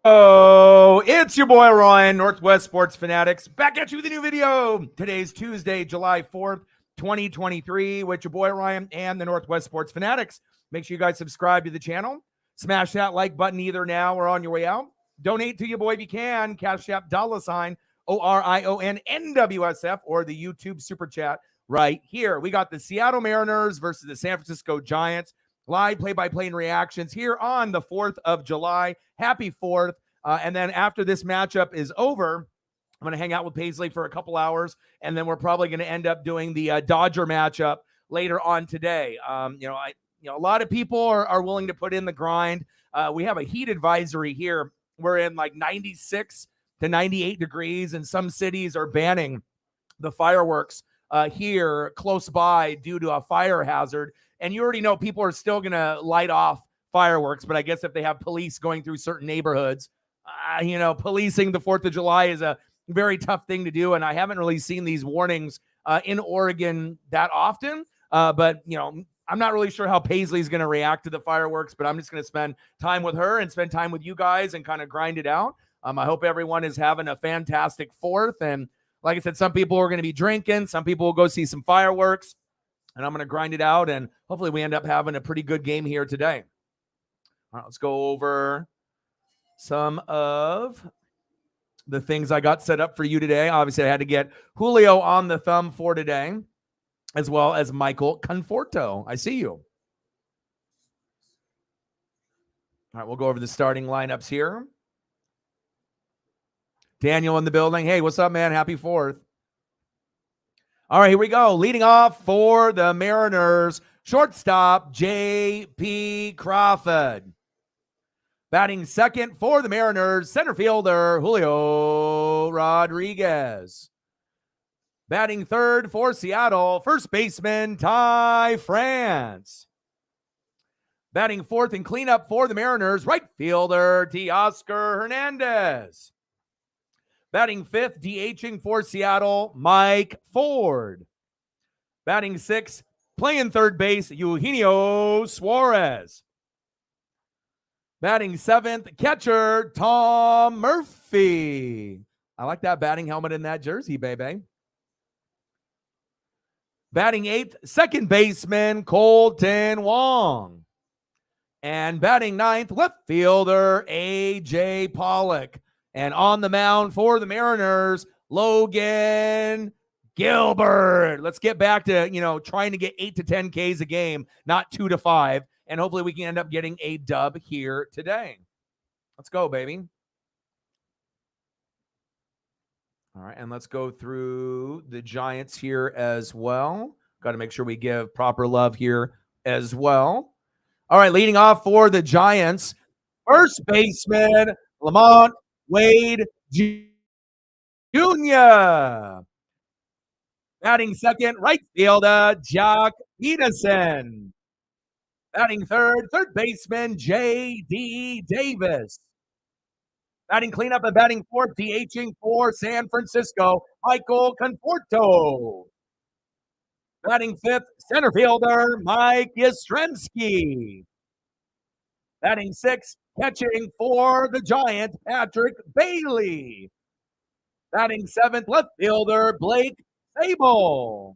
Oh, it's your boy Ryan, Northwest Sports Fanatics, back at you with a new video. Today's Tuesday, July 4th, 2023, with your boy Ryan and the Northwest Sports Fanatics. Make sure you guys subscribe to the channel. Smash that like button either now or on your way out. Donate to your boy if you can. Cash App $ ORION NWSF or the YouTube Super Chat right here. We got the Seattle Mariners versus the San Francisco Giants. Live play-by-play and reactions here on the 4th of July. Happy 4th. And then after this matchup is over, I'm going to hang out with Paisley for a couple hours, and then we're probably going to end up doing the Dodger matchup later on today. A lot of people are willing to put in the grind. We have a heat advisory here. We're in like 96 to 98 degrees, and some cities are banning the fireworks here close by due to a fire hazard. And you already know people are still going to light off fireworks, but I guess if they have police going through certain neighborhoods, policing the 4th of July is a very tough thing to do. And I haven't really seen these warnings in Oregon that often. But I'm not really sure how Paisley is going to react to the fireworks, but I'm just going to spend time with her and spend time with you guys and kind of grind it out. I hope everyone is having a fantastic 4th. And like I said, some people are going to be drinking. Some people will go see some fireworks. And I'm going to grind it out, and hopefully we end up having a pretty good game here today. All right, let's go over some of the things I got set up for you today. Obviously, I had to get Julio on the thumb for today, as well as Michael Conforto. I see you. All right, we'll go over the starting lineups here. Daniel in the building. Hey, what's up, man? Happy 4th. All right, here we go. Leading off for the Mariners, shortstop J.P. Crawford. Batting second for the Mariners, center fielder Julio Rodriguez. Batting third for Seattle, first baseman Ty France. Batting fourth and cleanup for the Mariners, right fielder Teoscar Hernandez. Batting fifth, DHing for Seattle, Mike Ford. Batting sixth, playing third base, Eugenio Suarez. Batting seventh, catcher, Tom Murphy. I like that batting helmet in that jersey, baby. Batting eighth, second baseman, Colton Wong. And batting ninth, left fielder, A.J. Pollock. And on the mound for the Mariners, Logan Gilbert. Let's get back to, trying to get 8 to 10 Ks a game, not 2 to 5. And hopefully we can end up getting a dub here today. Let's go, baby. All right, and let's go through the Giants here as well. Got to make sure we give proper love here as well. All right, leading off for the Giants, first baseman, Lamont Wade Jr. Batting second, right fielder, Jock Peterson. Batting third baseman, J.D. Davis. Batting cleanup and batting fourth, DHing for San Francisco, Michael Conforto. Batting fifth, center fielder, Mike Yastrzemski. Batting sixth, catching for the Giants, Patrick Bailey. Batting seventh, left fielder, Blake Sabol.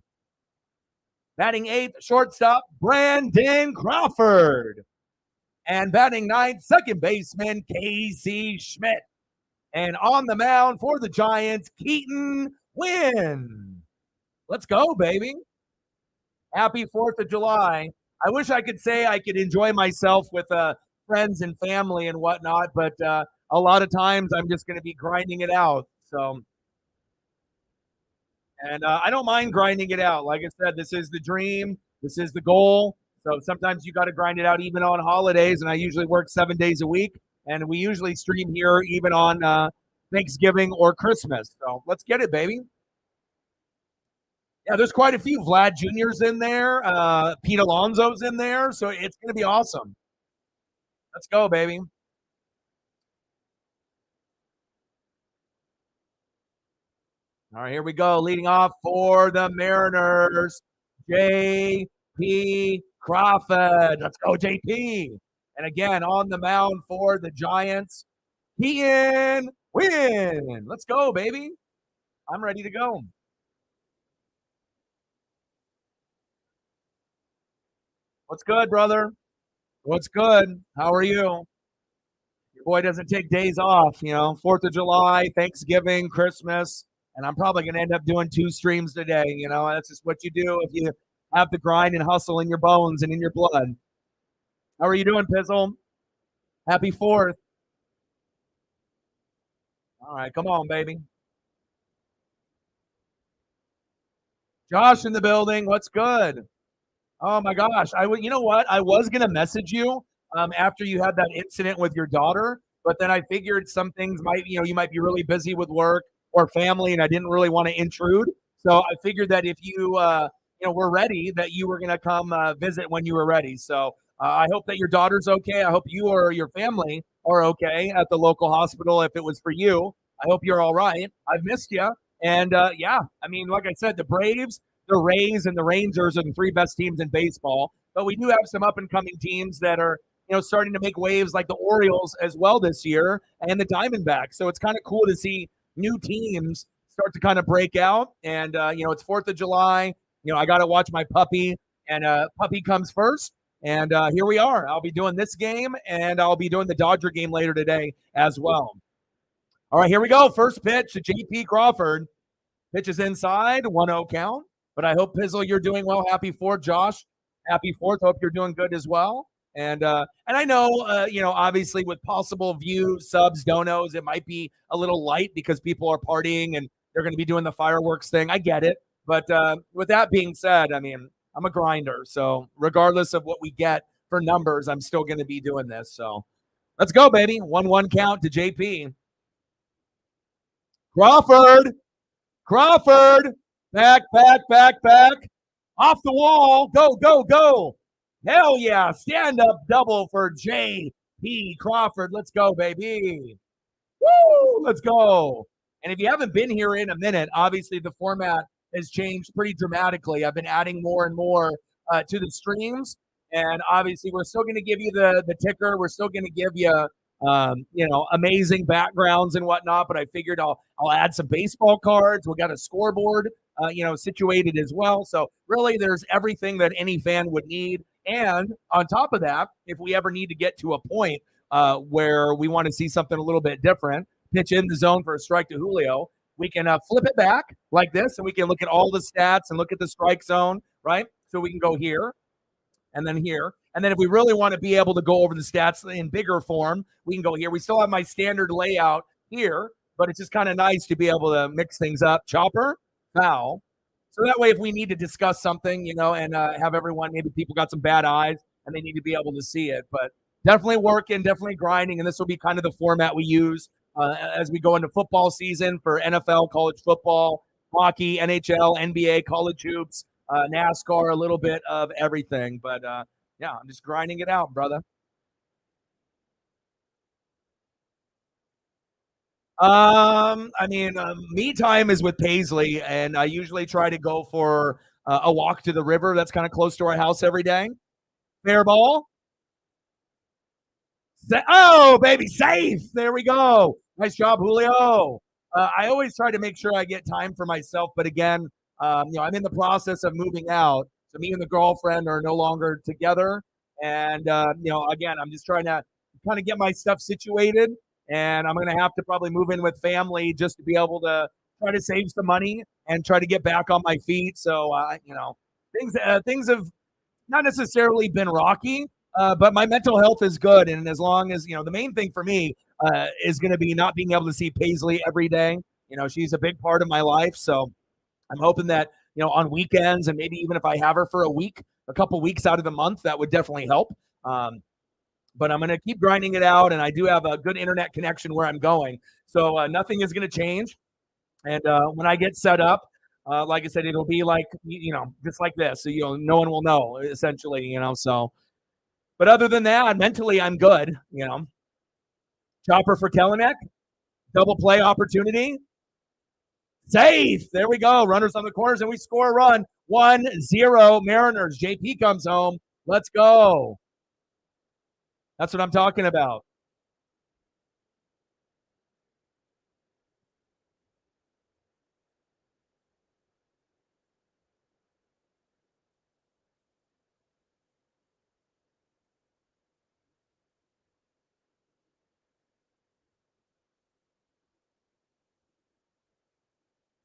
Batting eighth, shortstop, Brandon Crawford. And batting ninth, second baseman, Casey Schmidt. And on the mound for the Giants, Keaton Wynn. Let's go, baby. Happy 4th of July. I wish I could say I could enjoy myself with friends and family and whatnot, but a lot of times I'm just going to be grinding it out. So, and I don't mind grinding it out. Like I said, this is the dream. This is the goal. So sometimes you got to grind it out even on holidays, and I usually work 7 days a week, and we usually stream here even on Thanksgiving or Christmas. So let's get it, baby. Yeah, there's quite a few. Vlad Jr.'s in there. Pete Alonso's in there. So it's going to be awesome. Let's go, baby. All right, here we go. Leading off for the Mariners, J.P. Crawford. Let's go, JP. And again, on the mound for the Giants, Ian, win. Let's go, baby. I'm ready to go. What's good, brother? What's good? How are you? Your boy doesn't take days off, 4th of July, Thanksgiving, Christmas, and I'm probably going to end up doing 2 streams today. That's just what you do if you have the grind and hustle in your bones and in your blood. How are you doing, Pizzle? Happy 4th. All right, come on, baby. Josh in the building. What's good? Oh my gosh. You know what? I was going to message you after you had that incident with your daughter, but then I figured some things you might be really busy with work or family, and I didn't really want to intrude. So I figured that if were ready, that you were going to come visit when you were ready. So I hope that your daughter's okay. I hope you or your family are okay at the local hospital. If it was for you, I hope you're all right. I've missed you. And yeah, I mean, like I said, the Braves, the Rays, and the Rangers are the 3 best teams in baseball. But we do have some up and coming teams that are, starting to make waves, like the Orioles as well this year, and the Diamondbacks. So it's kind of cool to see new teams start to kind of break out. And it's 4th of July. I got to watch my puppy, and puppy comes first. And here we are. I'll be doing this game, and I'll be doing the Dodger game later today as well. All right, here we go. First pitch to J.P. Crawford. Pitch is inside, 1-0 count. But I hope, Pizzle, you're doing well. Happy 4th, Josh. Happy 4th. Hope you're doing good as well. And I know, obviously with possible views, subs, donos, it might be a little light because people are partying and they're going to be doing the fireworks thing. I get it. But with that being said, I mean, I'm a grinder. So regardless of what we get for numbers, I'm still going to be doing this. So let's go, baby. 1-1 count to JP. Crawford. Back. Off the wall. Go, go, go. Hell yeah. Stand up double for J.P. Crawford. Let's go, baby. Woo! Let's go. And if you haven't been here in a minute, obviously the format has changed pretty dramatically. I've been adding more and more to the streams. And obviously we're still going to give you the ticker. We're still going to give you amazing backgrounds and whatnot. But I figured I'll add some baseball cards. We got a scoreboard, situated as well. So really, there's everything that any fan would need. And on top of that, if we ever need to get to a point where we want to see something a little bit different, pitch in the zone for a strike to Julio, we can flip it back like this, and we can look at all the stats and look at the strike zone, right? So we can go here and then here. And then if we really want to be able to go over the stats in bigger form, we can go here. We still have my standard layout here, but it's just kind of nice to be able to mix things up. Chopper, foul. So that way, if we need to discuss something, and have everyone, maybe people got some bad eyes and they need to be able to see it. But definitely working, definitely grinding. And this will be kind of the format we use as we go into football season for NFL, college football, hockey, NHL, NBA, college hoops, NASCAR, a little bit of everything. But yeah, I'm just grinding it out, brother. I mean, me time is with Paisley, and I usually try to go for a walk to the river that's kind of close to our house every day. Fair ball. Oh, baby, safe. There we go. Nice job, Julio. I always try to make sure I get time for myself, but again, I'm in the process of moving out, so me and the girlfriend are no longer together, and again, I'm just trying to kind of get my stuff situated, and I'm going to have to probably move in with family just to be able to try to save some money and try to get back on my feet. So, things have not necessarily been rocky, but my mental health is good. And as long as, the main thing for me is going to be not being able to see Paisley every day. She's a big part of my life. So I'm hoping that, on weekends and maybe even if I have her for a couple weeks out of the month, that would definitely help. But I'm going to keep grinding it out. And I do have a good internet connection where I'm going. So nothing is going to change. And when I get set up, like I said, it'll be like, just like this. So, no one will know, essentially, so. But other than that, mentally, I'm good, Chopper for Kelenic. Double play opportunity. Safe. There we go. Runners on the corners, and we score a run. 1-0 Mariners. JP comes home. Let's go. That's what I'm talking about.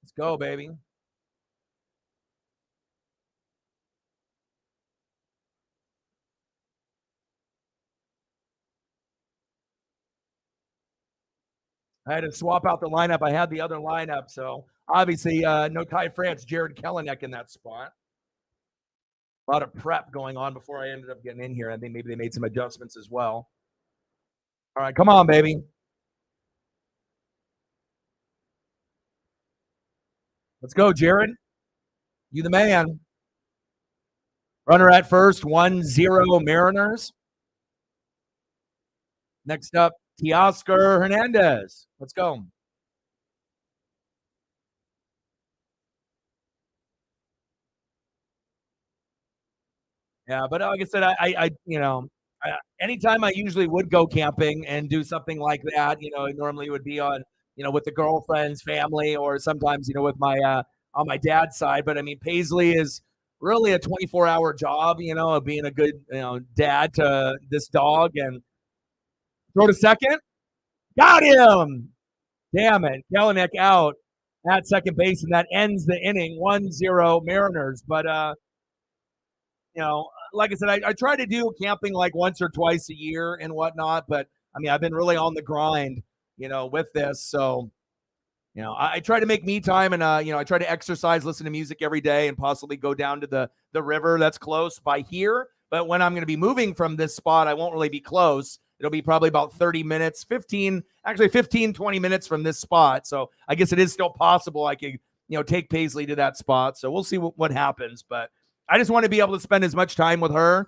Let's go, baby. I had to swap out the lineup. I had the other lineup, so obviously no Ty France, Jared Kelenic in that spot. A lot of prep going on before I ended up getting in here. I think maybe they made some adjustments as well. All right, come on, baby. Let's go, Jared. You the man. Runner at first, 1-0 Mariners. Next up, Teoscar Hernandez. Let's go. Yeah, but like I said, anytime I usually would go camping and do something like that, it normally would be on, with the girlfriend's family or sometimes, with my on my dad's side. But I mean, Paisley is really a 24-hour job, of being a good, dad to this dog. And throw to second, got him. Damn it, Kelenic out at second base, and that ends the inning, 1-0 Mariners. But like I said, I try to do camping like once or twice a year and whatnot, but I mean, I've been really on the grind, with this. So, I try to make me time and, I try to exercise, listen to music every day and possibly go down to the river that's close by here. But when I'm going to be moving from this spot, I won't really be close. It'll be probably about 30 minutes, 20 minutes from this spot. So I guess it is still possible I could, take Paisley to that spot. So we'll see what happens. But I just want to be able to spend as much time with her.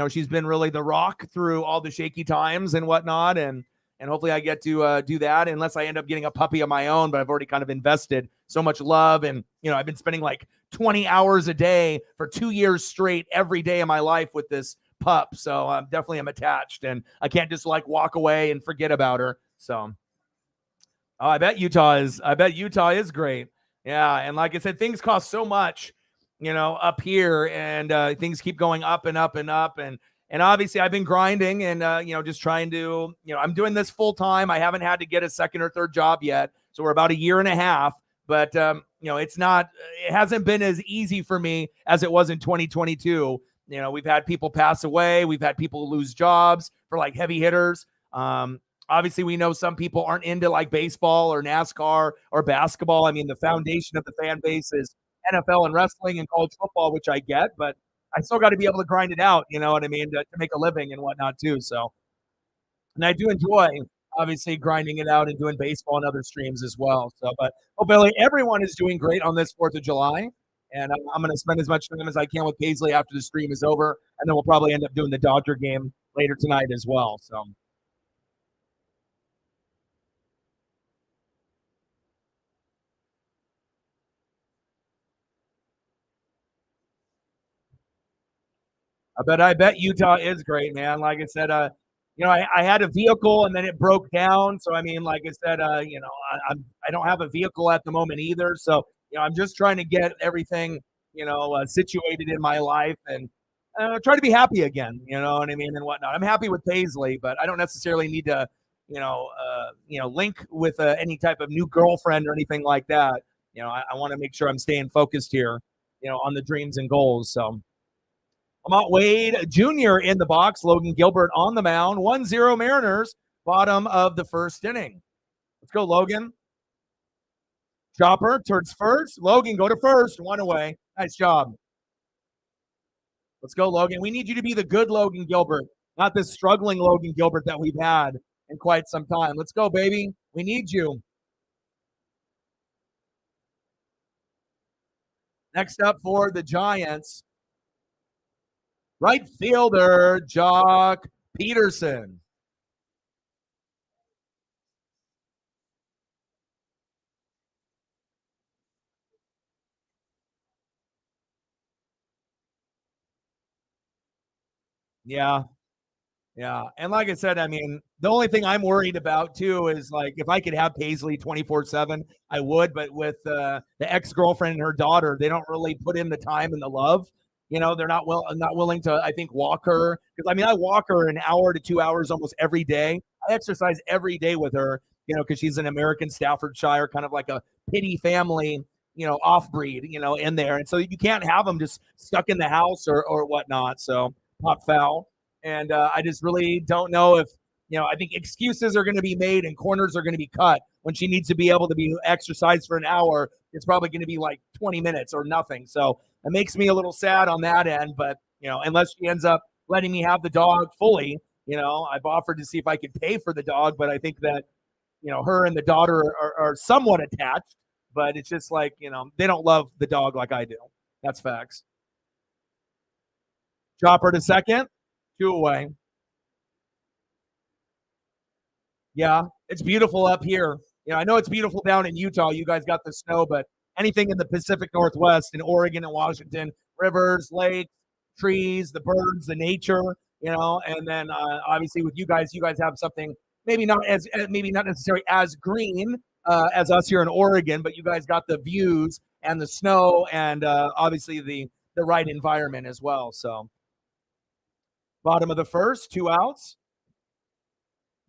She's been really the rock through all the shaky times and whatnot. And hopefully I get to do that unless I end up getting a puppy of my own, but I've already kind of invested so much love. And, I've been spending like 20 hours a day for 2 years straight every day of my life with this pup. So I'm definitely am attached and I can't just like walk away and forget about her. So I bet Utah is great. Yeah. And like I said, things cost so much, up here and things keep going up and up and up. And obviously I've been grinding and, just trying to, I'm doing this full time. I haven't had to get a second or third job yet. So we're about a year and a half, but it hasn't been as easy for me as it was in 2022. We've had people pass away. We've had people lose jobs for like heavy hitters. Obviously we know some people aren't into like baseball or NASCAR or basketball. I mean, the foundation of the fan base is NFL and wrestling and college football, which I get, but I still got to be able to grind it out, you know what I mean, to make a living and whatnot too. So, and I do enjoy obviously grinding it out and doing baseball and other streams as well. So, but Billy, everyone is doing great on this 4th of July. And I'm going to spend as much time as I can with Paisley after the stream is over. And then we'll probably end up doing the Dodger game later tonight as well. So, I bet Utah is great, man. Like I said, I had a vehicle and then it broke down. So I mean, like I said, I don't have a vehicle at the moment either. So I'm just trying to get everything situated in my life and try to be happy again. You know what I mean and whatnot. I'm happy with Paisley, but I don't necessarily need to link with any type of new girlfriend or anything like that. I want to make sure I'm staying focused here, on the dreams and goals. So. Lamont Wade Jr. in the box. Logan Gilbert on the mound. 1-0 Mariners, bottom of the first inning. Let's go, Logan. Chopper turns first. Logan, go to first. One away. Nice job. Let's go, Logan. We need you to be the good Logan Gilbert, not this struggling Logan Gilbert that we've had in quite some time. Let's go, baby. We need you. Next up for the Giants, right fielder, Joc Pederson. Yeah. Yeah. And like I said, I mean, the only thing I'm worried about too is like if I could have Paisley 24/7, I would. But with the ex girlfriend and her daughter, they don't really put in the time and the love. They're not willing to, I think, walk her because I mean, I walk her an hour to 2 hours almost every day. I exercise every day with her because she's an American Staffordshire, kind of like a pity family, off breed, in there. And so you can't have them just stuck in the house or whatnot. So pop foul. And I just really don't know if, I think excuses are going to be made and corners are going to be cut when she needs to be able to be exercised for an hour. It's probably going to be like 20 minutes or nothing. So it makes me a little sad on that end. But, unless she ends up letting me have the dog fully, I've offered to see if I could pay for the dog. But I think that, her and the daughter are somewhat attached. But it's just like, they don't love the dog like I do. That's facts. Chopper to second, 2 away. Yeah, it's beautiful up here. I know it's beautiful down in Utah. You guys got the snow, but anything in the Pacific Northwest, in Oregon and Washington, rivers, lakes, trees, the birds, the nature, and then obviously with you guys have something maybe not necessarily as green as us here in Oregon, but you guys got the views and the snow and obviously the right environment as well. So bottom of the first, 2 outs.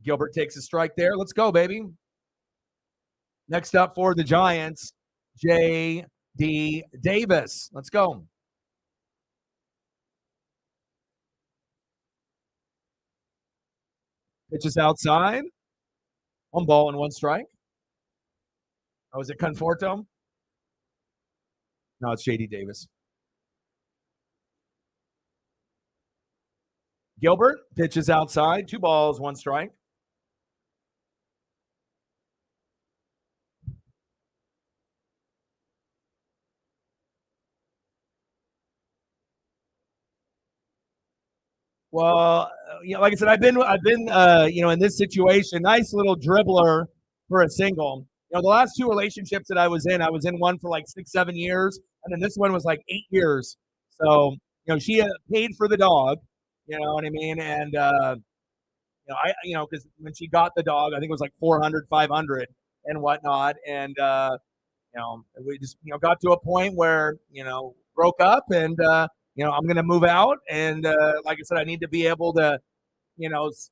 Gilbert takes a strike there. Let's go, baby. Next up for the Giants, J.D. Davis. Let's go. Pitches outside. 1 ball and 1 strike. Oh, is it Conforto? No, it's J.D. Davis. Gilbert pitches outside. 2 balls, 1 strike. Well, like I said, I've been, in this situation, nice little dribbler for a single. The last 2 relationships that I was in one for like 6, 7 years, and then this one was like 8 years. So, she paid for the dog, you know what I mean? And, because when she got the dog, I think it was like 400, 500 and whatnot. And, we just, got to a point where, broke up and, I'm going to move out. And like I said, I need to be able to,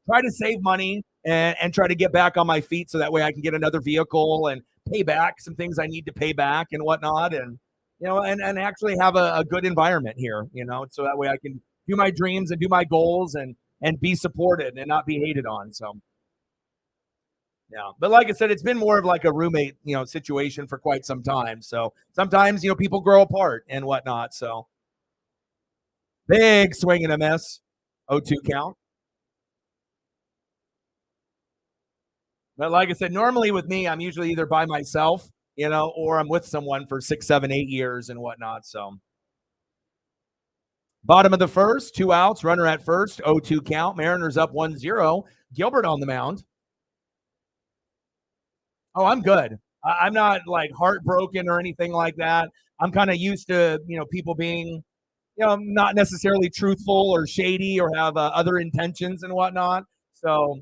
try to save money and try to get back on my feet so that way I can get another vehicle and pay back some things I need to pay back and whatnot. And, and actually have a good environment here, so that way I can do my dreams and do my goals and be supported and not be hated on. So, yeah. But like I said, it's been more of like a roommate, situation for quite some time. So sometimes, people grow apart and whatnot. So big swing and a miss. 0-2 count. But like I said, normally with me, I'm usually either by myself, or I'm with someone for 6, 7, 8 years and whatnot. So bottom of the first, 2 outs, runner at first, 0-2 count. Mariners up 1-0. Gilbert on the mound. Oh, I'm good. I'm not like heartbroken or anything like that. I'm kind of used to, people being, not necessarily truthful or shady or have other intentions and whatnot. So,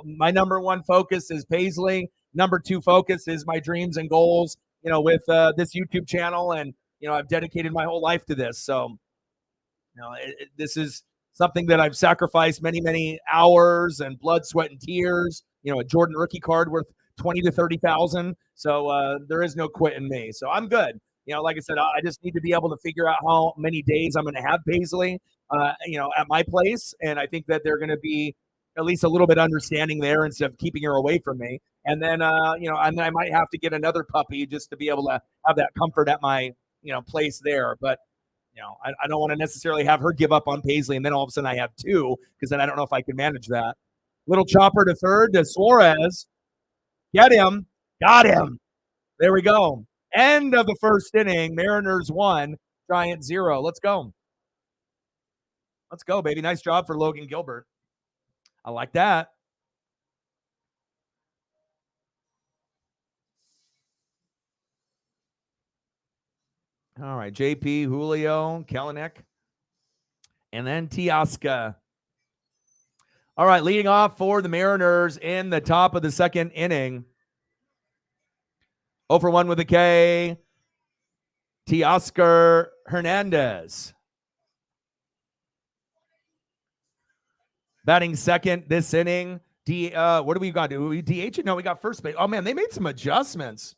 my number 1 focus is Paisley. Number 2 focus is my dreams and goals, with this YouTube channel. And, I've dedicated my whole life to this. So, this is something that I've sacrificed many, many hours and blood, sweat, and tears. A Jordan rookie card worth 20 to 30,000. So there is no quit in me. So I'm good. Like I said, I just need to be able to figure out how many days I'm going to have Paisley, at my place. And I think that they're going to be at least a little bit understanding there instead of keeping her away from me. And then, and I might have to get another puppy just to be able to have that comfort at my, place there. But, I don't want to necessarily have her give up on Paisley. And then all of a sudden I have 2, because then I don't know if I can manage that. Little chopper to third to Suarez. Get him. Got him. There we go. End of the first inning. Mariners 1, Giants 0. Let's go. Let's go, baby. Nice job for Logan Gilbert. I like that. All right. JP, Julio, Kelenic, and then Teoscar. All right. Leading off for the Mariners in the top of the second inning. 0 for 1 with a K. Teoscar Hernandez. Batting second this inning, What do we got? Do we DH it? No, we got first base. Oh man, they made some adjustments.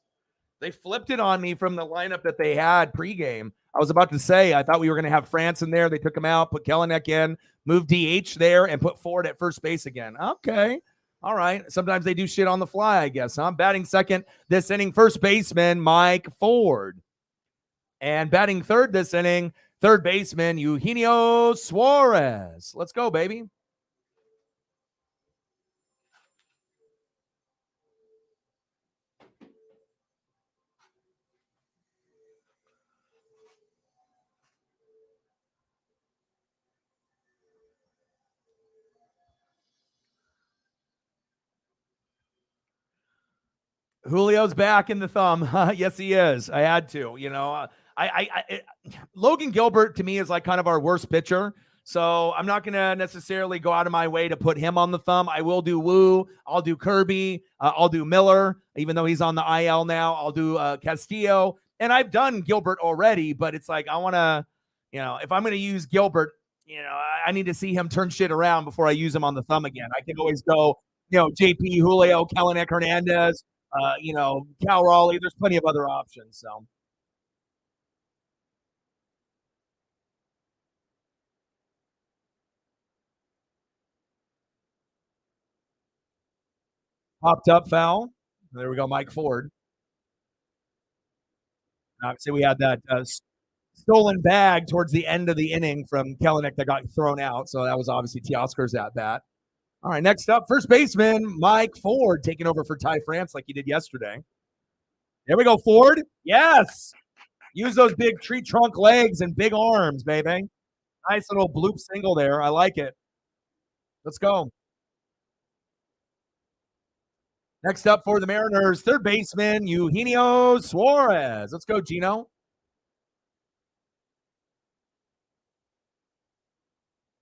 They flipped it on me from the lineup that they had pregame. I was about to say, I thought we were going to have France in there. They took him out, put Kelenic in, moved DH there, and put Ford at first base again. Okay. All right. Sometimes they do shit on the fly, I guess. I'm batting second this inning, first baseman Mike Ford. And batting third this inning, third baseman Eugenio Suarez. Let's go, baby. Julio's back in the thumb. Yes, he is. I had to. Logan Gilbert to me is like kind of our worst pitcher. So I'm not going to necessarily go out of my way to put him on the thumb. I will do Woo. I'll do Kirby. I'll do Miller, even though he's on the IL now. I'll do Castillo. And I've done Gilbert already, but it's like I want to, if I'm going to use Gilbert, I need to see him turn shit around before I use him on the thumb again. I can always go, JP, Julio, Kelenic, Hernandez, Cal Raleigh. There's plenty of other options. So. Popped up foul. There we go, Mike Ford. Obviously, we had that stolen bag towards the end of the inning from Kelenic that got thrown out. So that was obviously Teoscar's at bat. All right, next up, first baseman Mike Ford taking over for Ty France like he did yesterday. There we go, Ford. Yes. Use those big tree trunk legs and big arms, baby. Nice little bloop single there. I like it. Let's go. Next up for the Mariners, third baseman Eugenio Suarez. Let's go, Gino.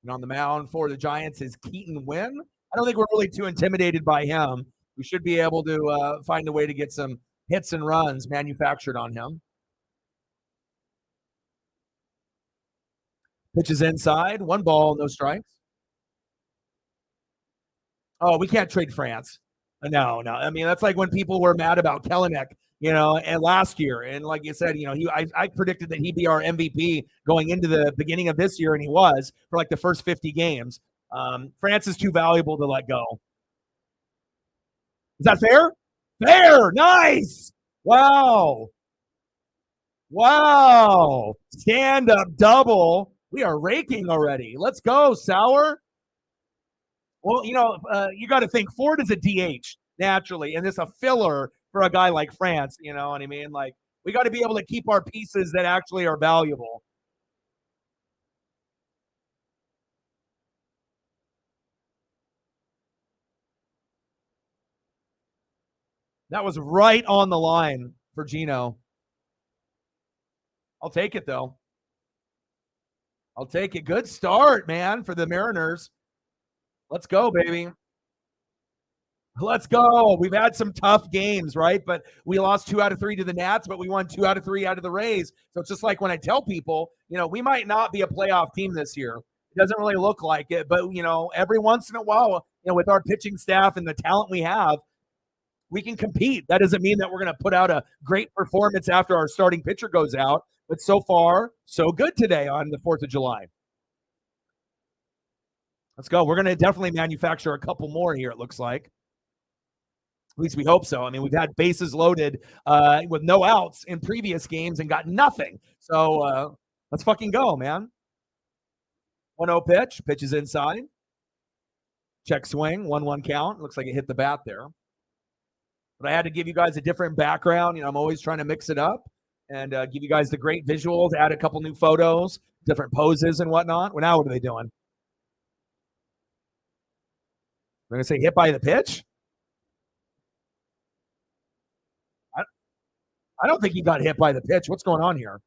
And on the mound for the Giants is Keaton Wynn. I don't think we're really too intimidated by him. We should be able to find a way to get some hits and runs manufactured on him. Pitches inside. 1 ball, no strikes. Oh, we can't trade France. No. I mean, that's like when people were mad about Kelenic, and last year. And like you said, I predicted that he'd be our MVP going into the beginning of this year, and he was for like the first 50 games. France is too valuable to let go. Is that fair? Fair. Nice. Wow. Stand up double. We are raking already. Let's go, Sauer. Well, you got to think Ford is a DH naturally, and it's a filler for a guy like France. You know what I mean? Like, we got to be able to keep our pieces that actually are valuable. That was right on the line for Gino. I'll take it, though. I'll take it. Good start, man, for the Mariners. Let's go, baby. Let's go. We've had some tough games, right? But we lost 2 out of 3 to the Nats, but we won 2 out of 3 out of the Rays. So it's just like when I tell people, we might not be a playoff team this year. It doesn't really look like it, but every once in a while, with our pitching staff and the talent we have, we can compete. That doesn't mean that we're going to put out a great performance after our starting pitcher goes out, but so far, so good today on the 4th of July. Let's go. We're going to definitely manufacture a couple more here, it looks like. At least we hope so. I mean, we've had bases loaded with no outs in previous games and got nothing. So let's fucking go, man. 1-0 pitch. Pitch is inside. Check swing. 1-1 count. Looks like it hit the bat there. But I had to give you guys a different background. I'm always trying to mix it up and give you guys the great visuals, add a couple new photos, different poses and whatnot. Well, now what are they doing? They're going to say hit by the pitch? I don't think he got hit by the pitch. What's going on here?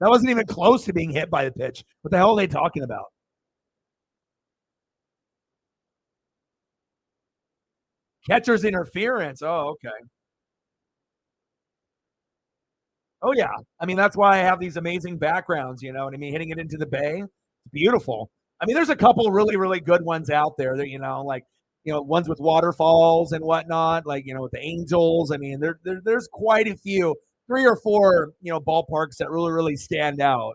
That wasn't even close to being hit by the pitch. What the hell are they talking about? Catcher's interference. Oh, okay. Oh yeah. I mean, that's why I have these amazing backgrounds, you know what I mean? Hitting it into the bay. It's beautiful. I mean, there's a couple really, really good ones out there that, like, ones with waterfalls and whatnot, like, with the angels. I mean, there's quite a few, three or four, ballparks that really, really stand out.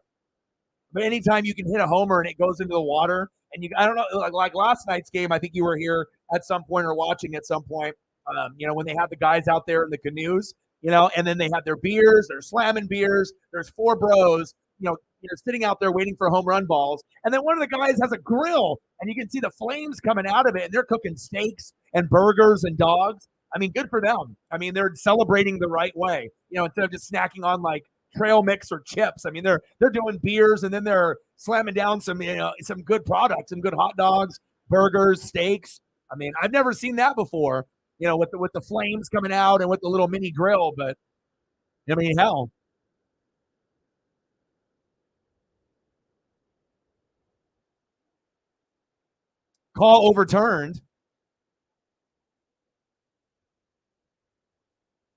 But anytime you can hit a homer and it goes into the water, and I don't know, like last night's game, I think you were here at some point or watching at some point. When they have the guys out there in the canoes, and then they have their beers, they're slamming beers. There's four bros, sitting out there waiting for home run balls, and then one of the guys has a grill, and you can see the flames coming out of it, and they're cooking steaks and burgers and dogs. I mean, good for them. I mean, they're celebrating the right way, instead of just snacking on like trail mix or chips. I mean, they're doing beers, and then they're slamming down some good products, some good hot dogs, burgers, steaks. I mean, I've never seen that before, with the flames coming out and with the little mini grill. But I mean, hell, call overturned.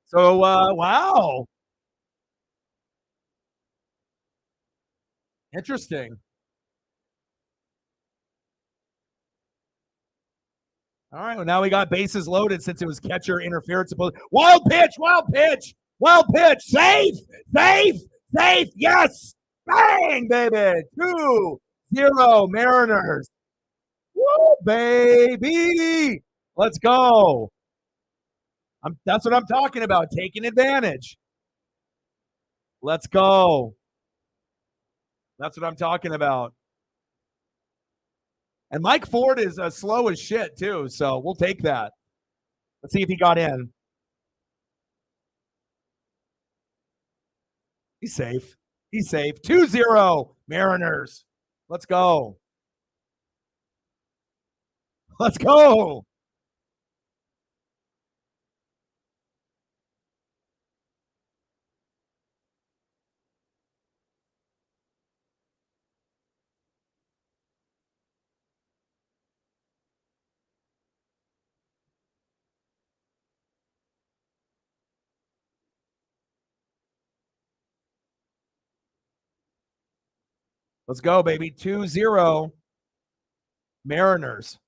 So wow, interesting. All right, well now we got bases loaded since it was catcher interference. Wild pitch, wild pitch, wild pitch, safe, safe, safe. Yes, bang, baby, 2-0 Mariners. Woo, baby, let's go. That's what I'm talking about, taking advantage. Let's go. That's what I'm talking about. And Mike Ford is slow as shit, too. So we'll take that. Let's see if he got in. He's safe. He's safe. 2-0 Mariners. Let's go. Let's go. Let's go, baby. 2-0 Mariners.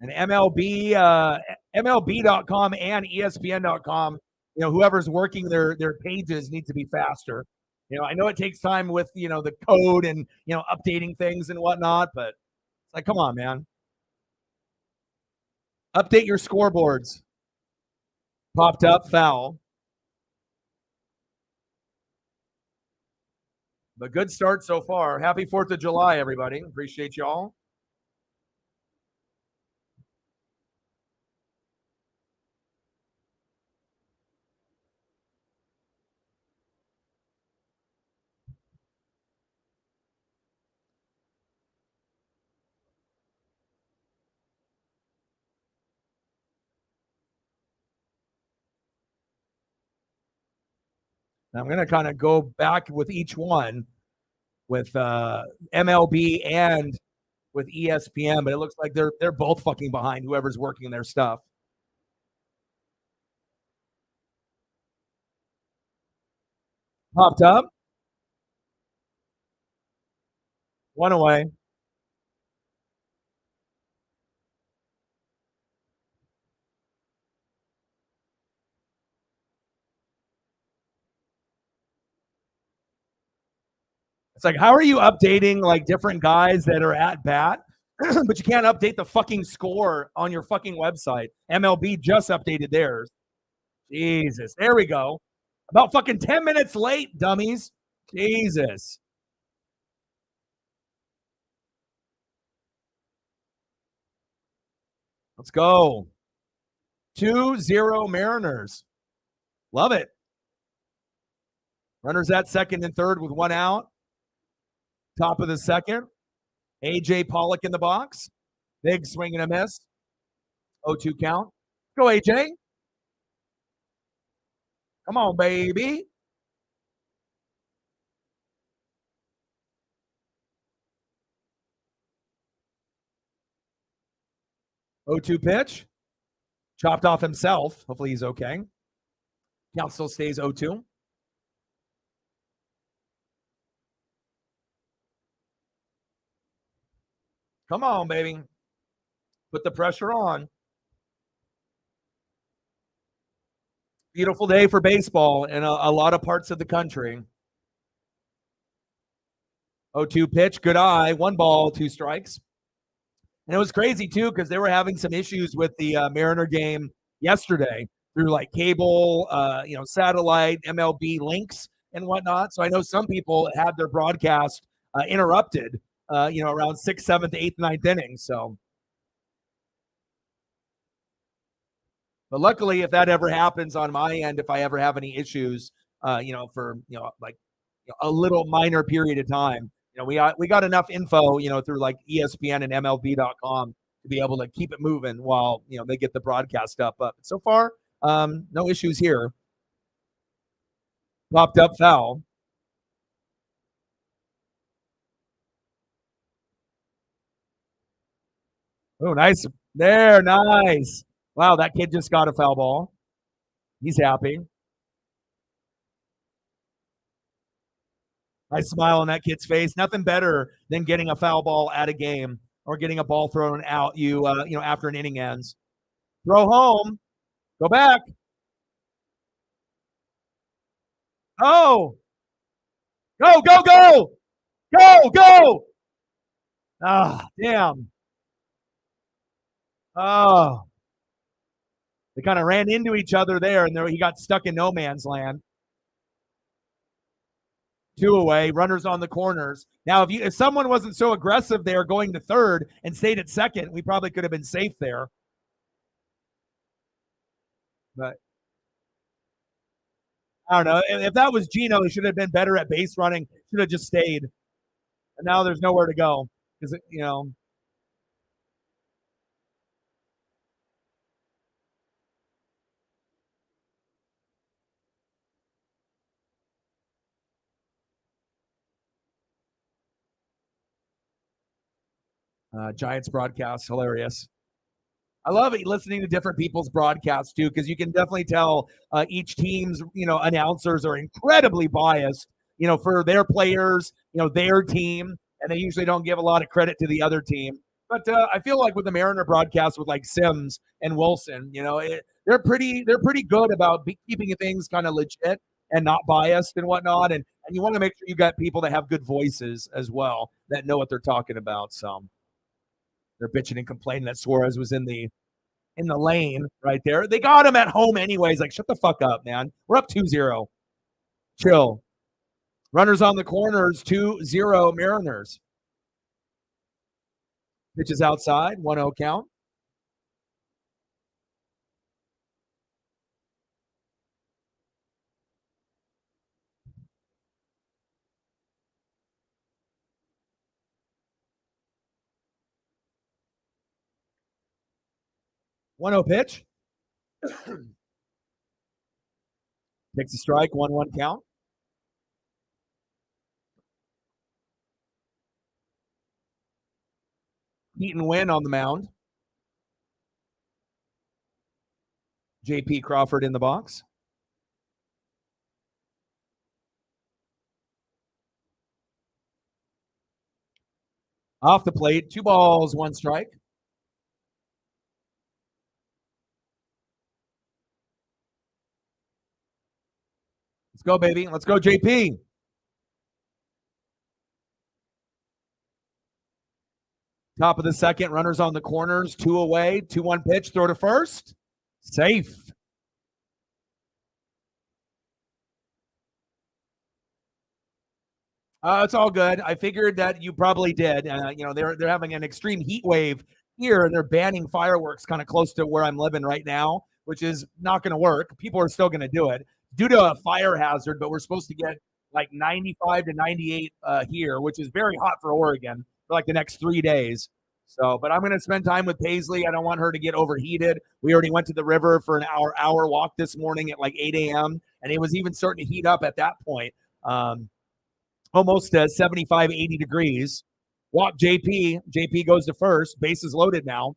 And MLB.com and ESPN.com, whoever's working their pages need to be faster. I know it takes time with, the code and, updating things and whatnot, but it's like, come on, man. Update your scoreboards. Popped up, foul. But good start so far. Happy 4th of July, everybody. Appreciate y'all. I'm going to kind of go back with each one with MLB and with ESPN, but it looks like they're both fucking behind whoever's working their stuff. Popped up. One away. It's like, how are you updating like different guys that are at bat, but you can't update the fucking score on your fucking website? MLB just updated theirs. Jesus. There we go. About fucking 10 minutes late, dummies. Jesus. Let's go. 2-0 Mariners. Love it. Runners at second and third with one out. Top of the second. AJ Pollock in the box. Big swing and a miss. 0-2 count. Go, AJ. Come on, baby. O2 pitch. Chopped off himself. Hopefully he's okay. Count still stays 0-2. Come on, baby. Put the pressure on. Beautiful day for baseball in a lot of parts of the country. 0-2 pitch. Good eye. 1 ball, 2 strikes. And it was crazy, too, because they were having some issues with the Mariner game yesterday through like cable, satellite, MLB links and whatnot. So I know some people had their broadcast interrupted, around 6th, 7th, 8th, 9th innings. So, but luckily, if that ever happens on my end, if I ever have any issues, for a little minor period of time, we got enough info, through like ESPN and MLB.com to be able to keep it moving while they get the broadcast up. But so far, no issues here. Popped up foul. Oh, nice. There, nice. Wow, that kid just got a foul ball. He's happy. Nice smile on that kid's face. Nothing better than getting a foul ball at a game or getting a ball thrown out after an inning ends. Throw home. Go back. Oh. Go, go, go. Go, go. Ah, damn. Oh. They kind of ran into each other there, and he got stuck in no man's land. 2 away, runners on the corners. Now, if someone wasn't so aggressive there going to third and stayed at second, we probably could have been safe there. But I don't know. If that was Gino, he should have been better at base running. Should have just stayed. And now there's nowhere to go because Giants broadcast hilarious. I love it listening to different people's broadcasts too, because you can definitely tell each team's announcers are incredibly biased, for their players, their team, and they usually don't give a lot of credit to the other team. But I feel like with the Mariner broadcast with like Sims and Wilson, they're pretty good about keeping things kind of legit and not biased and whatnot. And you want to make sure you got people that have good voices as well that know what they're talking about. So they're bitching and complaining that Suarez was in the lane right there. They got him at home anyways. Like, shut the fuck up, man. We're up 2-0. Chill. Runners on the corners, 2-0 Mariners. Pitches outside, 1-0 count. One 0 pitch. Takes a strike, 1-1 count. Heaton win on the mound. JP Crawford in the box. Off the plate, 2 balls, 1 strike. Let's go, baby. Let's go, JP. Top of the second, runners on the corners, 2 away, 2-1 pitch, throw to first. Safe. It's all good. I figured that you probably did. They're having an extreme heat wave here, and they're banning fireworks kind of close to where I'm living right now, which is not going to work. People are still going to do it due to a fire hazard, but we're supposed to get like 95 to 98 here, which is very hot for Oregon for like the next 3 days. So, but I'm going to spend time with Paisley. I don't want her to get overheated. We already went to the river for an hour walk this morning at like 8 a.m., and it was even starting to heat up at that point. Almost 75, 80 degrees. Walk JP. JP goes to first. Bases loaded now.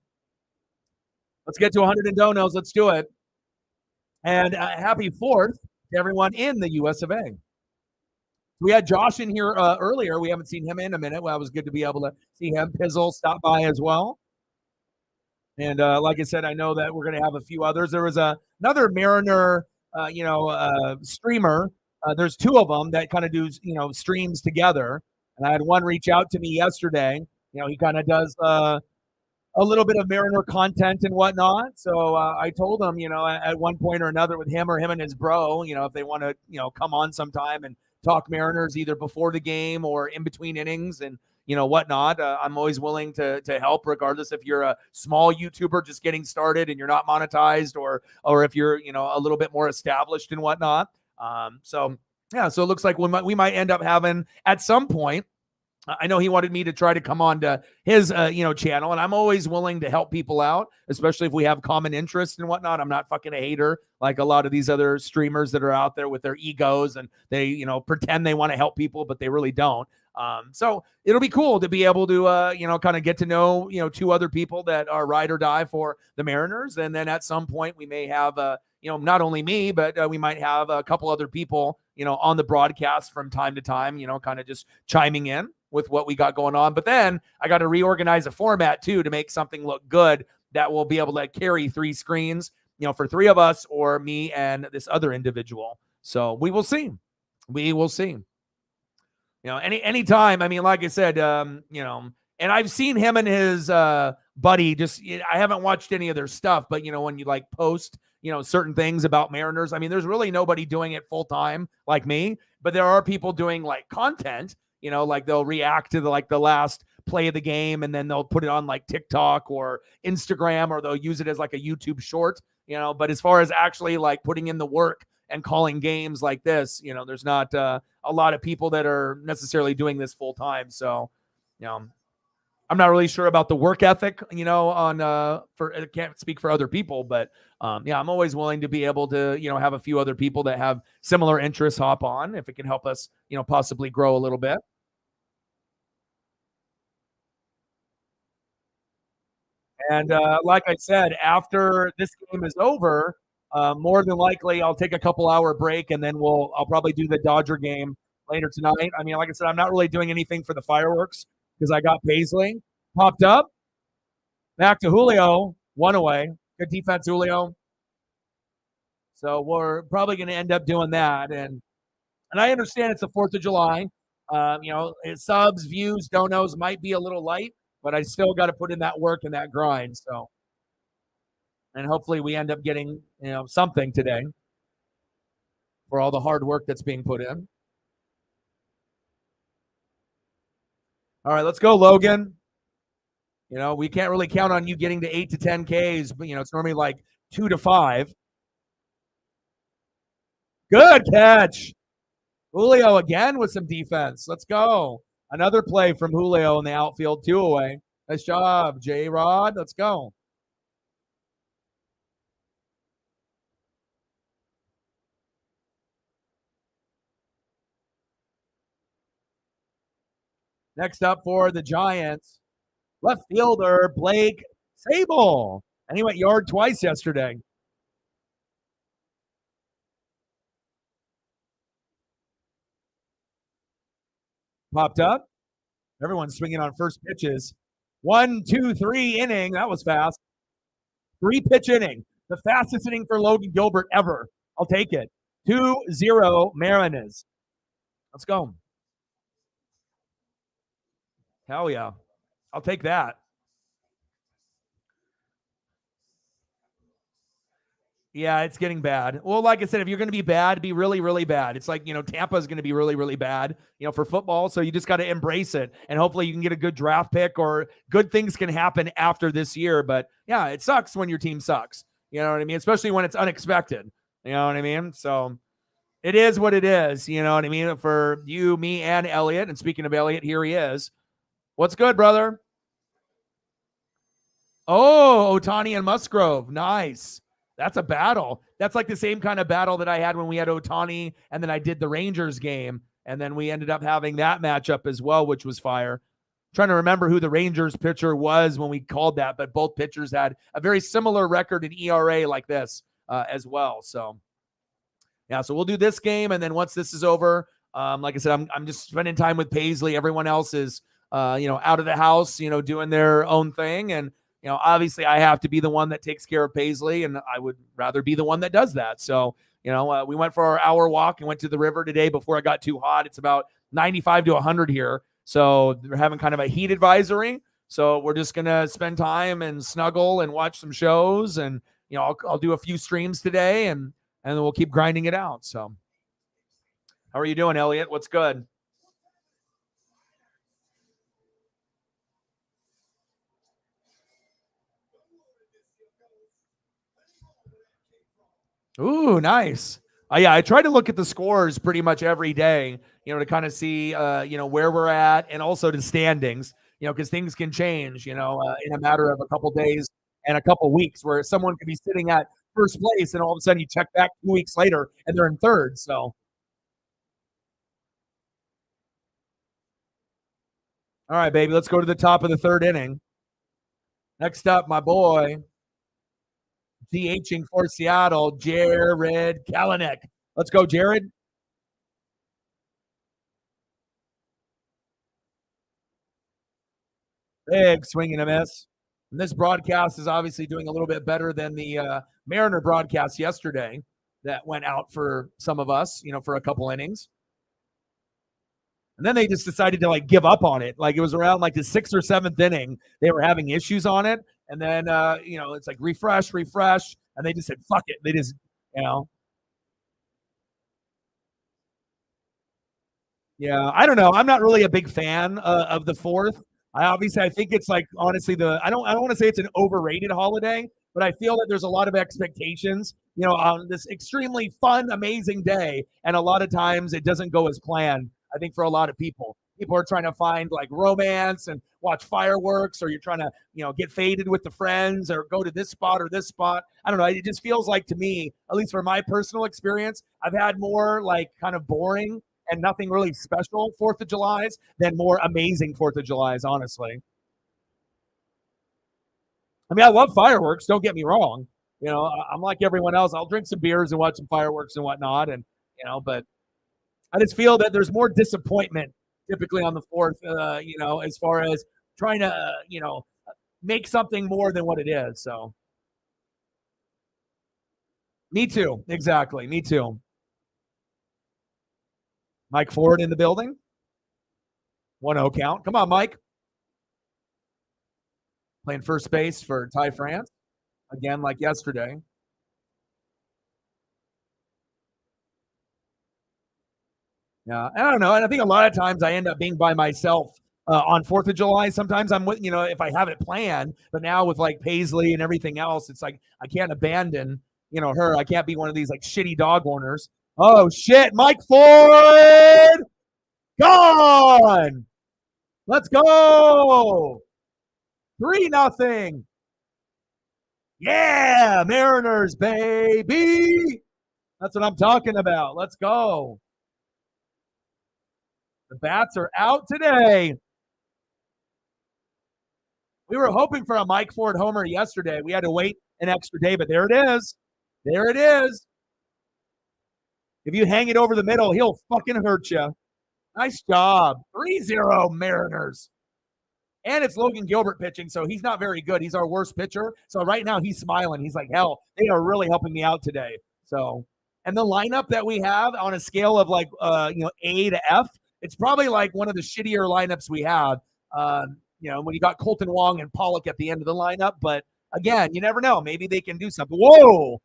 Let's get to 100 in donos. Let's do it. And happy 4th to everyone in the US of A. We had Josh in here earlier. We haven't seen him in a minute. Well, it was good to be able to see him. Pizzle stop by as well. And like I said, I know that we're going to have a few others. There was another Mariner, streamer. There's 2 of them that kind of do, streams together. And I had one reach out to me yesterday. He kind of does a little bit of Mariner content and whatnot. So I told him, at one point or another with him or him and his bro, if they want to, come on sometime and talk Mariners either before the game or in between innings and whatnot. I'm always willing to help, regardless if you're a small YouTuber just getting started and you're not monetized, or if you're a little bit more established and whatnot. So it looks like we might end up having at some point. I know he wanted me to try to come on to his, channel, and I'm always willing to help people out, especially if we have common interests and whatnot. I'm not fucking a hater like a lot of these other streamers that are out there with their egos and they, pretend they want to help people, but they really don't. So it'll be cool to be able to, kind of get to know, 2 other people that are ride or die for the Mariners. And then at some point we may have, not only me, but we might have a couple other people, on the broadcast from time to time, kind of just chiming in with what we got going on. But then I got to reorganize a format too to make something look good that will be able to carry 3 screens, for 3 of us or me and this other individual. So we will see. We will see. Anytime. I mean, like I said, and I've seen him and his buddy. I haven't watched any of their stuff, but when you post, certain things about Mariners. I mean, there's really nobody doing it full time like me, but there are people doing content. They'll react to the last play of the game and then they'll put it on TikTok or Instagram, or they'll use it as a YouTube short. But as far as actually putting in the work and calling games like this, there's not a lot of people that are necessarily doing this full time. So, I'm not really sure about the work ethic, I can't speak for other people, but I'm always willing to be able to, have a few other people that have similar interests hop on if it can help us, possibly grow a little bit. And like I said, after this game is over, more than likely I'll take a couple hour break and then I'll probably do the Dodger game later tonight. I mean, like I said, I'm not really doing anything for the fireworks because I got Paisley popped up. Back to Julio, 1 away. Good defense, Julio. So we're probably going to end up doing that. And I understand it's the 4th of July. Subs, views, donos might be a little light, but I still got to put in that work and that grind. So, and hopefully we end up getting, something today for all the hard work that's being put in. All right, let's go, Logan. We can't really count on you getting to 8 to 10 Ks, but it's normally 2 to 5. Good catch. Julio again with some defense. Let's go. Another play from Julio in the outfield, 2 away. Nice job, J-Rod. Let's go. Next up for the Giants, left fielder Blake Sabol. And he went yard twice yesterday. Popped up. Everyone's swinging on first pitches. 1, 2, 3 inning. That was fast. 3-pitch inning. The fastest inning for Logan Gilbert ever. I'll take it. 2-0 Mariners. Let's go. Hell yeah. I'll take that. Yeah, it's getting bad. Well, like I said, if you're going to be bad, be really, really bad. It's Tampa is going to be really, really bad, for football. So you just got to embrace it. And hopefully you can get a good draft pick or good things can happen after this year. But yeah, it sucks when your team sucks. You know what I mean? Especially when it's unexpected. You know what I mean? So it is what it is. You know what I mean? For you, me, and Elliot. And speaking of Elliot, here he is. What's good, brother? Oh, Ohtani and Musgrove. Nice. That's a battle. That's the same kind of battle that I had when we had Ohtani and then I did the Rangers game. And then we ended up having that matchup as well, which was fire. trying to remember who the Rangers pitcher was when we called that, but both pitchers had a very similar record in ERA like this as well. So, yeah, so we'll do this game, and then once this is over, like I said, I'm just spending time with Paisley. Everyone else is, out of the house, doing their own thing, and obviously I have to be the one that takes care of Paisley, and I would rather be the one that does that. So, we went for our hour walk and went to the river today before it got too hot. It's about 95 to 100 here. So they're having kind of a heat advisory. So we're just going to spend time and snuggle and watch some shows. And, I'll do a few streams today and then we'll keep grinding it out. So how are you doing, Elliot? What's good? Ooh, nice. Yeah, I try to look at the scores pretty much every day, to kind of see, where we're at and also the standings, because things can change, in a matter of a couple days and a couple weeks where someone could be sitting at first place and all of a sudden you check back 2 weeks later and they're in third. So, all right, baby, let's go to the top of the third inning. Next up, my boy, DHing for Seattle, Jarred Kelenic. Let's go, Jared. Big swing and a miss. And this broadcast is obviously doing a little bit better than the Mariner broadcast yesterday that went out for some of us, for a couple innings. And then they just decided to like give up on it. Like it was around like the 6th or 7th inning, they were having issues on it. And then, it's like refresh. And they just said, fuck it. They just, Yeah, I don't know. I'm not really a big fan of the fourth. I think it's like honestly I don't want to say it's an overrated holiday, but I feel that there's a lot of expectations, on this extremely fun, amazing day, and a lot of times it doesn't go as planned. I think for a lot of people, people are trying to find like romance and watch fireworks, or you're trying to get faded with the friends, or go to this spot or this spot. I don't know. It just feels like to me, at least for my personal experience, I've had more like kind of boring and nothing really special Fourth of July's than more amazing Fourth of July's, honestly. I mean, I love fireworks, don't get me wrong. I'm like everyone else. I'll drink some beers and watch some fireworks and whatnot. And, but I just feel that there's more disappointment typically on the fourth, as far as trying to, make something more than what it is. So, me too. Exactly. Me too. Mike Ford in the building. 1-0 count. Come on, Mike. Playing first base for Ty France. Again, like yesterday. Yeah, I don't know. And I think a lot of times I end up being by myself on 4th of July. Sometimes I'm with, if I have it planned, but now with like Paisley and everything else, it's like I can't abandon, her. I can't be one of these like shitty dog owners. Oh, shit. Mike Ford gone. Let's go. 3-0. Yeah, Mariners, baby. That's what I'm talking about. Let's go. The bats are out today. We were hoping for a Mike Ford homer yesterday. We had to wait an extra day, but there it is. There it is. If you hang it over the middle, he'll fucking hurt you. Nice job. 3-0 Mariners. And it's Logan Gilbert pitching, so he's not very good. He's our worst pitcher. So right now he's smiling. He's like, hell, they are really helping me out today. So, and the lineup that we have on a scale of like, A to F, it's probably like one of the shittier lineups we have. When you got Colton Wong and Pollock at the end of the lineup. But again, you never know. Maybe they can do something. Whoa!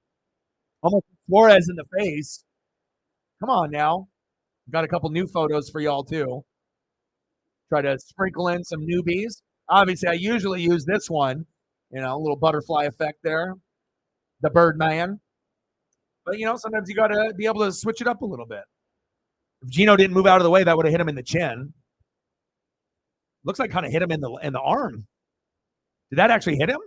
Almost Flores in the face. Come on now. Got a couple new photos for y'all too. Try to sprinkle in some newbies. Obviously, I usually use this one, a little butterfly effect there, the Birdman. But, sometimes you got to be able to switch it up a little bit. If Gino didn't move out of the way, that would have hit him in the chin. Looks like kind of hit him in the arm. Did that actually hit him?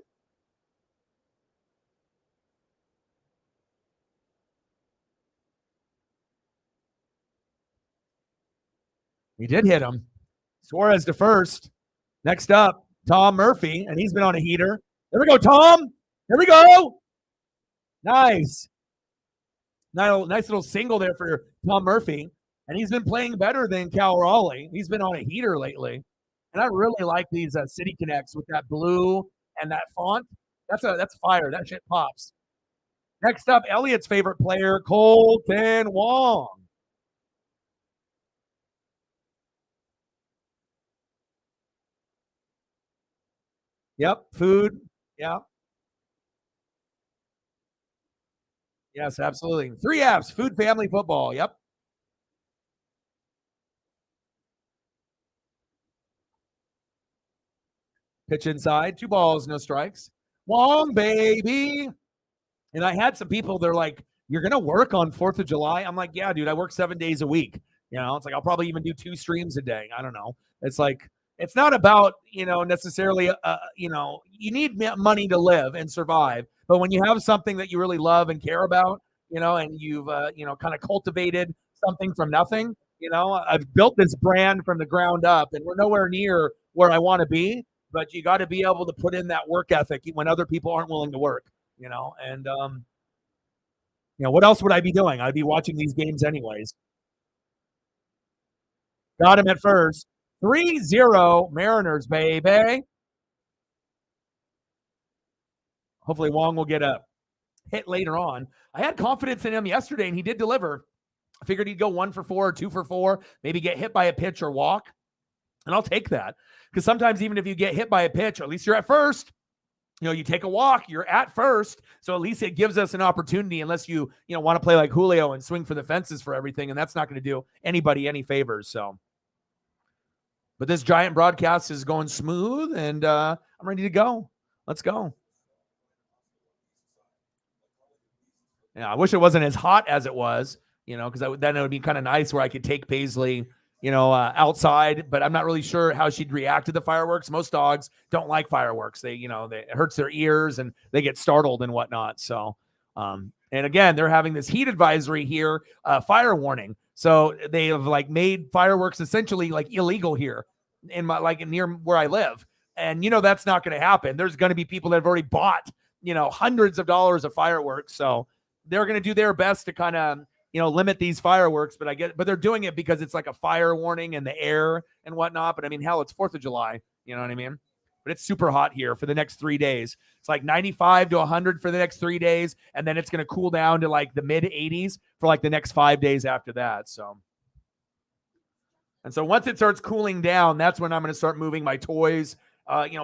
He did hit him. Suarez to first. Next up, Tom Murphy, and he's been on a heater. There we go, Tom. Here we go. Nice. Nice little single there for Tom Murphy. And he's been playing better than Cal Raleigh. He's been on a heater lately. And I really like these City Connects with that blue and that font. That's fire. That shit pops. Next up, Elliot's favorite player, Colton Wong. Yep, food. Yeah. Yes, absolutely. 3 Fs, food, family, football. Yep. Pitch inside, 2 balls, no strikes. Wong, baby. And I had some people, they're like, you're going to work on 4th of July? I'm like, yeah, dude, I work 7 days a week. It's like I'll probably even do 2 streams a day. I don't know. It's like, it's not about, necessarily, you need money to live and survive. But when you have something that you really love and care about, and you've, kind of cultivated something from nothing, I've built this brand from the ground up and we're nowhere near where I want to be, but you got to be able to put in that work ethic when other people aren't willing to work. And what else would I be doing? I'd be watching these games anyways. Got him at first. 3-0 Mariners, baby. Hopefully Wong will get a hit later on. I had confidence in him yesterday, and he did deliver. I figured he'd go 1 for 4 or 2 for 4, maybe get hit by a pitch or walk. And I'll take that. Because sometimes even if you get hit by a pitch, or at least you're at first, you take a walk, you're at first. So at least it gives us an opportunity, unless you want to play like Julio and swing for the fences for everything. And that's not going to do anybody any favors. So, but this giant broadcast is going smooth, and I'm ready to go. Let's go. Yeah, I wish it wasn't as hot as it was, because then it would be kind of nice where I could take Paisley, outside, but I'm not really sure how she'd react to the fireworks. Most dogs don't like fireworks. It hurts their ears and they get startled and whatnot. So, and again, they're having this heat advisory here, fire warning. So they have made fireworks essentially illegal here in near where I live. And, that's not going to happen. There's going to be people that have already bought, hundreds of dollars of fireworks. So they're going to do their best to kind of, limit these fireworks, but they're doing it because it's like a fire warning in the air and whatnot. But I mean, hell, it's 4th of July. You know what I mean? But it's super hot here for the next 3 days. It's like 95 to 100 for the next 3 days. And then it's going to cool down to the mid 80s for the next 5 days after that. So, and so once it starts cooling down, that's when I'm going to start moving my toys,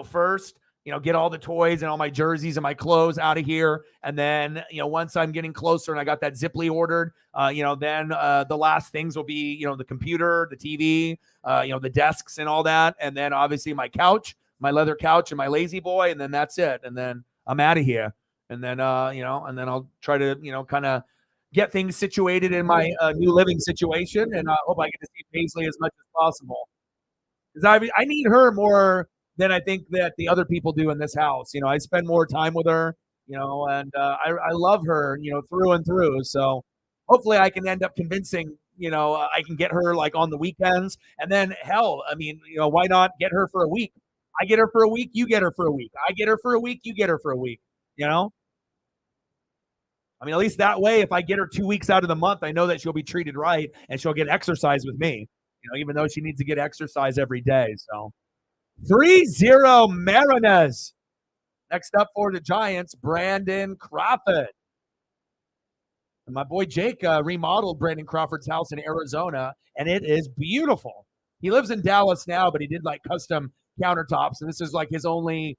first, get all the toys and all my jerseys and my clothes out of here. And then, once I'm getting closer and I got that Ziply ordered, then the last things will be, the computer, the TV, the desks and all that. And then obviously my couch, my leather couch and my lazy boy. And then that's it. And then I'm out of here. And then, and then I'll try to, kind of get things situated in my new living situation. And I hope I get to see Paisley as much as possible. Because I need her more than I think that the other people do in this house. I spend more time with her, and I love her, through and through. So hopefully I can end up convincing, I can get her on the weekends. And then hell, I mean, why not get her for a week? I get her for a week, you get her for a week. I get her for a week, you get her for a week, I mean, at least that way, if I get her 2 weeks out of the month, I know that she'll be treated right and she'll get exercise with me, even though she needs to get exercise every day. So 3-0 Mariners. Next up for the Giants, Brandon Crawford. And my boy Jake remodeled Brandon Crawford's house in Arizona, and it is beautiful. He lives in Dallas now, but he did custom countertops, and this is his only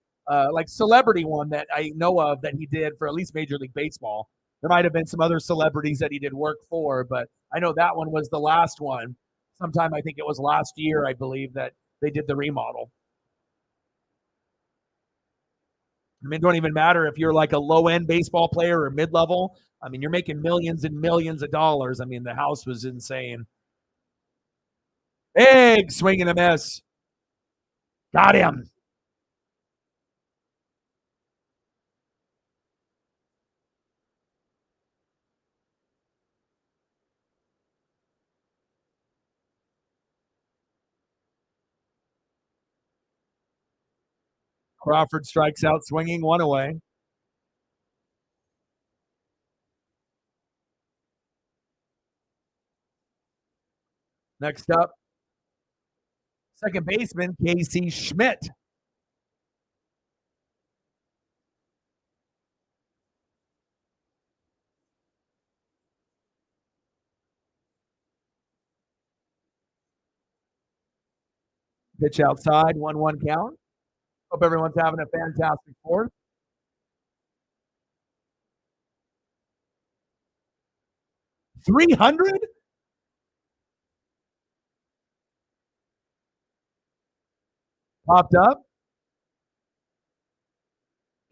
celebrity one that I know of that he did for at least Major League Baseball. There might have been some other celebrities that he did work for, but I know that one was the last one. Sometime I think it was last year, I believe, that they did the remodel. I mean, it don't even matter if you're a low-end baseball player or mid-level. I mean, you're making millions and millions of dollars. I mean, the house was insane. Big swing and a miss. Got him. Crawford strikes out swinging, one away. Next up, second baseman Casey Schmidt. Pitch outside, 1-1 count. Hope everyone's having a fantastic fourth. 300? Popped up.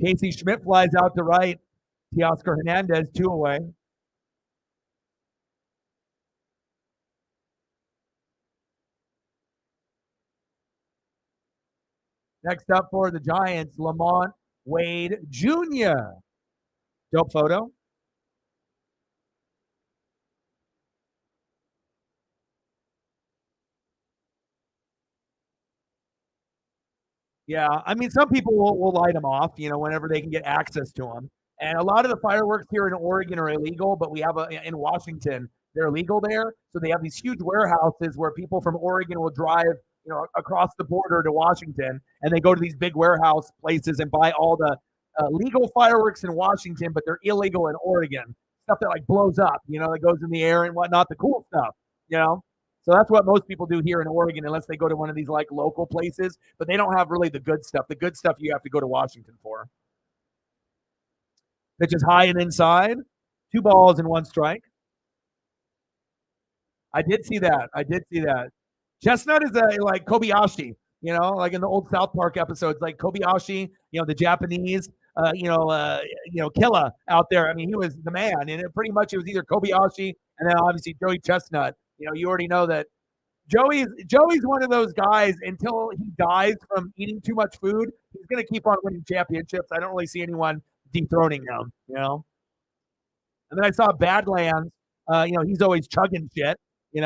Casey Schmidt flies out to right. Teoscar Hernandez, 2 away. Next up for the Giants, Lamont Wade Jr. Dope photo. Yeah, I mean, some people will light them off, whenever they can get access to them. And a lot of the fireworks here in Oregon are illegal, but we have in Washington, they're legal there. So they have these huge warehouses where people from Oregon will drive, across the border to Washington, and they go to these big warehouse places and buy all the legal fireworks in Washington, but they're illegal in Oregon. Stuff that like blows up, that goes in the air and whatnot, the cool stuff, you know. So that's what most people do here in Oregon, unless they go to one of these like local places. But they don't have really the good stuff. The good stuff you have to go to Washington for. Pitch is high and inside. 2 balls and 1 strike. I did see that. Chestnut is like Kobayashi, like in the old South Park episodes, like Kobayashi, the Japanese, Killa out there. I mean, he was the man, and it was either Kobayashi and then obviously Joey Chestnut. You already know that Joey's one of those guys until he dies from eating too much food. He's going to keep on winning championships. I don't really see anyone dethroning him, And then I saw Badlands. He's always chugging shit, and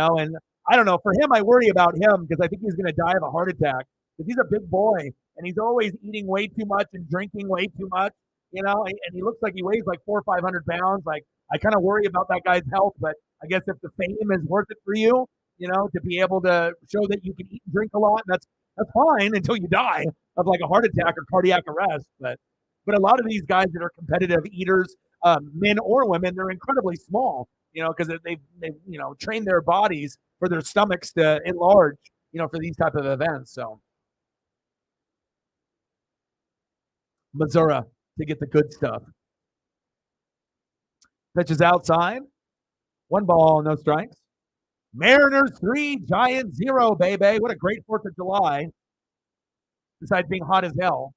I don't know. For him, I worry about him because I think he's going to die of a heart attack because he's a big boy and he's always eating way too much and drinking way too much, and he looks like he weighs like 400 or 500 pounds. Like, I kind of worry about that guy's health, but I guess if the fame is worth it for you, to be able to show that you can eat and drink a lot, that's fine until you die of like a heart attack or cardiac arrest. But a lot of these guys that are competitive eaters, men or women, they're incredibly small, because they've trained their bodies for their stomachs to enlarge, for these type of events. So Missouri to get the good stuff. Pitches outside. 1 ball, no strikes. Mariners 3, Giants 0, baby. What a great 4th of July. Besides being hot as hell.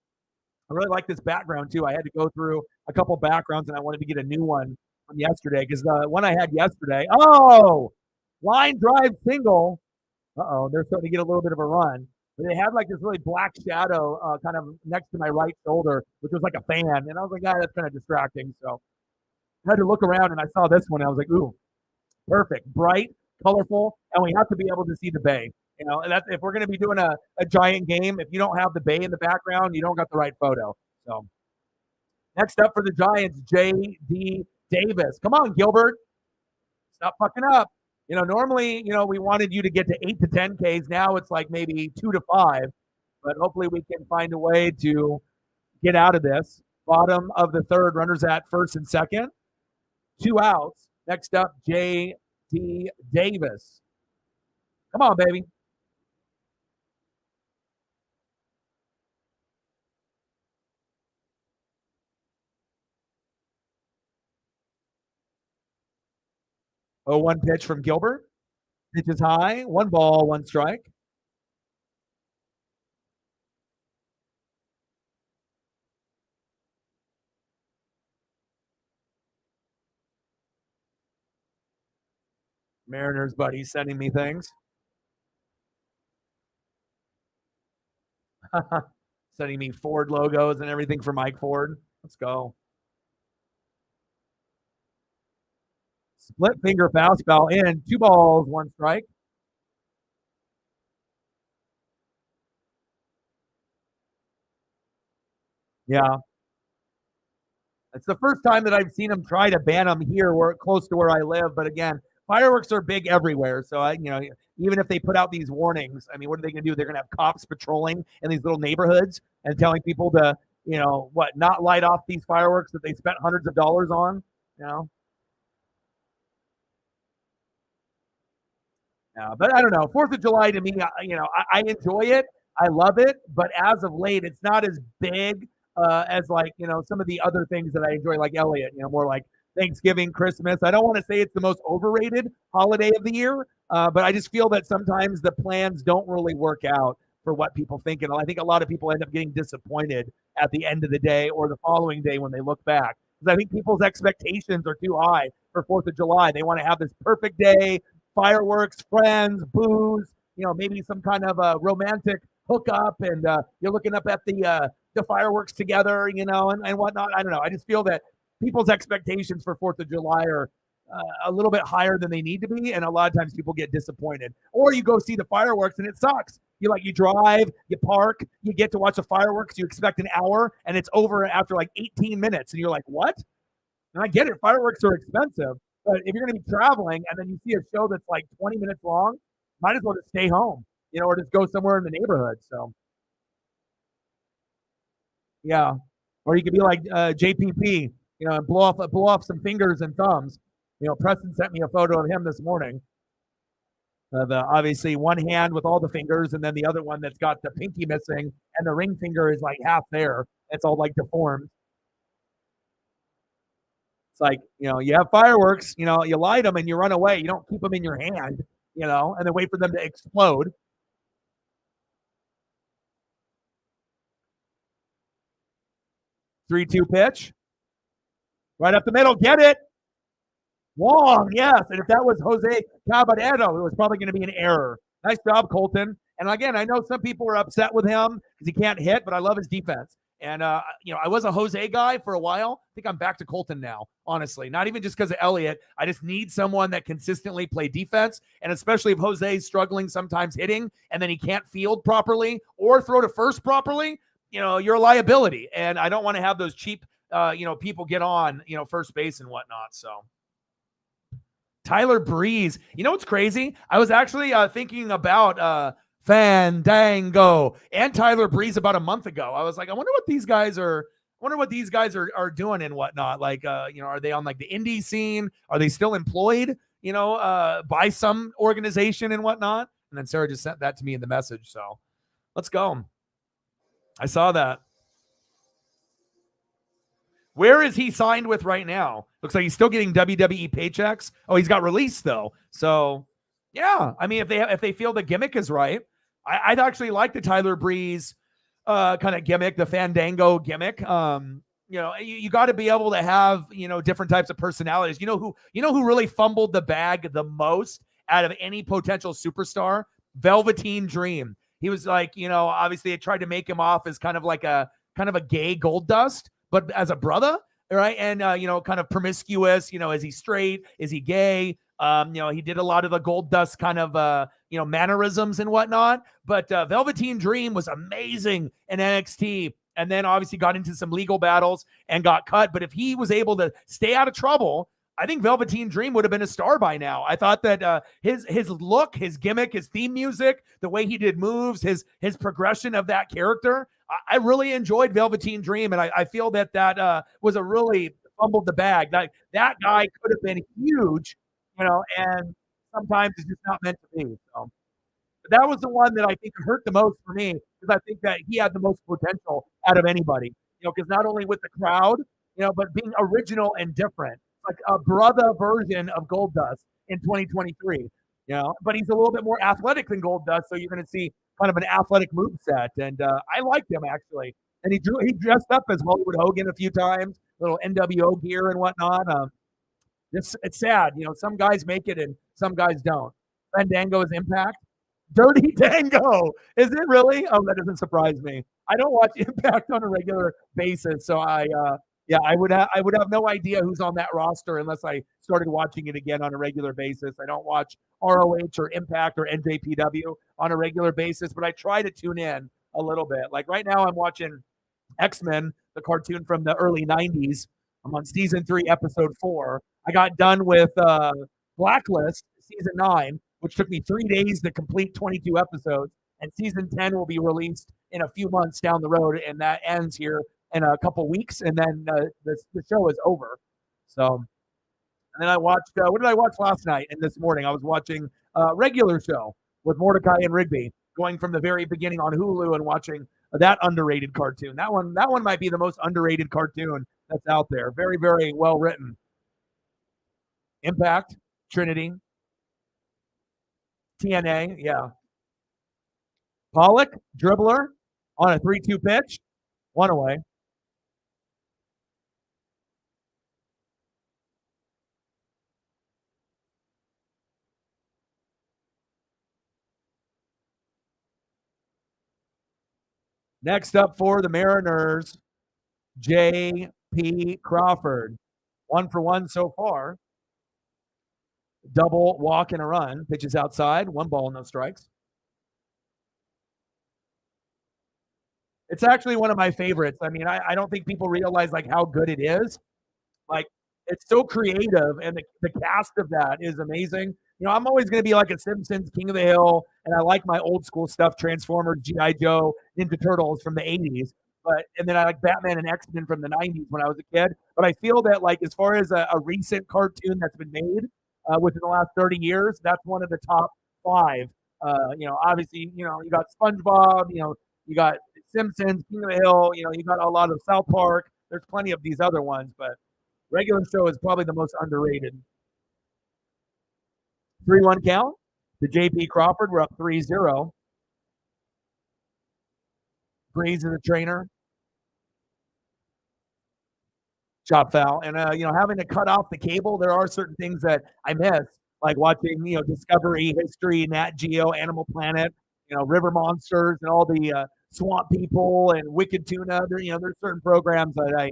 I really like this background, too. I had to go through a couple backgrounds, and I wanted to get a new one from yesterday because the one I had yesterday, line drive single. They're starting to get a little bit of a run. But they had like this really black shadow kind of next to my right shoulder, which was like a fan. And I was like, that's kind of distracting. So I had to look around, and I saw this one. I was like, ooh, perfect, bright, colorful, and we have to be able to see the bay. And that's if we're going to be doing a Giant game. If you don't have the bay in the background, you don't got the right photo. So next up for the Giants, J.D. Davis. Come on, Gilbert. Stop fucking up. Normally, we wanted you to get to 8 to 10 Ks. Now it's like maybe 2 to 5. But hopefully we can find a way to get out of this. Bottom of the 3rd, runners at first and second. 2 outs. Next up, J.D. Davis. Come on, baby. Oh, 1 pitch from Gilbert. Pitch is high. 1 ball, 1 strike. Mariners buddy sending me things. Sending me Ford logos and everything for Mike Ford. Let's go. Split finger fastball in. 2 balls, 1 strike. Yeah. It's the first time that I've seen them try to ban them here, where close to where I live. But again, fireworks are big everywhere. So even if they put out these warnings, I mean, what are they going to do? They're going to have cops patrolling in these little neighborhoods and telling people to, not light off these fireworks that they spent hundreds of dollars on. You know, yeah, but I don't know. Fourth of July to me, I enjoy it. I love it, but as of late, it's not as big as like some of the other things that I enjoy, like Elliot. More like Thanksgiving, Christmas. I don't want to say it's the most overrated holiday of the year, but I just feel that sometimes the plans don't really work out for what people think, and I think a lot of people end up getting disappointed at the end of the day or the following day when they look back. Because I think people's expectations are too high for Fourth of July. They want to have this perfect day, fireworks, friends, booze, maybe some kind of a romantic hookup, and you're looking up at the fireworks together, and whatnot. I don't know. I just feel that people's expectations for Fourth of July are a little bit higher than they need to be, and a lot of times people get disappointed. Or you go see the fireworks and it sucks. You drive, you park, you get to watch the fireworks, you expect an hour, and it's over after like 18 minutes, and you're like, what? And I get it, fireworks are expensive, but if you're going to be traveling and then you see a show that's like 20 minutes long, might as well just stay home, or just go somewhere in the neighborhood. So, yeah. Or you could be like JPP, and blow off some fingers and thumbs. Preston sent me a photo of him this morning. The obviously one hand with all the fingers, and then the other one that's got the pinky missing, and the ring finger is like half there. It's all like deformed. It's like, you have fireworks, you light them and you run away. You don't keep them in your hand, and then wait for them to explode. 3-2 pitch. Right up the middle. Get it. Wong, yes. And if that was Jose Caballero, it was probably going to be an error. Nice job, Colton. And again, I know some people are upset with him because he can't hit, but I love his defense. And, I was a Jose guy for a while. I think I'm back to Colton now, honestly. Not even just because of Elliott. I just need someone that consistently play defense. And especially if Jose's struggling sometimes hitting and then he can't field properly or throw to first properly, you're a liability. And I don't want to have those cheap, people get on, first base and whatnot. So Tyler Breeze. You know what's crazy? I was actually thinking about Fandango and Tyler Breeze about a month ago. I was like, I wonder what these guys are doing and whatnot. Like, are they on like the indie scene? Are they still employed, by some organization and whatnot? And then Sarah just sent that to me in the message. So let's go. I saw that. Where is he signed with right now? Looks like he's still getting WWE paychecks. Oh, he's got released though. So yeah, I mean, if they feel the gimmick is right, I'd actually like the Tyler Breeze kind of gimmick, the Fandango gimmick. You got to be able to have different types of personalities. You know who really fumbled the bag the most out of any potential superstar? Velveteen Dream. He was like, obviously they tried to make him off as kind of a gay Goldust, but as a brother, right? And kind of promiscuous. Is he straight? Is he gay? He did a lot of the Goldust kind of mannerisms and whatnot. But Velveteen Dream was amazing in NXT, and then obviously got into some legal battles and got cut. But if he was able to stay out of trouble, I think Velveteen Dream would have been a star by now. I thought that his look, his gimmick, his theme music, the way he did moves, his progression of that character, I really enjoyed Velveteen Dream, and I feel that was a really fumbled the bag. That guy could have been huge, and sometimes it's just not meant to be. So, but that was the one that I think hurt the most for me because I think that he had the most potential out of anybody. Because not only with the crowd, but being original and different, like a brother version of Goldust in 2023. But he's a little bit more athletic than Goldust, so you're going to see kind of an athletic moveset. And I liked him actually. And he dressed up as Hollywood Hogan a few times, little NWO gear and whatnot. It's sad, some guys make it and some guys don't. Fandango is Impact. Dirty Dango. Is it really? Oh, that doesn't surprise me. I don't watch Impact on a regular basis, so I would have no idea who's on that roster unless I started watching it again on a regular basis. I don't watch ROH or Impact or NJPW on a regular basis, but I try to tune in a little bit. Like right now, I'm watching X-Men the cartoon from the early 90s. I'm on season 3, episode 4. I got done with Blacklist, season 9, which took me 3 days to complete 22 episodes. And season 10 will be released in a few months down the road, and that ends here in a couple weeks, and then the show is over. So, and then I watched, what did I watch last night and this morning? I was watching a regular show with Mordecai and Rigby, going from the very beginning on Hulu and watching that underrated cartoon. That one might be the most underrated cartoon that's out there. Very, very well written. Impact, Trinity, TNA, yeah. Pollock, dribbler, on a 3-2 pitch, one away. Next up for the Mariners, J.P. Crawford. 1 for 1 so far. Double, walk, and a run. Pitches outside. 1 ball, no strikes. It's actually one of my favorites. I mean, I don't think people realize like how good it is. Like, it's so creative, and the cast of that is amazing. You know, I'm always going to be like a Simpsons, King of the Hill, and I like my old school stuff, Transformers, G.I. Joe, Ninja Turtles from the 80s. And then I like Batman and X-Men from the 90s when I was a kid. But I feel that, like, as far as a recent cartoon that's been made within the last 30 years, that's one of the top 5. Obviously, you got SpongeBob, you got Simpsons, King of the Hill, you got a lot of South Park. There's plenty of these other ones, but regular show is probably the most underrated. 3-1 count to J.P. Crawford. We're up 3-0. Breeze is the trainer. Chop foul. And, having to cut off the cable, there are certain things that I miss, like watching, Discovery, History, Nat Geo, Animal Planet, River Monsters, and all the Swamp People and Wicked Tuna. There's certain programs that I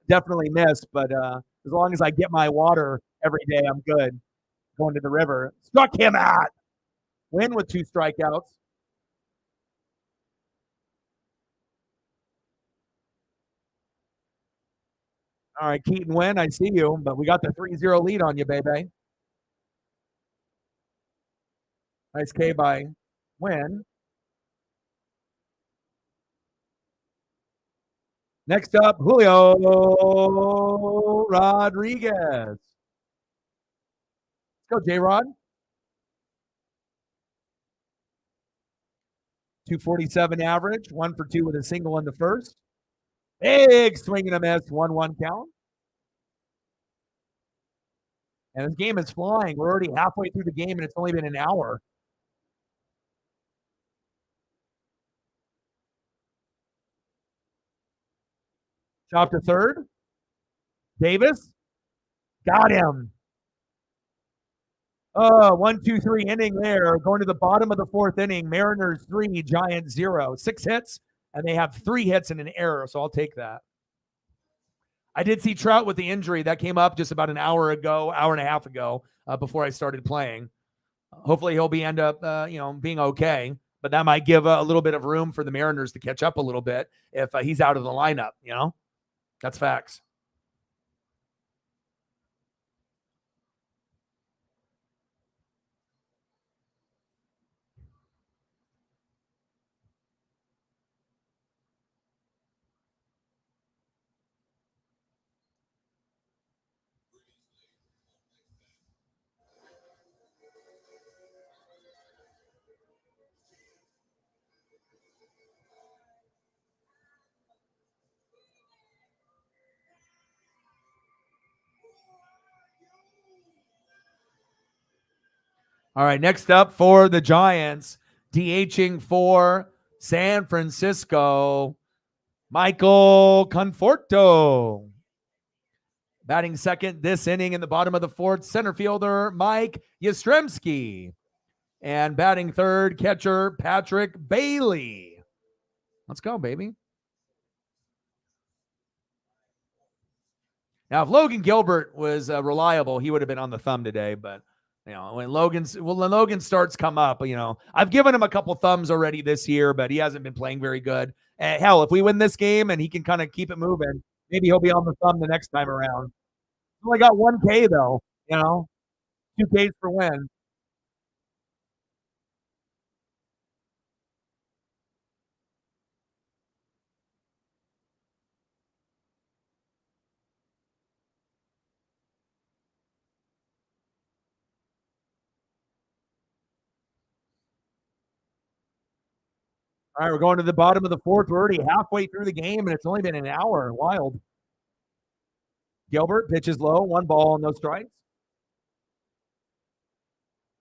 definitely miss, but as long as I get my water every day, I'm good. Going to the river. Struck him out. Win with 2 strikeouts. All right, Keaton Wynn, I see you, but we got the 3-0 lead on you, baby. Nice K by Wynn. Next up, Julio Rodriguez. Let's go, J-Rod. 247 average, 1 for 2 with a single in the first. Big swing and a miss, 1-1 count. And this game is flying. We're already halfway through the game, and it's only been an hour. Chop to third. Davis. Got him. 1-2-3 inning there. Going to the bottom of the 4th inning. Mariners 3, Giants 0. 6 hits, and they have 3 hits and an error, so I'll take that. I did see Trout with the injury. That came up just about an hour and a half ago, before I started playing. Hopefully he'll end up being okay, but that might give a little bit of room for the Mariners to catch up a little bit if he's out of the lineup. That's facts. All right, next up for the Giants, DHing for San Francisco, Michael Conforto. Batting second this inning in the bottom of the 4th, center fielder Mike Yastrzemski. And batting third, catcher Patrick Bailey. Let's go, baby. Now, if Logan Gilbert was reliable, he would have been on the thumb today, but When Logan starts come up, I've given him a couple thumbs already this year, but he hasn't been playing very good. Hell, if we win this game and he can kind of keep it moving, maybe he'll be on the thumb the next time around. Only got 1K though, 2Ks for win. All right, we're going to the bottom of the fourth. We're already halfway through the game, and it's only been an hour. Wild. Gilbert pitches low, 1 ball, no strikes.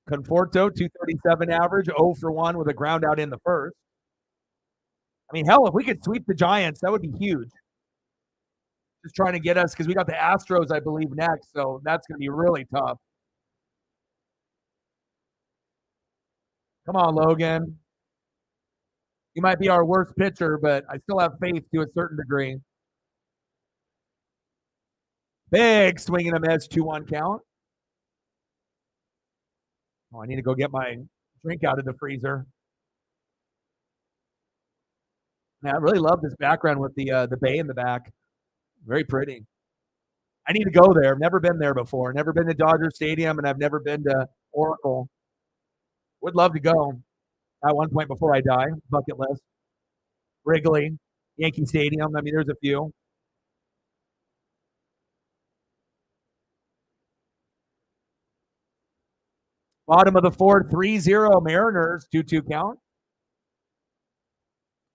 Conforto, 237 average, 0 for 1 with a ground out in the first. I mean, hell, if we could sweep the Giants, that would be huge. Just trying to get us, because we got the Astros, I believe, next, so that's going to be really tough. Come on, Logan. You might be our worst pitcher, but I still have faith to a certain degree. Big swing and a miss, 2-1 count. Oh, I need to go get my drink out of the freezer. Man, I really love this background with the bay in the back. Very pretty. I need to go there. I've never been there before. Never been to Dodger Stadium, and I've never been to Oracle. Would love to go at one point before I die. Bucket list. Wrigley, Yankee Stadium. I mean, there's a few. Bottom of the fourth, 3-0 Mariners, 2-2 count.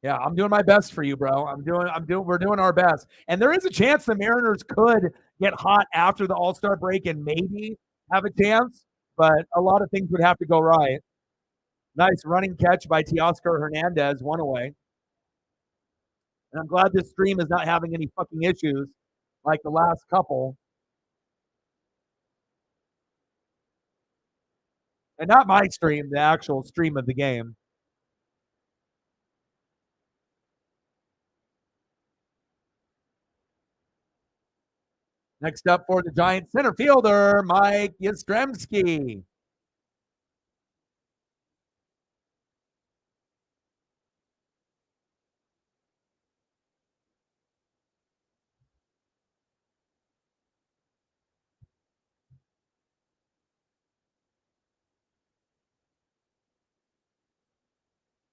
Yeah, I'm doing my best for you, bro. We're doing our best. And there is a chance the Mariners could get hot after the All-Star break and maybe have a chance, but a lot of things would have to go right. Nice running catch by Teoscar Hernandez, 1 away. And I'm glad this stream is not having any fucking issues like the last couple. And not my stream, the actual stream of the game. Next up for the Giants center fielder, Mike Yastrzemski.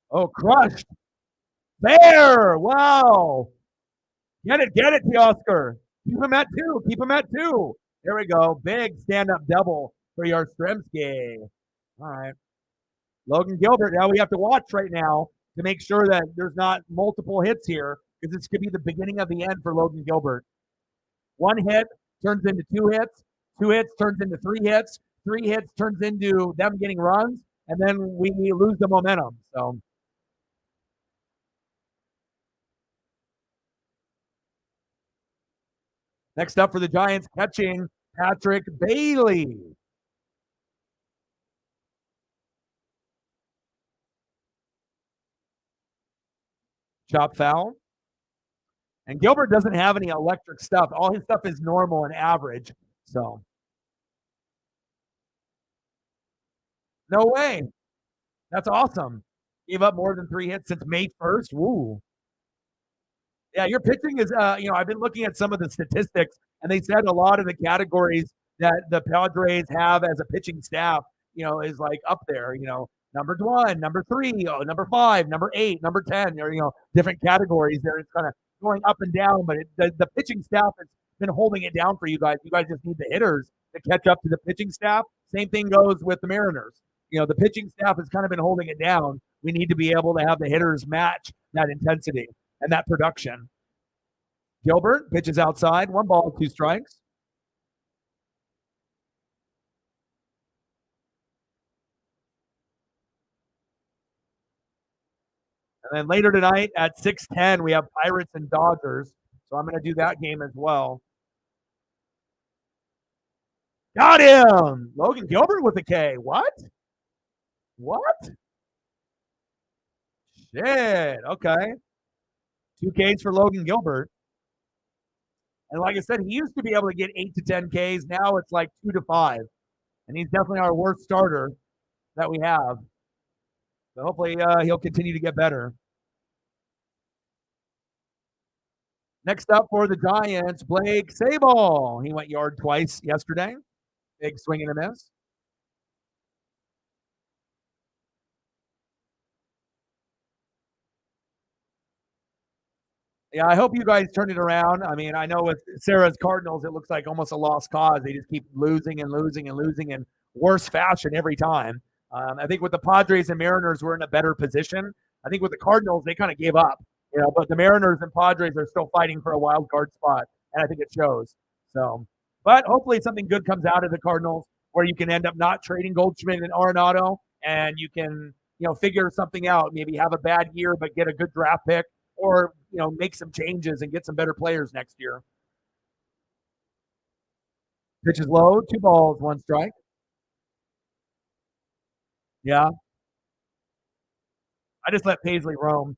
Oh, crushed. There. Wow. Get it, Teoscar. Keep him at 2. Keep him at 2. There we go. Big stand-up double for Yastrzemski. All right. Logan Gilbert. Now we have to watch right now to make sure that there's not multiple hits here, because this could be the beginning of the end for Logan Gilbert. 1 hit turns into 2 hits. 2 hits turns into 3 hits. 3 hits turns into them getting runs, and then we lose the momentum. So next up for the Giants, catching Patrick Bailey. Chop foul. And Gilbert doesn't have any electric stuff. All his stuff is normal and average. So no way. That's awesome. Gave up more than 3 hits since May 1st. Woo. Yeah, your pitching is, I've been looking at some of the statistics, and they said a lot of the categories that the Padres have as a pitching staff, is like up there, number 1, number 3, number 5, number 8, number 10, or, different categories there. It's kind of going up and down, but the pitching staff has been holding it down for you guys. You guys just need the hitters to catch up to the pitching staff. Same thing goes with the Mariners. The pitching staff has kind of been holding it down. We need to be able to have the hitters match that intensity and that production. Gilbert pitches outside, 1 ball, 2 strikes. And then later tonight at 6:10, we have Pirates and Dodgers. So I'm going to do that game as well. Got him! Logan Gilbert with a K. What? Shit. Okay. 2 Ks for Logan Gilbert. And like I said, he used to be able to get 8 to 10 Ks. Now it's like 2 to 5. and he's definitely our worst starter that we have. So hopefully he'll continue to get better. Next up for the Giants, Blake Sabol. He went yard twice yesterday. Big swing and a miss. Yeah, I hope you guys turn it around. I mean, I know with Sarah's Cardinals, it looks like almost a lost cause. They just keep losing and losing and losing in worse fashion every time. I think with the Padres and Mariners, we're in a better position. I think with the Cardinals, they kind of gave up, but the Mariners and Padres are still fighting for a wild card spot, and I think it shows. So, but hopefully something good comes out of the Cardinals where you can end up not trading Goldschmidt and Arenado, and you can, figure something out. Maybe have a bad year, but get a good draft pick or make some changes and get some better players next year. Pitch is low, 2 balls, 1 strike. Yeah, I just let Paisley roam,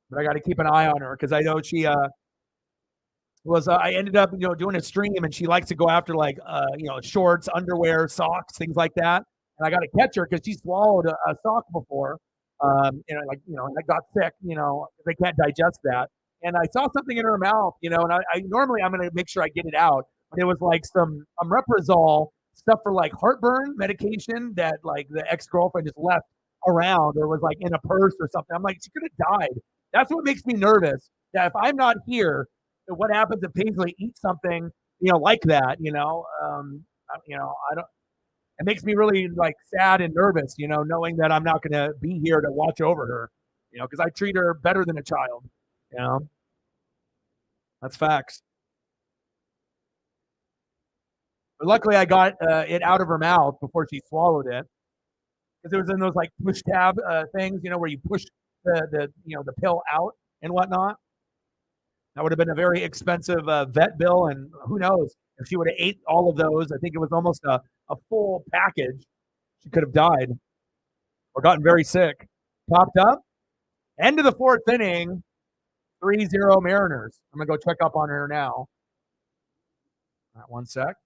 but I got to keep an eye on her because I know she was. I ended up doing a stream, and she likes to go after like shorts, underwear, socks, things like that. And I got to catch her because she swallowed a sock before. I got sick. They can't digest that. And I saw something in her mouth. And I normally I'm gonna make sure I get it out, but it was like some omeprazole stuff for like heartburn medication that like the ex girlfriend just left around or was like in a purse or something. I'm like, she could have died. That's what makes me nervous. That if I'm not here, what happens if Paisley eats something, like that? I don't. It makes me really like sad and nervous, knowing that I'm not going to be here to watch over her, because I treat her better than a child. You know, that's facts. But luckily, I got it out of her mouth before she swallowed it because it was in those like push tab things, where you push the pill out and whatnot. That would have been a very expensive vet bill, and who knows if she would have ate all of those. I think it was almost a full package. She could have died or gotten very sick. Popped up. End of the fourth inning, 3-0 Mariners. I'm going to go check up on her now. All right, 1 sec.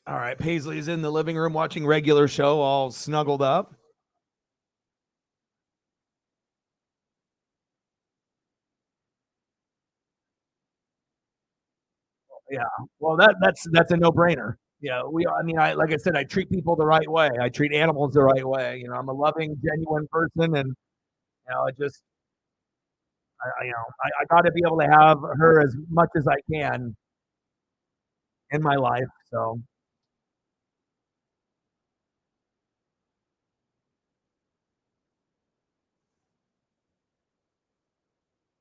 All right, Paisley's in the living room watching regular show, all snuggled up. Yeah, well, that's a no brainer. Yeah, I mean, like I said, I treat people the right way. I treat animals the right way. I'm a loving, genuine person, and I just, I got to be able to have her as much as I can in my life. So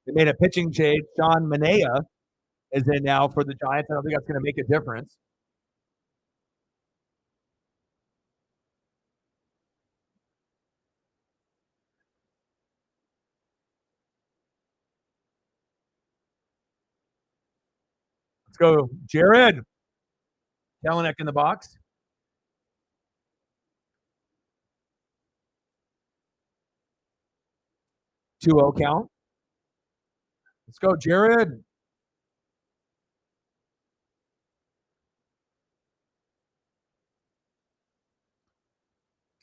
they made a pitching change. Sean Manaea is in now for the Giants. I don't think that's going to make a difference. go, Jared. Kelenic in the box. 2-0 count. Let's go, Jared.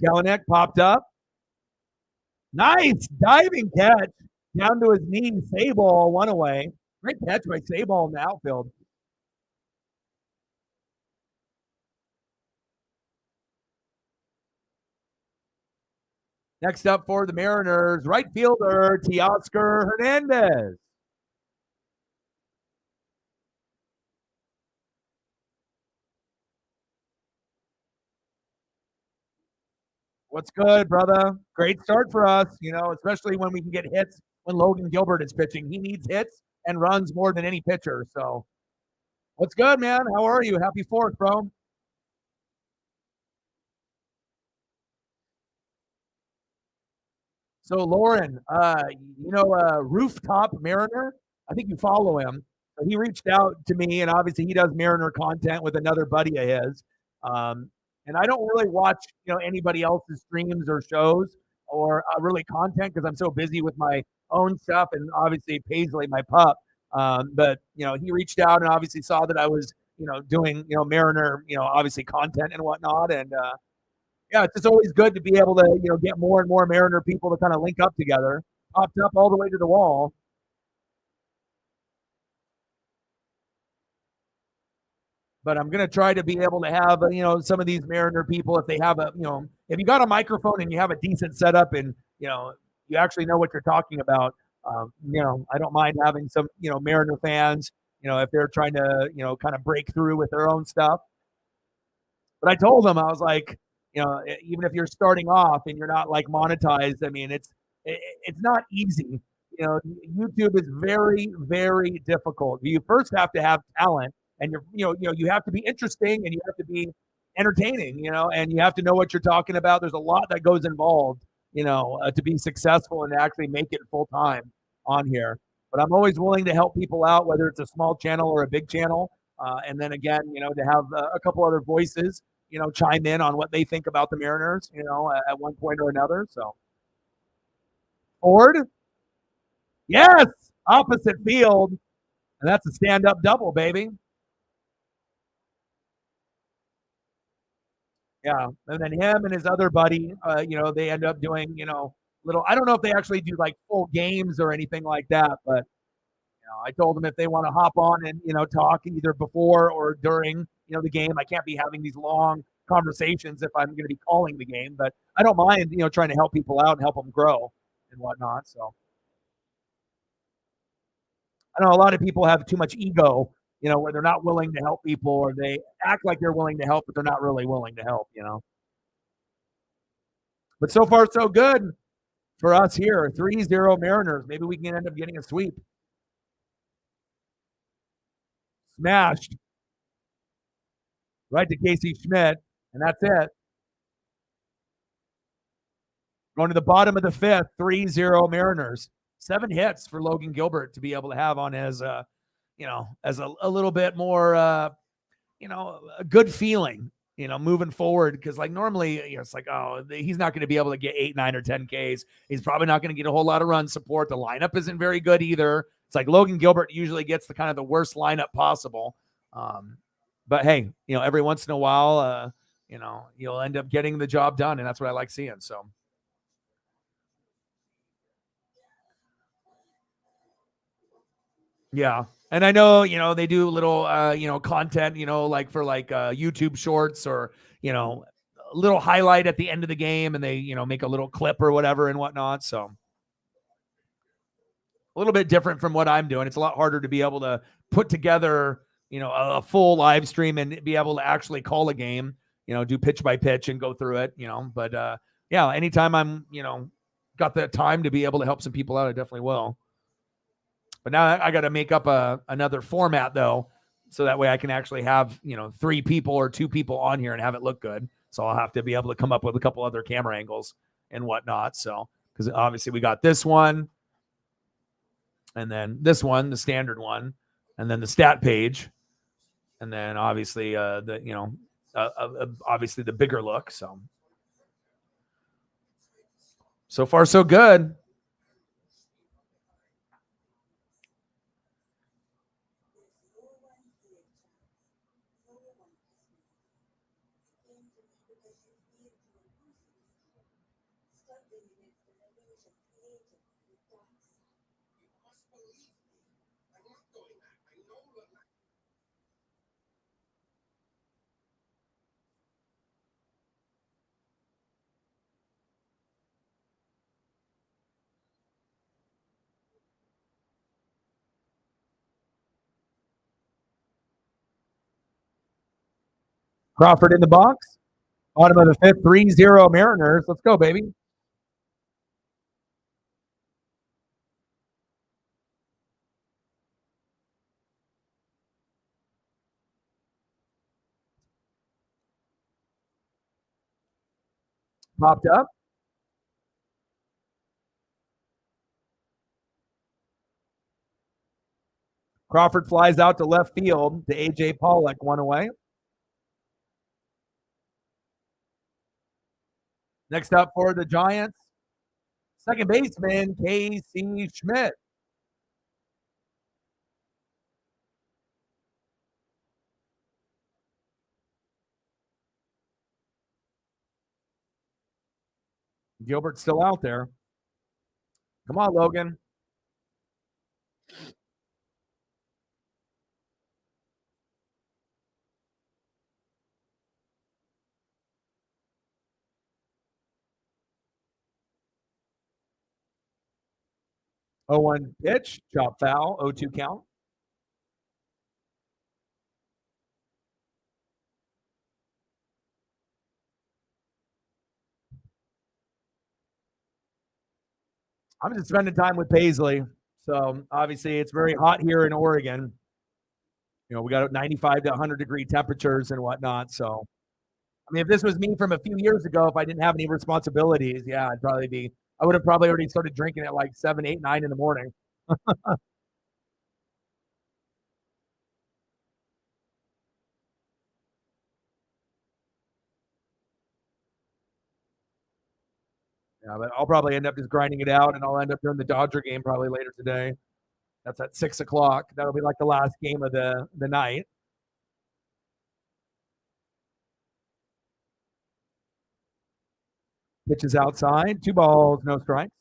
Kelenic popped up. Nice diving catch down to his knee. Sabol one away. Great catch by Sabol in the outfield. Next up for the Mariners, right fielder Teoscar Hernandez. What's good, brother? Great start for us, especially when we can get hits when Logan Gilbert is pitching. He needs hits and runs more than any pitcher. So, what's good, man? How are you? Happy 4th, bro. So, Lauren, Rooftop Mariner, I think you follow him. So he reached out to me, and obviously he does Mariner content with another buddy of his. And I don't really watch, anybody else's streams or shows or really content because I'm so busy with my own stuff and obviously Paisley, my pup. But he reached out and obviously saw that I was, doing, Mariner, obviously content and whatnot. And yeah, it's just always good to be able to, get more and more Mariner people to kind of link up together. Popped up all the way to the wall. But I'm going to try to be able to have, some of these Mariner people, if they have if you got a microphone and you have a decent setup and, you actually know what you're talking about, I don't mind having some, Mariner fans, if they're trying to, kind of break through with their own stuff. But I told them, I was like, even if you're starting off and you're not like monetized, I mean, it's not easy. YouTube is very, very difficult. You first have to have talent, and you have to be interesting, and you have to be entertaining, and you have to know what you're talking about. There's a lot that goes involved, to be successful and to actually make it full time on here. But I'm always willing to help people out, whether it's a small channel or a big channel. And then again, to have a couple other voices, chime in on what they think about the Mariners, at one point or another. So, Ford, yes, opposite field, and that's a stand-up double, baby. Yeah, and then him and his other buddy, they end up doing, little. I don't know if they actually do like full games or anything like that, but I told them if they want to hop on and talk either before or during the game. I can't be having these long conversations if I'm going to be calling the game, but I don't mind trying to help people out and help them grow and whatnot. So I know a lot of people have too much ego, where they're not willing to help people or they act like they're willing to help, but they're not really willing to help. But so far, so good for us here. 3-0 Mariners. Maybe we can end up getting a sweep. Smashed right to Casey Schmidt, and that's it. Going to the bottom of the 5th, 3-0 Mariners. 7 hits for Logan Gilbert to be able to have on his, as a little bit more, a good feeling, moving forward. Because like normally, it's like, oh, he's not going to be able to get 8, 9, or 10 Ks. He's probably not going to get a whole lot of run support. The lineup isn't very good either. It's like Logan Gilbert usually gets the kind of the worst lineup possible. But hey, every once in a while, you'll end up getting the job done, and that's what I like seeing. So. Yeah. And I know, they do little, content, like for like YouTube shorts or, a little highlight at the end of the game and they, make a little clip or whatever and whatnot. So a little bit different from what I'm doing. It's a lot harder to be able to put together, a full live stream and be able to actually call a game, do pitch by pitch and go through it, but yeah, anytime I'm, got the time to be able to help some people out, I definitely will. But now I got to make up another format though, so that way I can actually have 3 people or 2 people on here and have it look good. So I'll have to be able to come up with a couple other camera angles and whatnot. So because obviously we got this one, and then this one, the standard one, and then the stat page, And then obviously obviously the bigger look. So far so good. Crawford in the box. Bottom of the fifth, 3-0 Mariners. Let's go, baby. Popped up. Crawford flies out to left field to A.J. Pollock, one away. Next up for the Giants, second baseman Casey Schmidt. Gilbert's still out there. Come on, Logan. Oh, 1 pitch, chop foul, 0-2 count. I'm just spending time with Paisley. So obviously it's very hot here in Oregon. We got 95 to 100 degree temperatures and whatnot. So, I mean, if this was me from a few years ago, if I didn't have any responsibilities, yeah, I would have probably already started drinking at like 7, 8, 9 in the morning. Yeah, but I'll probably end up just grinding it out, and I'll end up during the Dodger game probably later today. That's at 6:00. That'll be like the last game of the night. Pitches outside, 2 balls, no strikes.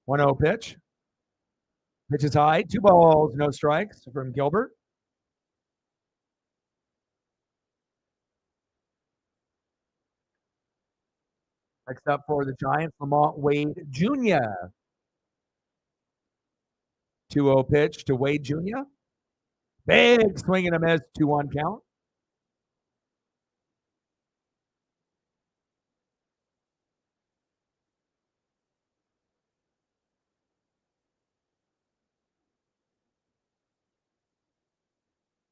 One 0 pitch. Pitches high, 2 balls, no strikes from Gilbert. Next up for the Giants, Lamont Wade Jr. 2-0 pitch to Wade Jr. Big swing and a miss, 2-1 count.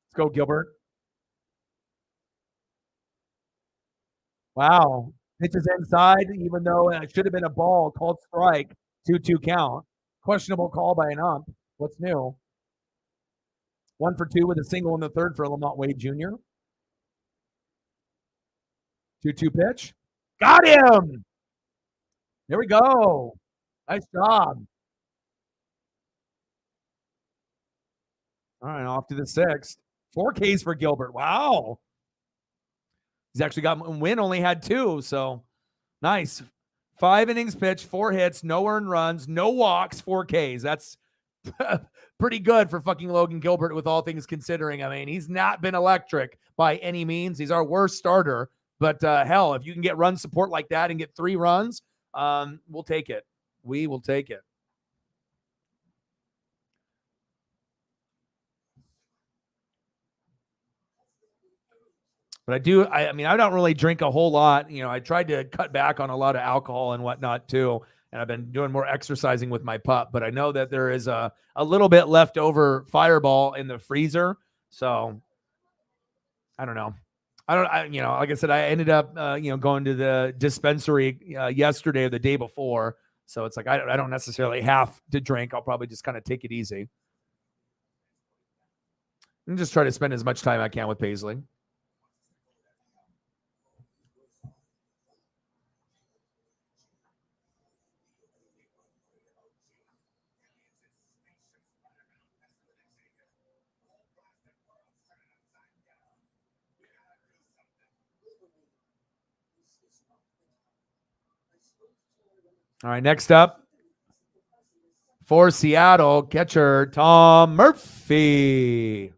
Let's go, Gilbert. Wow. Pitches inside, even though it should have been a ball, called strike, 2-2 count. Questionable call by an ump. What's new? 1 for 2 with a single in the third for Lamont Wade Jr. 2-2 pitch. Got him! There we go. Nice job. All right, off to the 6th. 4 Ks for Gilbert. Wow. He's actually got Win only had 2, so nice. 5 innings pitched, 4 hits, no earned runs, no walks, 4 Ks. That's pretty good for fucking Logan Gilbert with all things considering. I mean, he's not been electric by any means. He's our worst starter, but hell, if you can get run support like that and get 3 runs, we'll take it. We will take it. But I mean, I don't really drink a whole lot. I tried to cut back on a lot of alcohol and whatnot too. And I've been doing more exercising with my pup, but I know that there is a little bit left over Fireball in the freezer. So I don't know. like I said, I ended up, going to the dispensary yesterday or the day before. So it's like, I don't necessarily have to drink. I'll probably just kind of take it easy and just try to spend as much time I can with Paisley. All right, next up for Seattle, catcher Tom Murphy.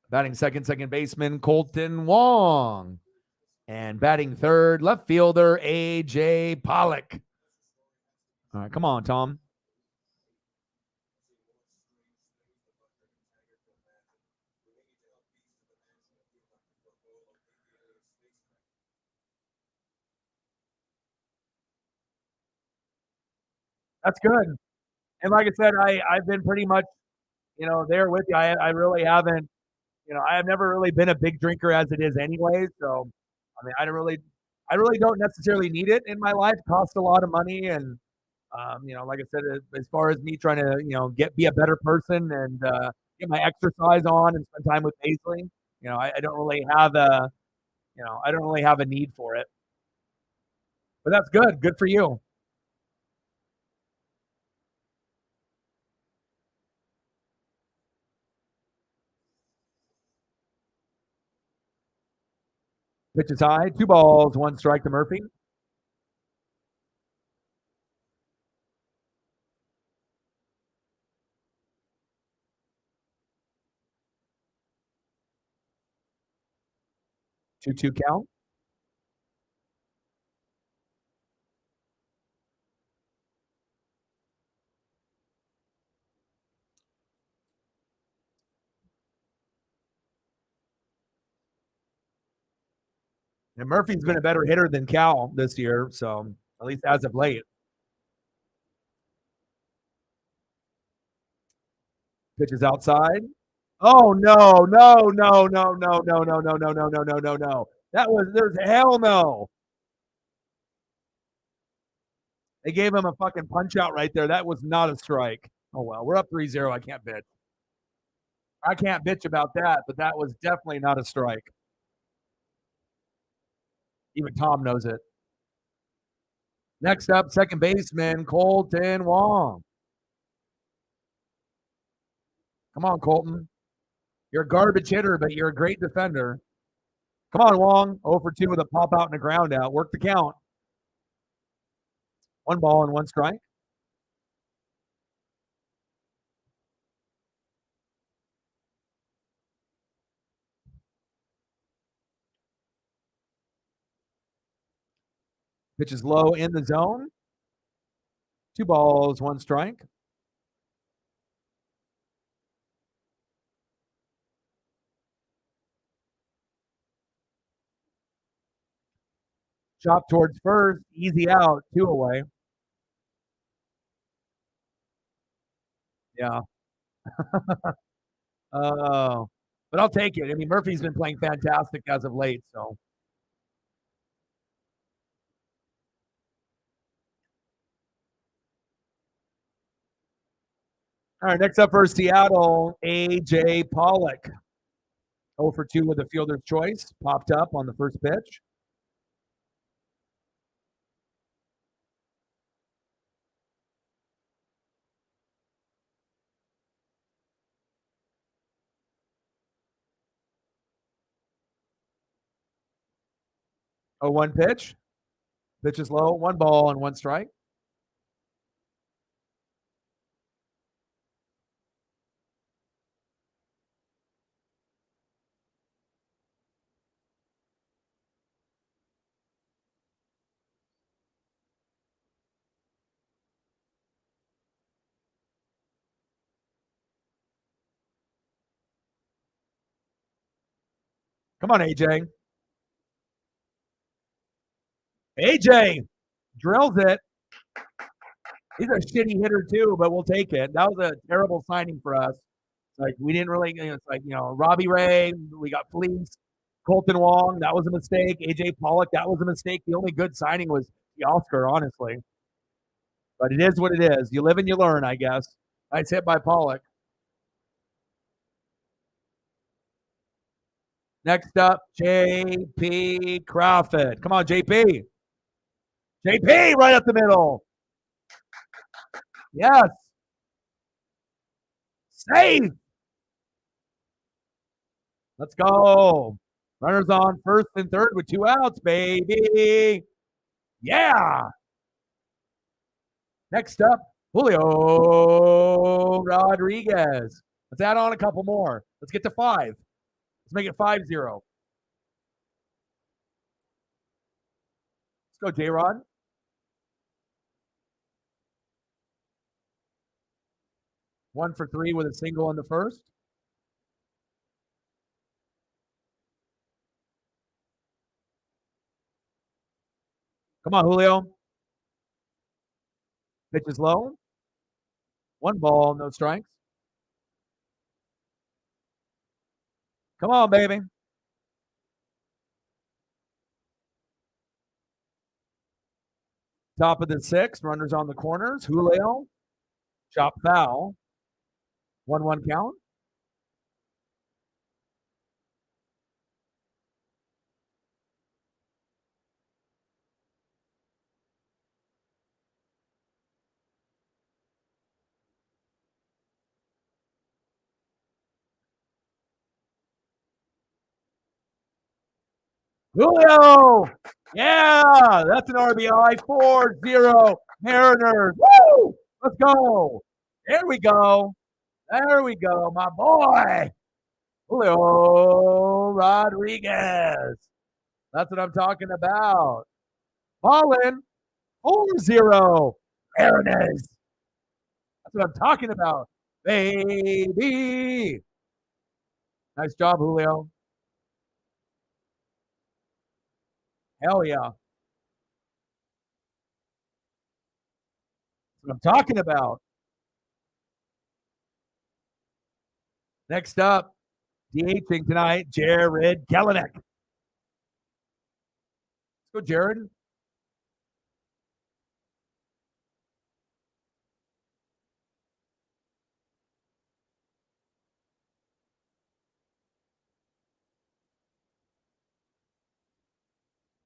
Batting second baseman Colton Wong. And batting third, left fielder A.J. Pollock. All right, come on, Tom. That's good. And like I said, I've been pretty much, there with you. I really haven't, I have never really been a big drinker as it is anyway. So, I mean, I really don't necessarily need it in my life. It costs a lot of money, and like I said, as far as me trying to, be a better person and get my exercise on and spend time with Paisley, I don't really have I don't really have a need for it. But that's good. Good for you. Pitch is high. 2 balls, 1 strike to Murphy. Two count. And Murphy's been a better hitter than Cal this year, so at least as of late. Pitch is outside. Oh no, no, no, no, no, no, no, no, no, no, no, no, no, no. There's hell no. They gave him a fucking punch out right there. That was not a strike. Oh well, we're up 3-0. I can't bitch. I can't bitch about that, but that was definitely not a strike. Even Tom knows it. Next up, second baseman Colton Wong. Come on, Colton. You're a garbage hitter, but you're a great defender. Come on, Wong. 0 for 2 with a pop out and a ground out. Work the count. 1 ball and 1 strike. Pitch is low in the zone. 2 balls, 1 strike. Chop towards first. Easy out. 2 away. Yeah. Oh. But I'll take it. I mean, Murphy's been playing fantastic as of late, so. All right, next up for Seattle, A.J. Pollock. 0 for 2 with a fielder's choice. Popped up on the first pitch. Oh, 1 pitch. Pitch is low. 1 ball and 1 strike. Come on, AJ. AJ drills it. He's a shitty hitter too, but we'll take it. That was a terrible signing for us. Like we didn't really, it's like Robbie Ray, we got fleeced. Colton Wong, that was a mistake. AJ Pollock, that was a mistake. The only good signing was the Oscar, honestly. But it is what it is. You live and you learn, I guess. Nice hit by Pollock. Next up, JP Crawford. Come on, JP. JP right up the middle. Yes. Save. Let's go. Runners on first and third with 2 outs, baby. Yeah. Next up, Julio Rodriguez. Let's add on a couple more. Let's get to 5. Let's make it 5-0. Let's go, J-Rod. 1 for 3 with a single in the first. Come on, Julio. Pitch is low. 1 ball, no strikes. Come on, baby. Top of the 6th, runners on the corners. Julio, chop foul. 1-1 count. Julio! Yeah, that's an RBI. 4-0 Mariners. Woo! Let's go. There we go. There we go, my boy. Julio Rodriguez. That's what I'm talking about. Ballin, 4-0 Mariners. That's what I'm talking about, baby. Nice job, Julio. Hell yeah. That's what I'm talking about. Next up, DHing tonight, Jarred Kelenic. Let's go, Jared.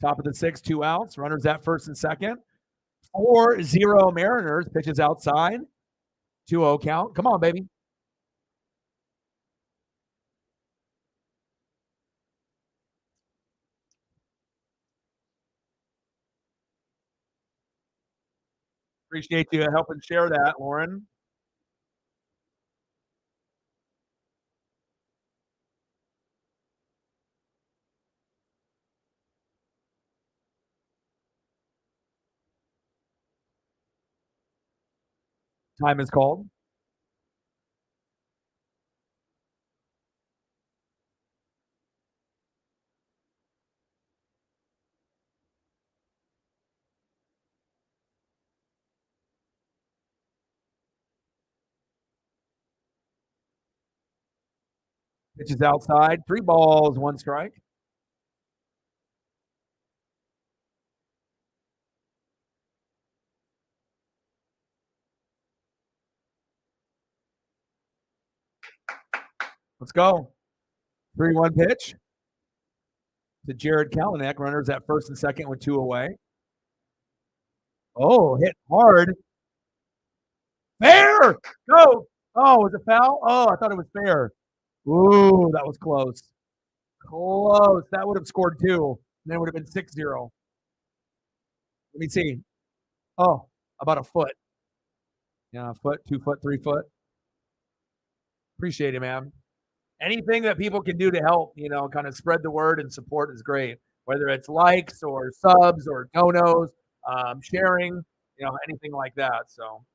Top of the 6th, 2 outs. Runners at first and second. 4-0 Mariners. Pitches outside. 2-0 count. Come on, baby. Appreciate you helping share that, Lauren. Time is called. Pitches outside. 3 balls, 1 strike. Let's go. 3-1 pitch to Jarred Kelenic. Runners at first and second with 2 away. Oh, hit hard. Fair. Go. Oh, was it foul? Oh, I thought it was fair. Ooh, that was close. Close. That would have scored 2. And then it would have been 6-0. Let me see. Oh, about a foot. Yeah, a foot, 2 foot, 3 foot. Appreciate it, man. Anything that people can do to help, kind of spread the word and support is great. Whether it's likes or subs or donos, sharing, anything like that. So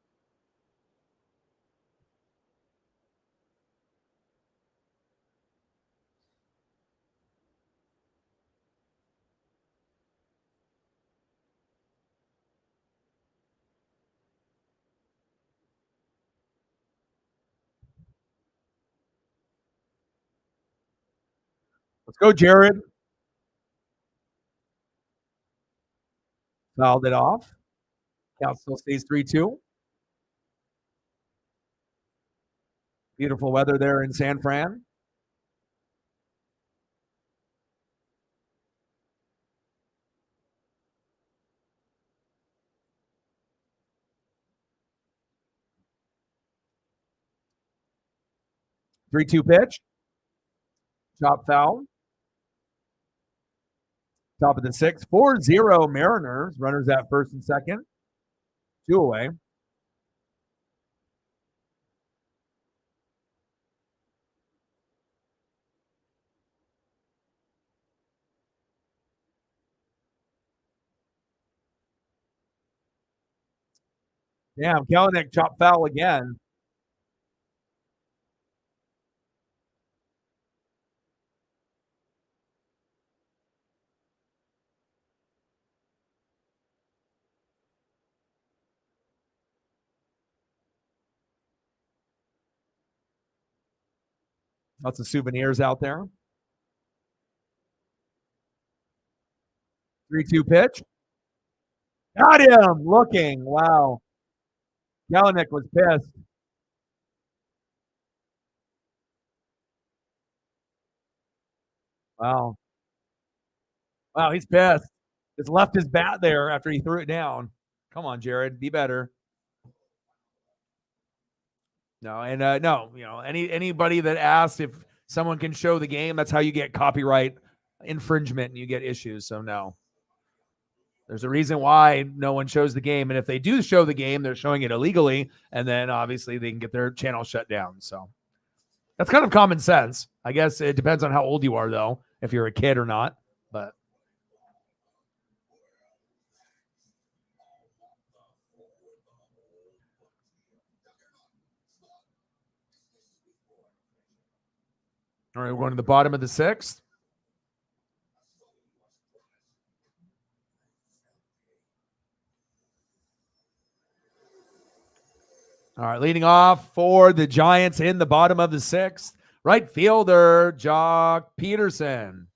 let's go, Jared. Fouled it off. Count still stays 3-2. Beautiful weather there in San Fran. Three-two pitch. Chop foul. Top of the sixth. 4-0 Mariners. Runners at first and second. 2 away. Damn, Kelenic chop foul again. Lots of souvenirs out there. 3-2 pitch. Got him looking. Wow. Kelenic was pissed. Wow. Wow, he's pissed. Just left his bat there after he threw it down. Come on, Jared. Be better. No, and no, anybody that asks if someone can show the game, that's how you get copyright infringement and you get issues. So no. There's a reason why no one shows the game. And if they do show the game, they're showing it illegally. And then obviously they can get their channel shut down. So that's kind of common sense. I guess it depends on how old you are, though, if you're a kid or not. But all right, we're going to the bottom of the sixth. All right, leading off for the Giants in the bottom of the sixth, right fielder Joc Pederson.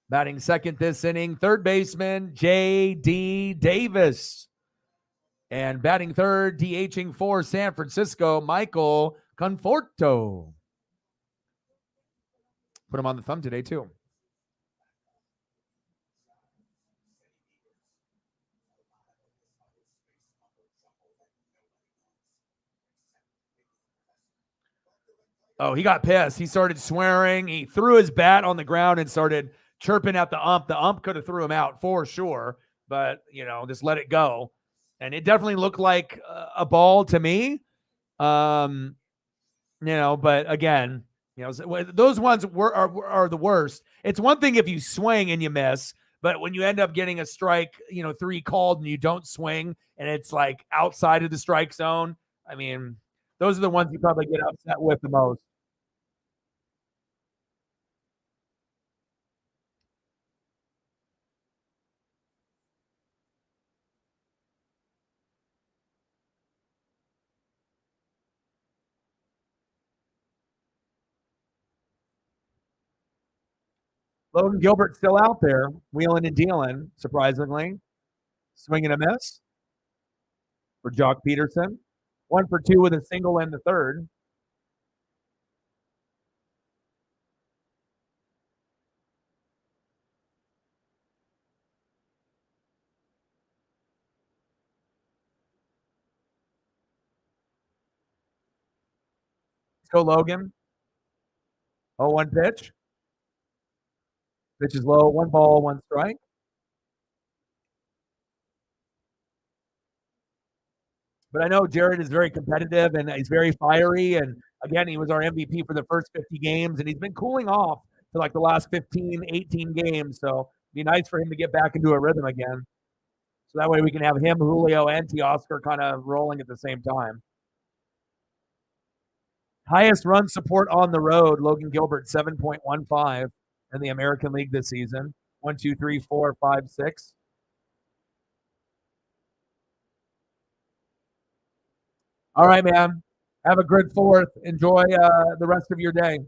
Batting second this inning, third baseman J.D. Davis. And batting third, DHing for San Francisco, Michael Conforto. Put him on the thumb today, too. Oh, he got pissed. He started swearing. He threw his bat on the ground and started chirping at the ump. The ump could have threw him out for sure, but, just let it go. And it definitely looked like a ball to me. But again, those ones are the worst. It's one thing if you swing and you miss, but when you end up getting a strike, 3 called and you don't swing and it's like outside of the strike zone, I mean, those are the ones you probably get upset with the most. Logan Gilbert still out there, wheeling and dealing, surprisingly. Swing and a miss for Joc Pederson. 1 for 2 with a single in the third. Let's go, Logan. 0-1 pitch. Pitch is low. 1 ball, 1 strike. But I know Jared is very competitive and he's very fiery. And again, he was our MVP for the first 50 games, and he's been cooling off for like the last 15, 18 games. So it'd be nice for him to get back into a rhythm again. So that way we can have him, Julio, and Teoscar kind of rolling at the same time. Highest run support on the road, Logan Gilbert, 7.15 in the American League this season. 1, 2, 3, 4, 5, 6. All right, man. Have a good fourth. Enjoy the rest of your day.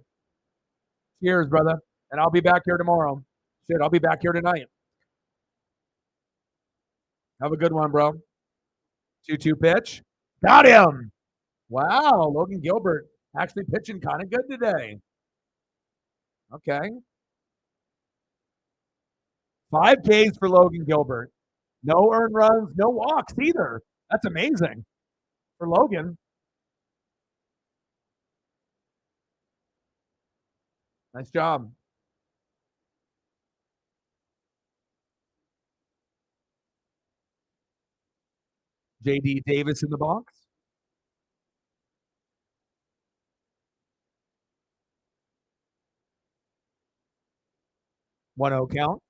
Cheers, brother. And I'll be back here tomorrow. Shit, I'll be back here tonight. Have a good one, bro. 2-2 pitch. Got him. Wow, Logan Gilbert actually pitching kind of good today. Okay. 5 Ks for Logan Gilbert. No earned runs, no walks either. That's amazing for Logan. Nice job. JD Davis in the box. 1-0 count.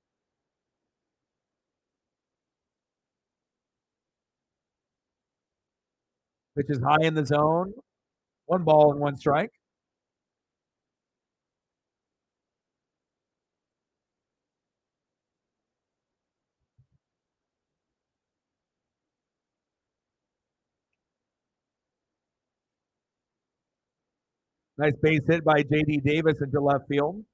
Pitch is high in the zone. 1 ball and 1 strike. Nice base hit by JD Davis into left field.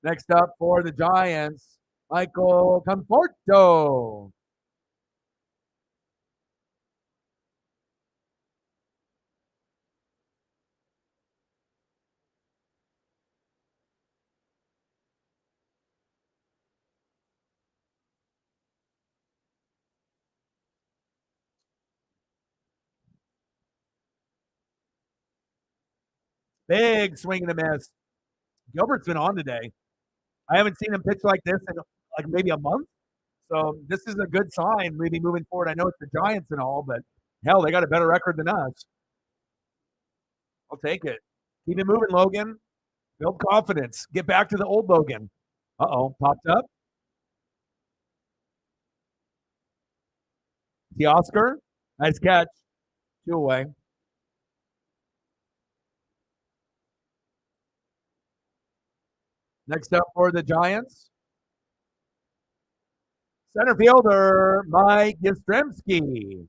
Next up for the Giants, Michael Conforto. Big swing and a miss. Gilbert's been on today. I haven't seen him pitch like this in like maybe a month. So this is a good sign maybe moving forward. I know it's the Giants and all, but hell, they got a better record than us. I'll take it. Keep it moving, Logan. Build confidence. Get back to the old Logan. Uh-oh, popped up. Teoscar, nice catch. 2 away. Next up for the Giants, center fielder Mike Yastrzemski.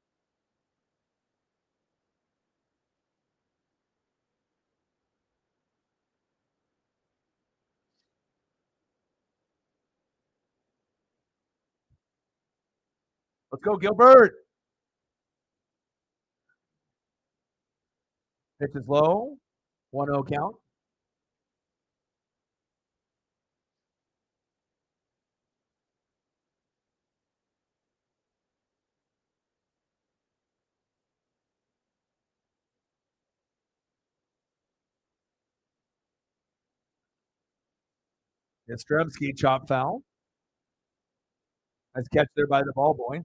Let's go, Gilbert. Pitch is low. 1-0 count. Yastrzemski chop foul. Nice catch there by the ball boy.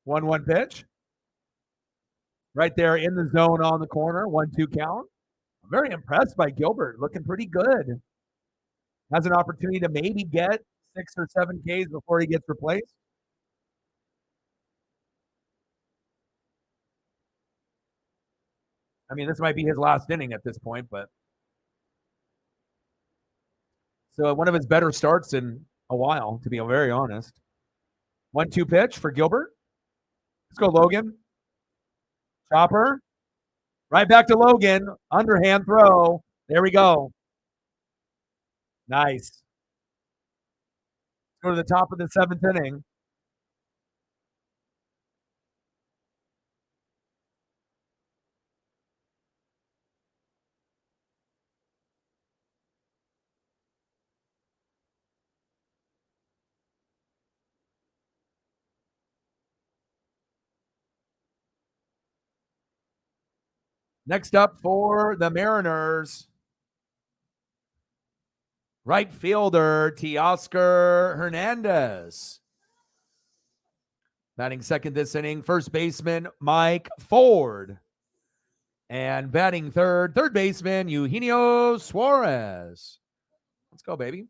One pitch. Right there in the zone on the corner. 1-2 count. I'm very impressed by Gilbert. Looking pretty good. Has an opportunity to maybe get 6 or 7 Ks before he gets replaced. I mean, this might be his last inning at this point, but so one of his better starts in a while, to be very honest. 1-2 pitch for Gilbert. Let's go, Logan. Chopper. Right back to Logan. Underhand throw. There we go. Nice. Let's go to the top of the 7th inning. Next up for the Mariners, right fielder Teoscar Hernandez. Batting second this inning, first baseman Mike Ford. And batting third baseman Eugenio Suarez. Let's go, baby.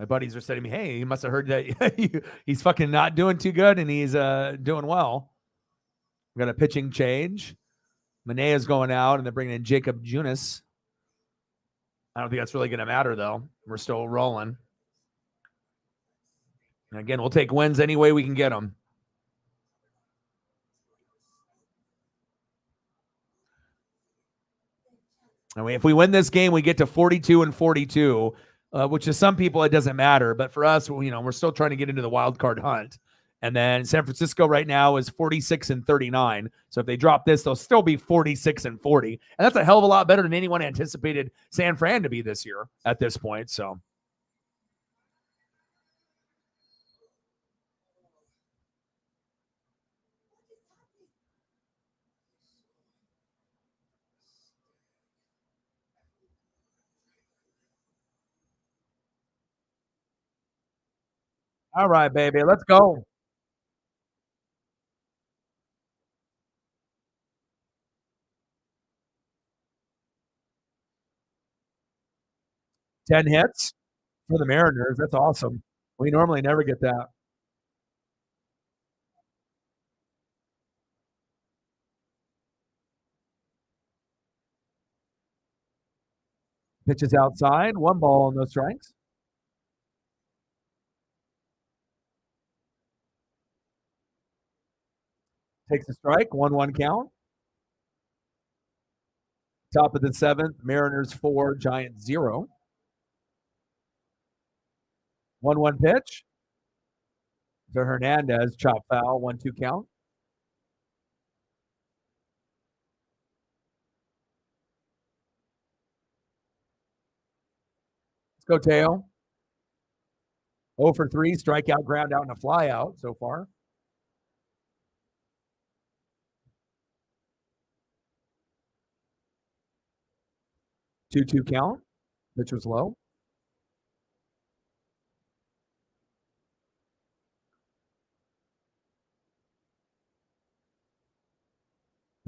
My buddies are saying to me, hey, he must have heard that he's fucking not doing too good and he's doing well. We got a pitching change. Manea's going out and they're bringing in Jacob Junis. I don't think that's really going to matter, though. We're still rolling. And again, we'll take wins any way we can get them. I mean, if we win this game, we get to 42-42, which to some people it doesn't matter. But for us, we're still trying to get into the wild card hunt. And then San Francisco right now is 46-39. So if they drop this, they'll still be 46-40. And that's a hell of a lot better than anyone anticipated San Fran to be this year at this point. So. All right, baby. Let's go. Ten hits for the Mariners. That's awesome. We normally never get that. Pitches outside. 1 ball, no strikes. Takes a strike. 1-1 count. Top of the seventh. Mariners 4, Giants 0. 1-1 pitch to Hernandez. Chop foul. 1-2 count. Let's go, Teo. 0 for 3. Strikeout, ground out, and a fly out so far. Two count. Pitch was low.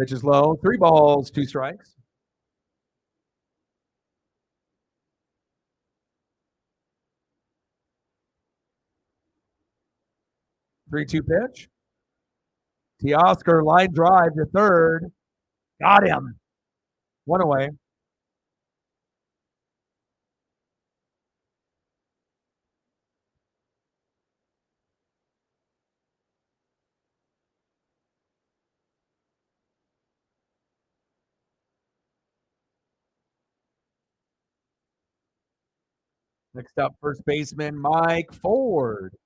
Pitch is low. 3 balls, 2 strikes. Three-two pitch. Teoscar line drive to third. Got him. 1 away. Next up, first baseman Mike Ford.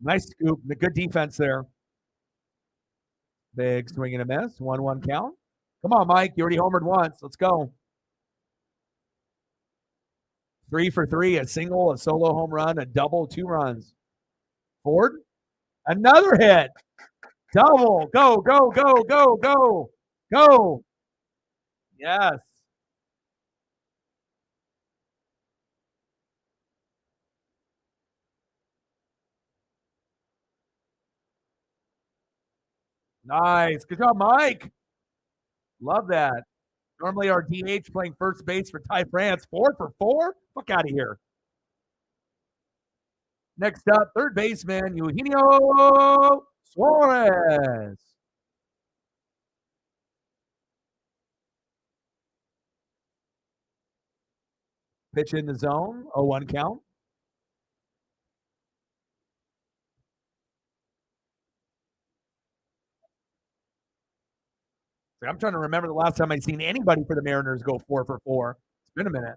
Nice scoop. The good defense there. Big swing and a miss. 1-1 count. Come on, Mike. You already homered once. Let's go. 3 for 3. A single, a solo home run, a double, 2 runs. Ford. Another hit. Double. Go, go, go, go, go. Go. Yes. Nice. Good job, Mike. Love that. Normally our DH playing first base for Ty France. 4 for 4? Fuck out of here. Next up, third baseman, Eugenio Suarez. Pitch in the zone. 0-1 count. I'm trying to remember the last time I've seen anybody for the Mariners go 4 for 4. It's been a minute.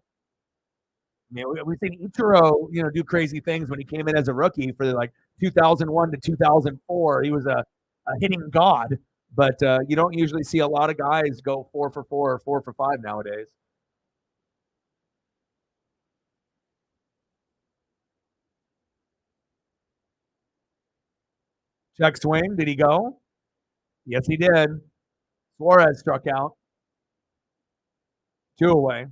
We've seen Ichiro, do crazy things when he came in as a rookie for like 2001 to 2004. He was a hitting god, but you don't usually see a lot of guys go 4 for 4 or 4 for 5 nowadays. Check swing. Did he go? Yes, he did. Suarez struck out. 2 away.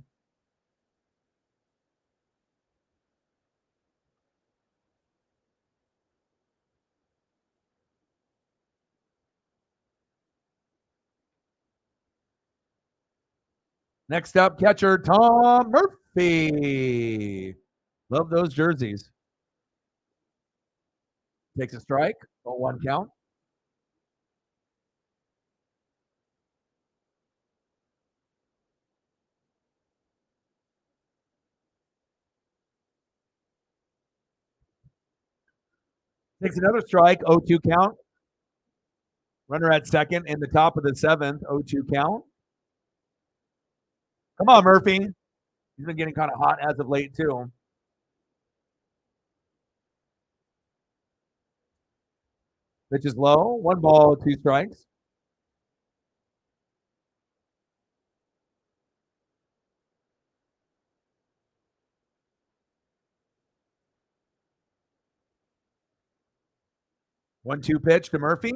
Next up, catcher Tom Murphy. Love those jerseys. Takes a strike. 0-1 count. Takes another strike. 0-2 count. Runner at second in the top of the seventh. 0-2 count. Come on, Murphy. He's been getting kind of hot as of late, too. Pitch is low. 1 ball, 2 strikes. One-two pitch to Murphy.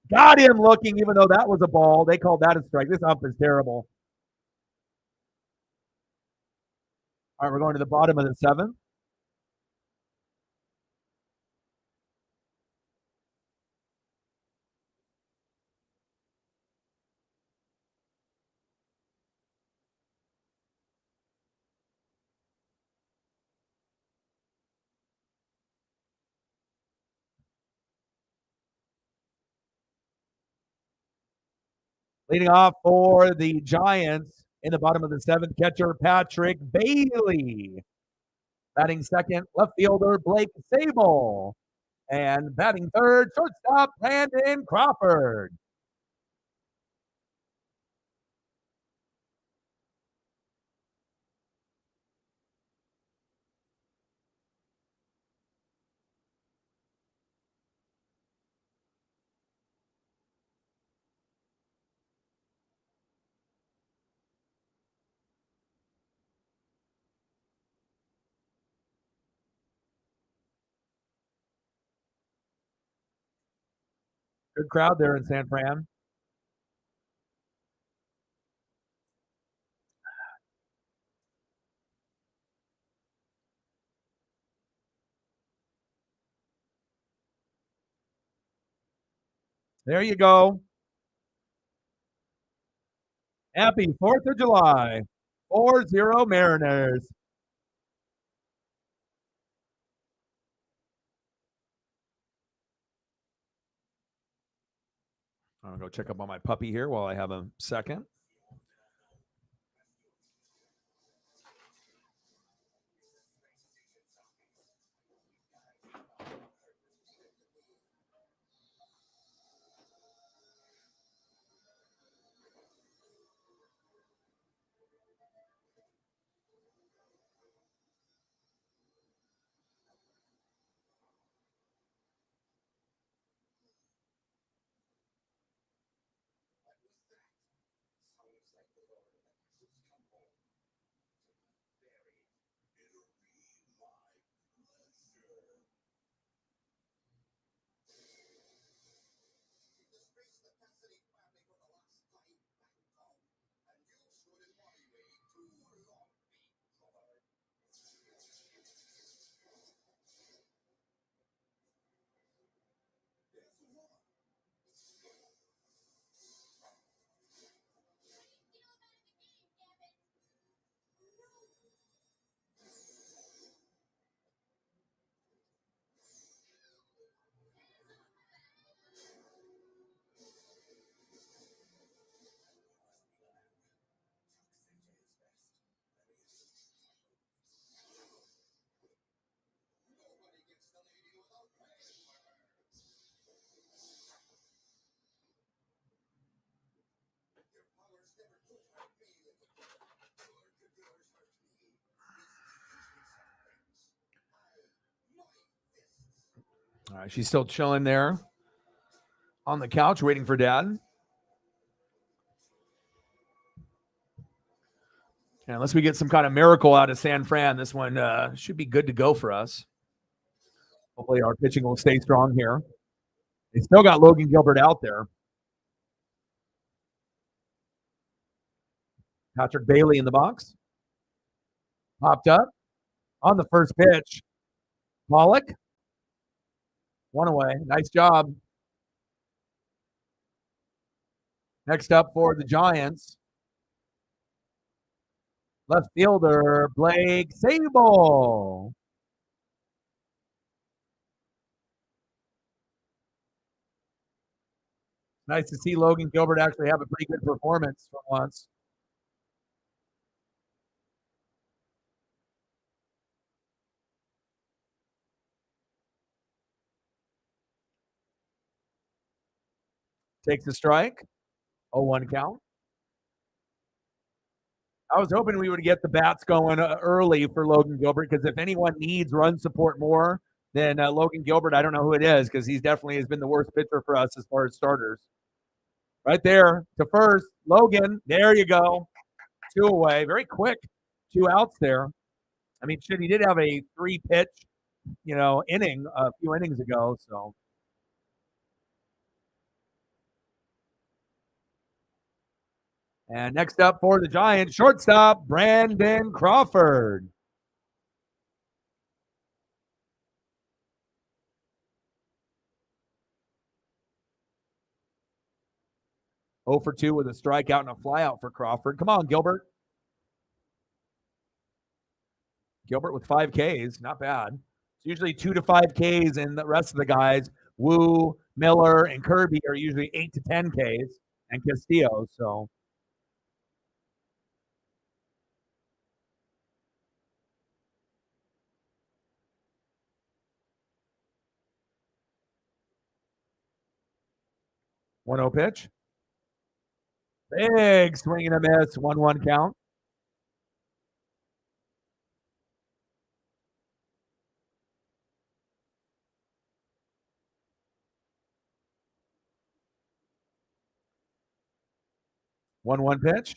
Got him looking, even though that was a ball. They called that a strike. This ump is terrible. All right, we're going to the bottom of the seventh. Leading off for the Giants in the bottom of the seventh, catcher Patrick Bailey. Batting second, left fielder Blake Sable. And batting third, shortstop Brandon Crawford. Good crowd there in San Fran. There you go. Happy 4th of July. 4-0 Mariners. I'll go check up on my puppy here while I have a second. All right, she's still chilling there on the couch waiting for dad. And unless we get some kind of miracle out of San Fran, this one should be good to go for us. Hopefully our pitching will stay strong here. They still got Logan Gilbert out there. Patrick Bailey in the box. Popped up on the first pitch. Pollock. One away. Nice job. Next up for the Giants, Left fielder, Blake Sable. Nice to see Logan Gilbert actually have a pretty good performance for once. Takes a strike. 0-1 count. I was hoping we would get the bats going early for Logan Gilbert because if anyone needs run support more than Logan Gilbert, I don't know who it is because he's definitely has been the worst pitcher for us as far as starters. Right there to first, Logan. There you go. 2 away. Very quick. 2 outs there. I mean, shit, he did have a 3-pitch, inning a few innings ago. So and next up for the Giants, shortstop, Brandon Crawford. Oh for 2 with a strikeout and a flyout for Crawford. Come on, Gilbert. Gilbert with 5 Ks, not bad. It's usually 2 to 5 Ks, and the rest of the guys, Woo, Miller, and Kirby, are usually 8 to 10 Ks, and Castillo. So 1-0 pitch. Big swing and a miss. 1-1 count. One pitch.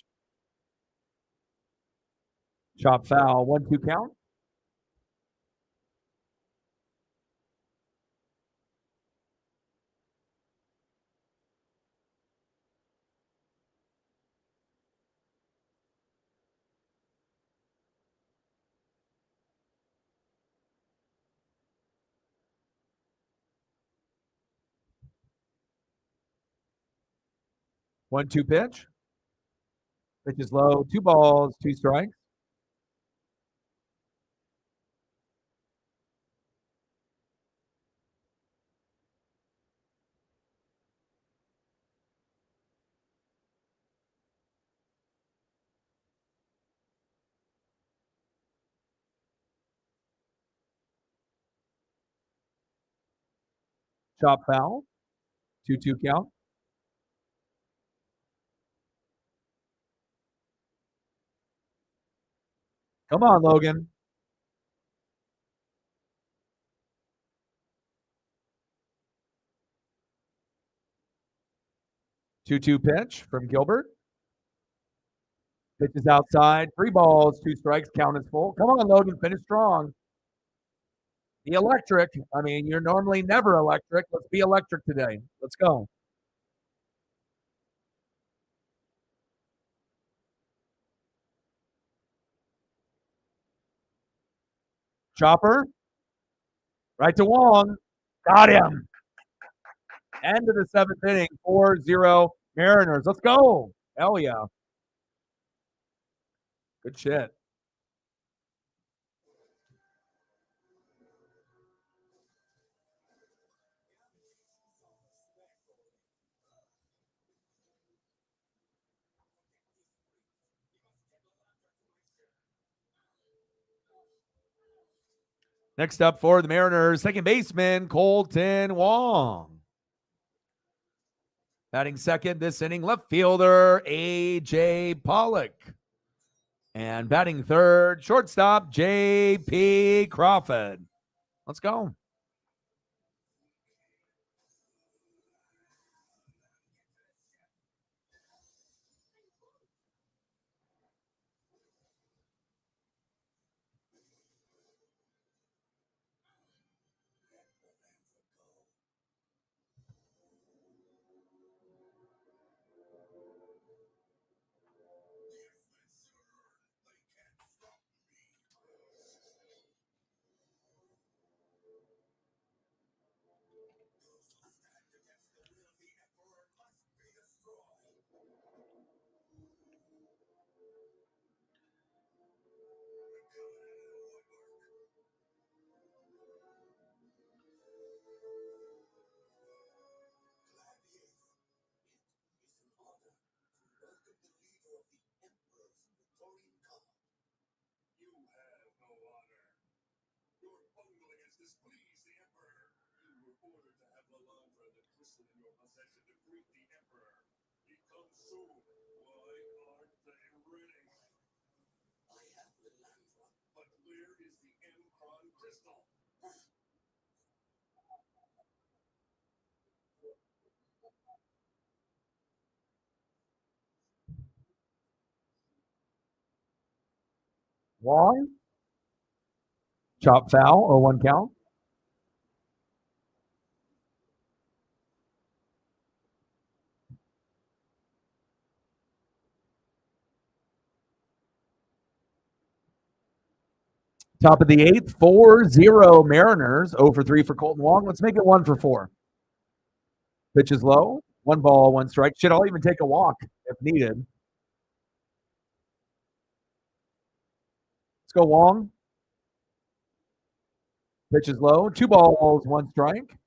Chop foul. 1-2 count. One, two pitch. Pitch is low. 2 balls, 2 strikes. Chop foul. 2-2 count. Come on, Logan. 2-2 pitch from Gilbert. Pitch is outside. 3 balls, 2 strikes. Count is full. Come on, Logan. Finish strong. Be electric. I mean, you're normally never electric. Let's be electric today. Let's go. Chopper. Right to Wong. Got him. End of the 7th inning. 4-0 Mariners. Let's go. Hell yeah. Good shit. Next up for the Mariners, second baseman Kolten Wong. Batting second this inning, left fielder A.J. Pollock. And batting third, shortstop J.P. Crawford. Let's go. Wong. Chop foul. 0-1 count. Top of the eighth, 4-0 Mariners. 0 for 3 for Colton Wong. Let's make it 1 for 4. Pitch is low. 1 ball, 1 strike. Shit, I'll even take a walk if needed. Let's go Wong. Pitch is low. 2 balls, 1 strike.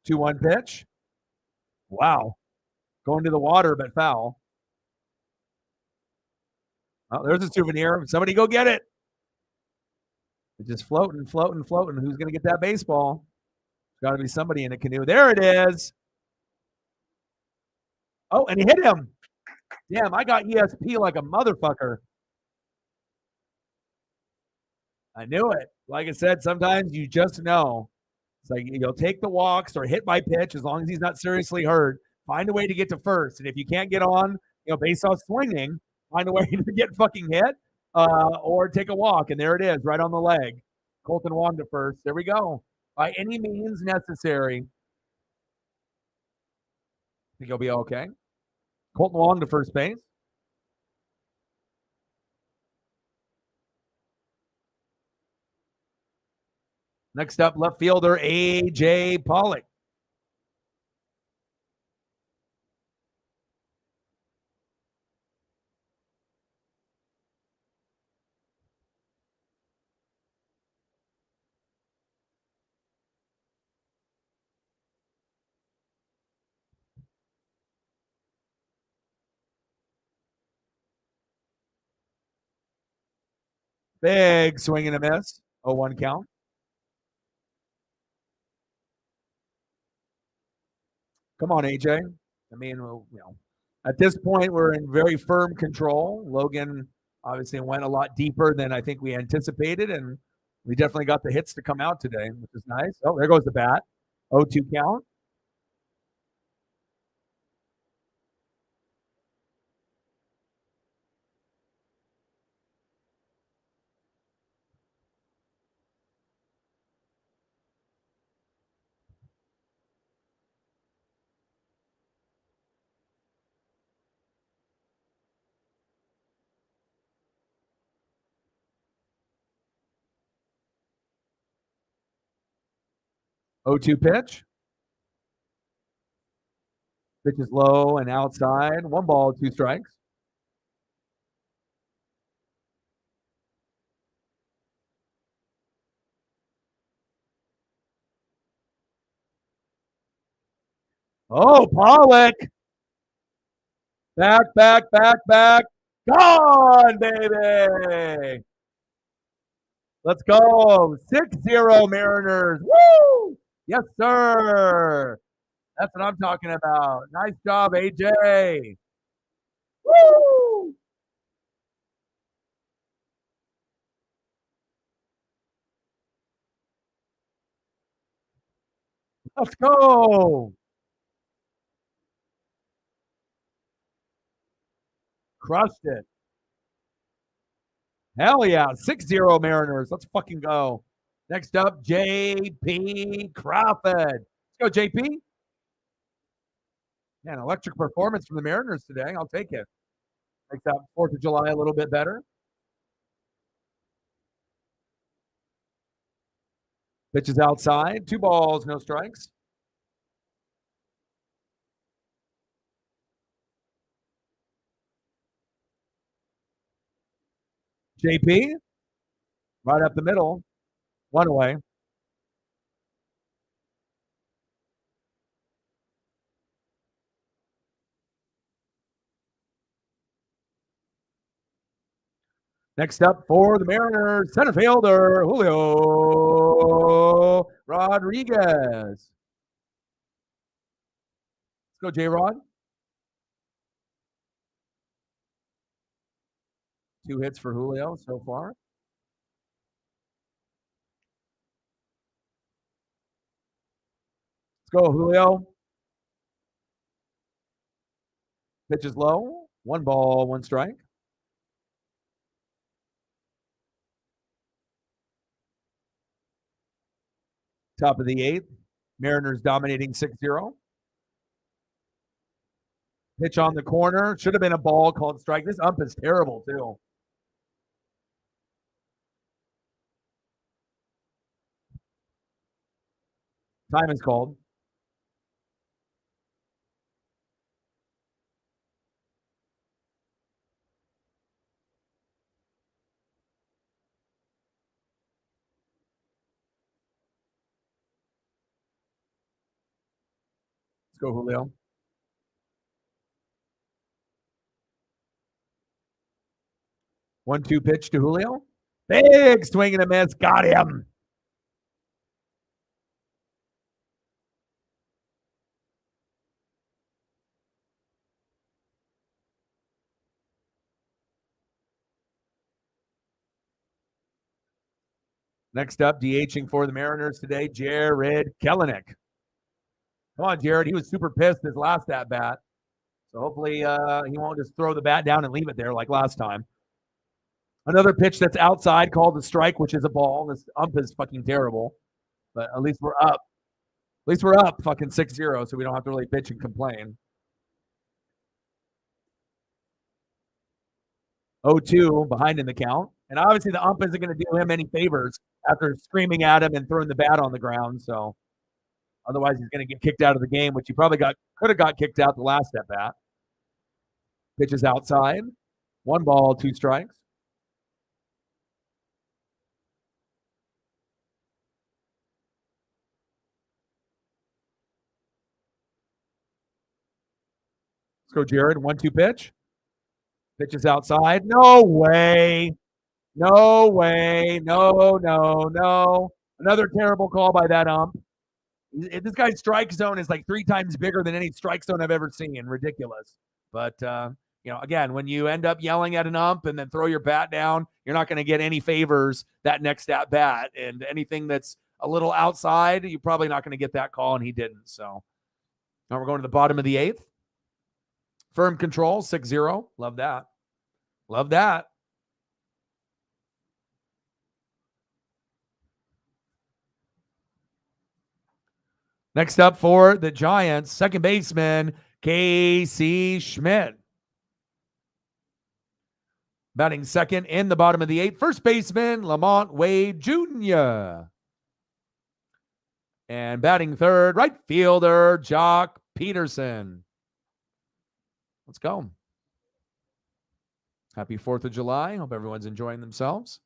Two one pitch. Wow. Going to the water, but foul. Oh, there's a souvenir. Somebody go get it. It's just floating, floating, floating. Who's going to get that baseball? Got to be somebody in a canoe. There it is. Oh, and he hit him. Damn, I got ESP like a motherfucker. I knew it. Like I said, sometimes you just know. It's like you'll take the walks or hit by pitch as long as he's not seriously hurt. Find a way to get to first. And if you can't get on, based off swinging, find a way to get fucking hit or take a walk. And there it is, right on the leg. Colton Wong to first. There we go. By any means necessary. I think he'll be okay. Colton Wong to first base. Next up, left fielder A.J. Pollock. Big swing and a miss. 0-1 count. Come on, AJ. I mean, at this point, we're in very firm control. Logan obviously went a lot deeper than I think we anticipated, and we definitely got the hits to come out today, which is nice. Oh, there goes the bat. 0-2 count. Oh, 2 pitch. Pitch is low and outside. 1 ball, 2 strikes. Oh, Pollock. Back, back, back, back. Gone, baby. Let's go. 6-0 Mariners. Woo! Yes, sir. That's what I'm talking about. Nice job, AJ. Woo! Let's go. Crushed it. Hell yeah. 6-0 Mariners. Let's fucking go. Next up, JP Crawford. Let's go, JP. Man, electric performance from the Mariners today. I'll take it. Makes that 4th of July a little bit better. Pitches outside. 2 balls, no strikes. JP, right up the middle. 1 away. Next up for the Mariners, center fielder Julio Rodriguez. Let's go, J-Rod. 2 hits for Julio so far. Let's go, Julio. Pitch is low. 1 ball, 1 strike. Top of the 8th. Mariners dominating 6-0. Pitch on the corner. Should have been a ball, called strike. This ump is terrible, too. Time is called. Let's go, Julio. 1-2 pitch to Julio. Big swing and a miss. Got him. Next up, DHing for the Mariners today, Jarred Kelenic. Come on, Jared. He was super pissed his last at bat. So hopefully he won't just throw the bat down and leave it there like last time. Another pitch that's outside called the strike, which is a ball. This ump is fucking terrible. But at least we're up. At least we're up fucking 6-0, so we don't have to really bitch and complain. 0-2 behind in the count. And obviously the ump isn't going to do him any favors after screaming at him and throwing the bat on the ground. So otherwise he's going to get kicked out of the game, which he probably could have got kicked out the last at bat. Pitch is outside. 1 ball, 2 strikes. Let's go, Jared. 1-2 pitch. Pitch is outside. No way. No way. No, no, no. Another terrible call by that ump. This guy's strike zone is like 3 times bigger than any strike zone I've ever seen. Ridiculous. But, again, when you end up yelling at an ump and then throw your bat down, you're not going to get any favors that next at bat. And anything that's a little outside, you're probably not going to get that call, and he didn't. So now we're going to the bottom of the 8th. Firm control, 6-0. Love that. Love that. Next up for the Giants, second baseman, Casey Schmidt. Batting second in the bottom of the 8th, first baseman, Lamont Wade Jr. And batting third, right fielder, Joc Pederson. Let's go. Happy 4th of July. Hope everyone's enjoying themselves.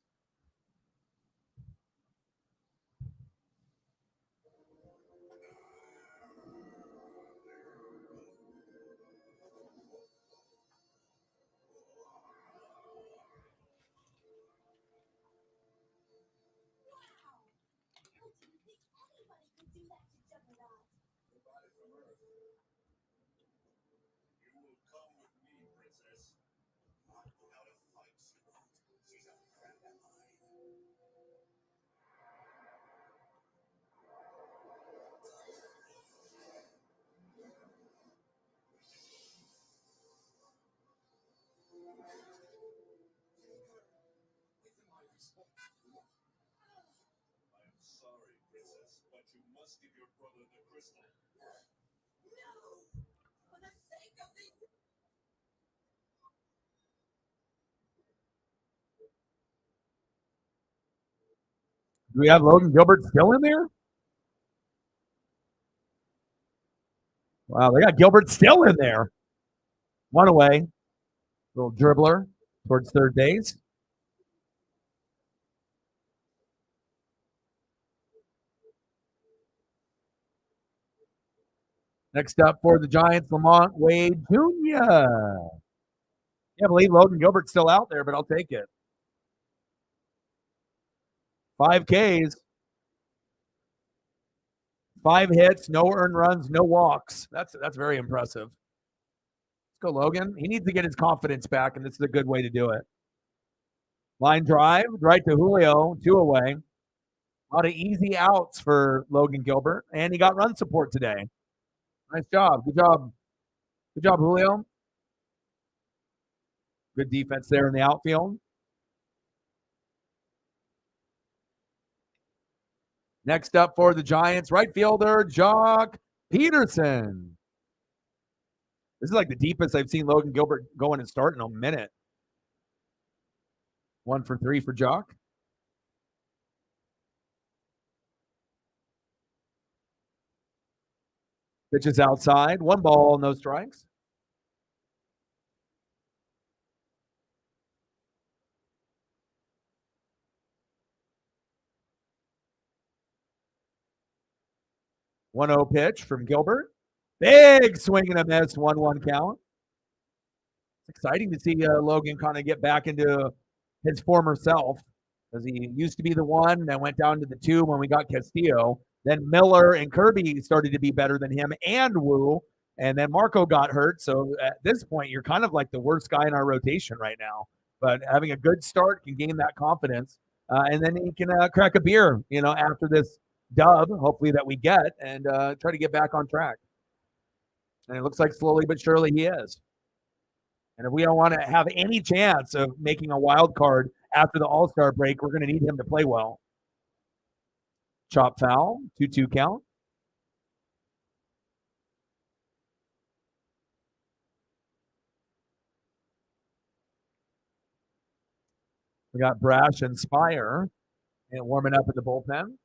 Do we have Logan Gilbert still in there? Wow, they got Gilbert still in there. 1 away. Little dribbler towards third base. Next up for the Giants, Lamont Wade Jr. Can't believe Logan Gilbert's still out there, but I'll take it. 5 Ks, 5 hits, no earned runs, no walks. That's very impressive. Let's go, Logan. He needs to get his confidence back, and this is a good way to do it. Line drive, right to Julio, 2 away. A lot of easy outs for Logan Gilbert, and he got run support today. Nice job. Good job. Good job, Julio. Good defense there in the outfield. Next up for the Giants, right fielder, Joc Pederson. This is like the deepest I've seen Logan Gilbert go in and start in a minute. 1 for 3 for Joc. Pitches outside. 1 ball, no strikes. One 0 pitch from Gilbert. Big swing and a miss. 1-1 count. It's exciting to see Logan kind of get back into his former self, because he used to be the 1, then went down to the 2 when we got Castillo. Then Miller and Kirby started to be better than him, and Wu. And then Marco got hurt. So at this point, you're kind of like the worst guy in our rotation right now. But having a good start can gain that confidence. And then he can crack a beer, after this dub, hopefully, that we get, and try to get back on track. And it looks like slowly but surely he is. And if we don't want to have any chance of making a wild card after the All-Star break, we're going to need him to play well. Chop foul, 2-2 count. We got Brash and Spire and warming up at the bullpen.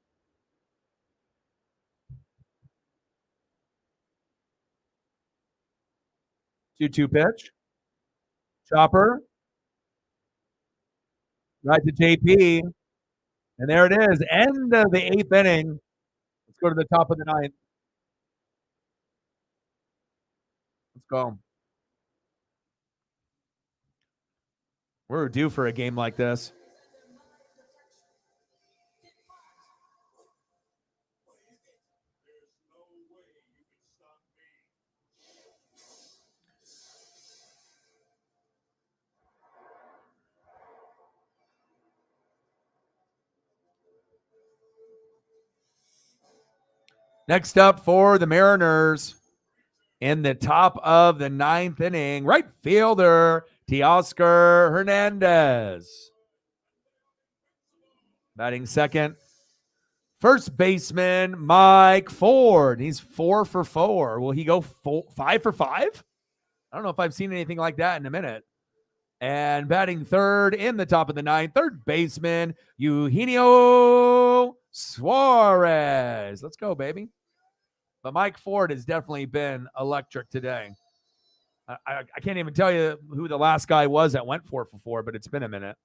Two pitch. Chopper. Right to JP. And there it is. End of the 8th inning. Let's go to the top of the 9th. Let's go. We're due for a game like this. Next up for the Mariners, in the top of the 9th inning, right fielder Teoscar Hernandez. Batting second, first baseman Mike Ford. He's 4 for 4. Will he go 5 for 5? I don't know if I've seen anything like that in a minute. And batting third in the top of the 9th, third baseman Eugenio Suarez. Let's go, baby. But Mike Ford has definitely been electric today. I can't even tell you who the last guy was that went 4 for 4, but it's been a minute.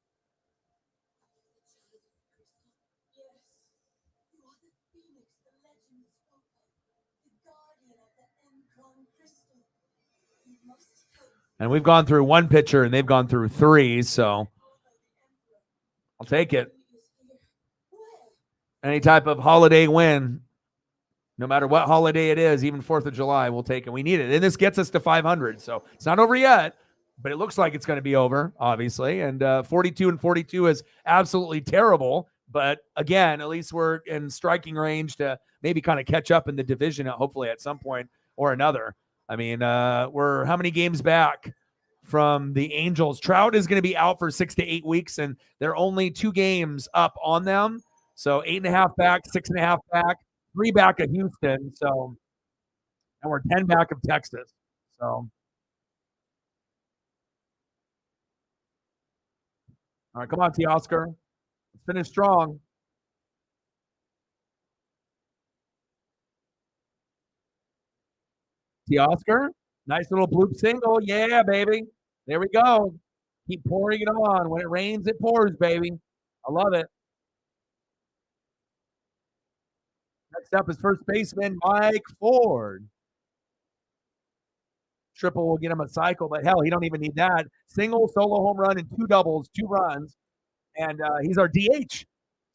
And we've gone through 1 pitcher, and they've gone through 3, so I'll take it. Any type of holiday win, no matter what holiday it is, even 4th of July, we'll take it. We need it. And this gets us to 500, so it's not over yet, but it looks like it's going to be over, obviously. And 42-42 is absolutely terrible. But again, at least we're in striking range to maybe kind of catch up in the division, hopefully at some point or another. I mean, we're how many games back from the Angels? Trout is going to be out for 6 to 8 weeks, and they're only 2 games up on them. So 8.5 back, 6.5 back, 3 back of Houston. So, and we're 10 back of Texas. So, all right, come on, Teoscar. Let's finish strong. Teoscar, nice little bloop single. Yeah, baby. There we go. Keep pouring it on. When it rains, it pours, baby. I love it. Next up is first baseman Mike Ford. Triple will get him a cycle, but hell, he don't even need that. Single, solo home run, and 2 doubles, 2 runs. And he's our DH.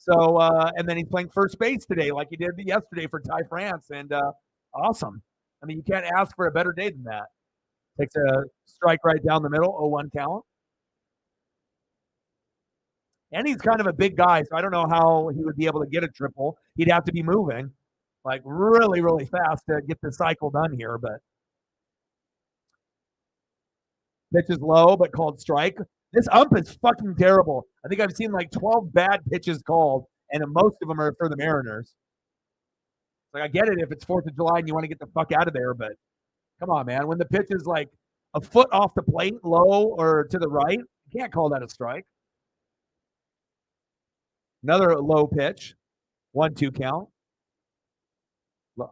So, and then he's playing first base today, like he did yesterday for Ty France, and awesome. I mean, you can't ask for a better day than that. Takes a strike right down the middle, 0-1 count. And he's kind of a big guy, so I don't know how he would be able to get a triple. He'd have to be moving like really, really fast to get the cycle done here. But pitch is low, but called strike. This ump is fucking terrible. I think I've seen like 12 bad pitches called, and most of them are for the Mariners. Like I get it if it's 4th of July and you want to get the fuck out of there, but come on, man. When the pitch is like a foot off the plate, low or to the right, you can't call that a strike. Another low pitch, 1-2 count.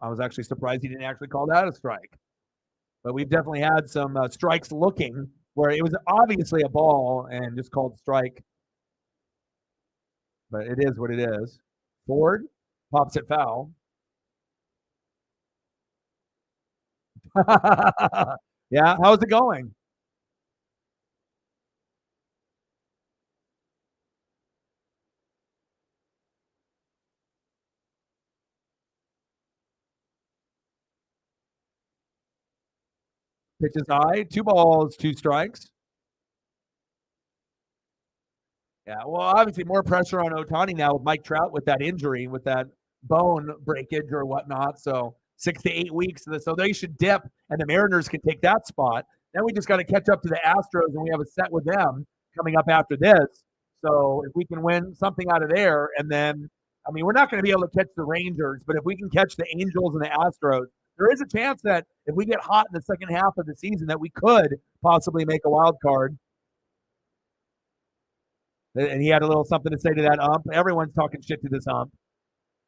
I was actually surprised he didn't actually call that a strike. But we've definitely had some strikes looking where it was obviously a ball and just called strike. But it is what it is. Ford pops it foul. Yeah, how's it going? Pitch is high, 2 balls, 2 strikes. Yeah, well, obviously more pressure on Ohtani now with Mike Trout with that injury, with that bone breakage or whatnot. So 6 to 8 weeks. So they should dip, and the Mariners can take that spot. Then we just got to catch up to the Astros, and we have a set with them coming up after this. So if we can win something out of there, and then I mean, we're not going to be able to catch the Rangers, but if we can catch the Angels and the Astros, there is a chance that if we get hot in the second half of the season, that we could possibly make a wild card. And he had a little something to say to that ump. Everyone's talking shit to this ump.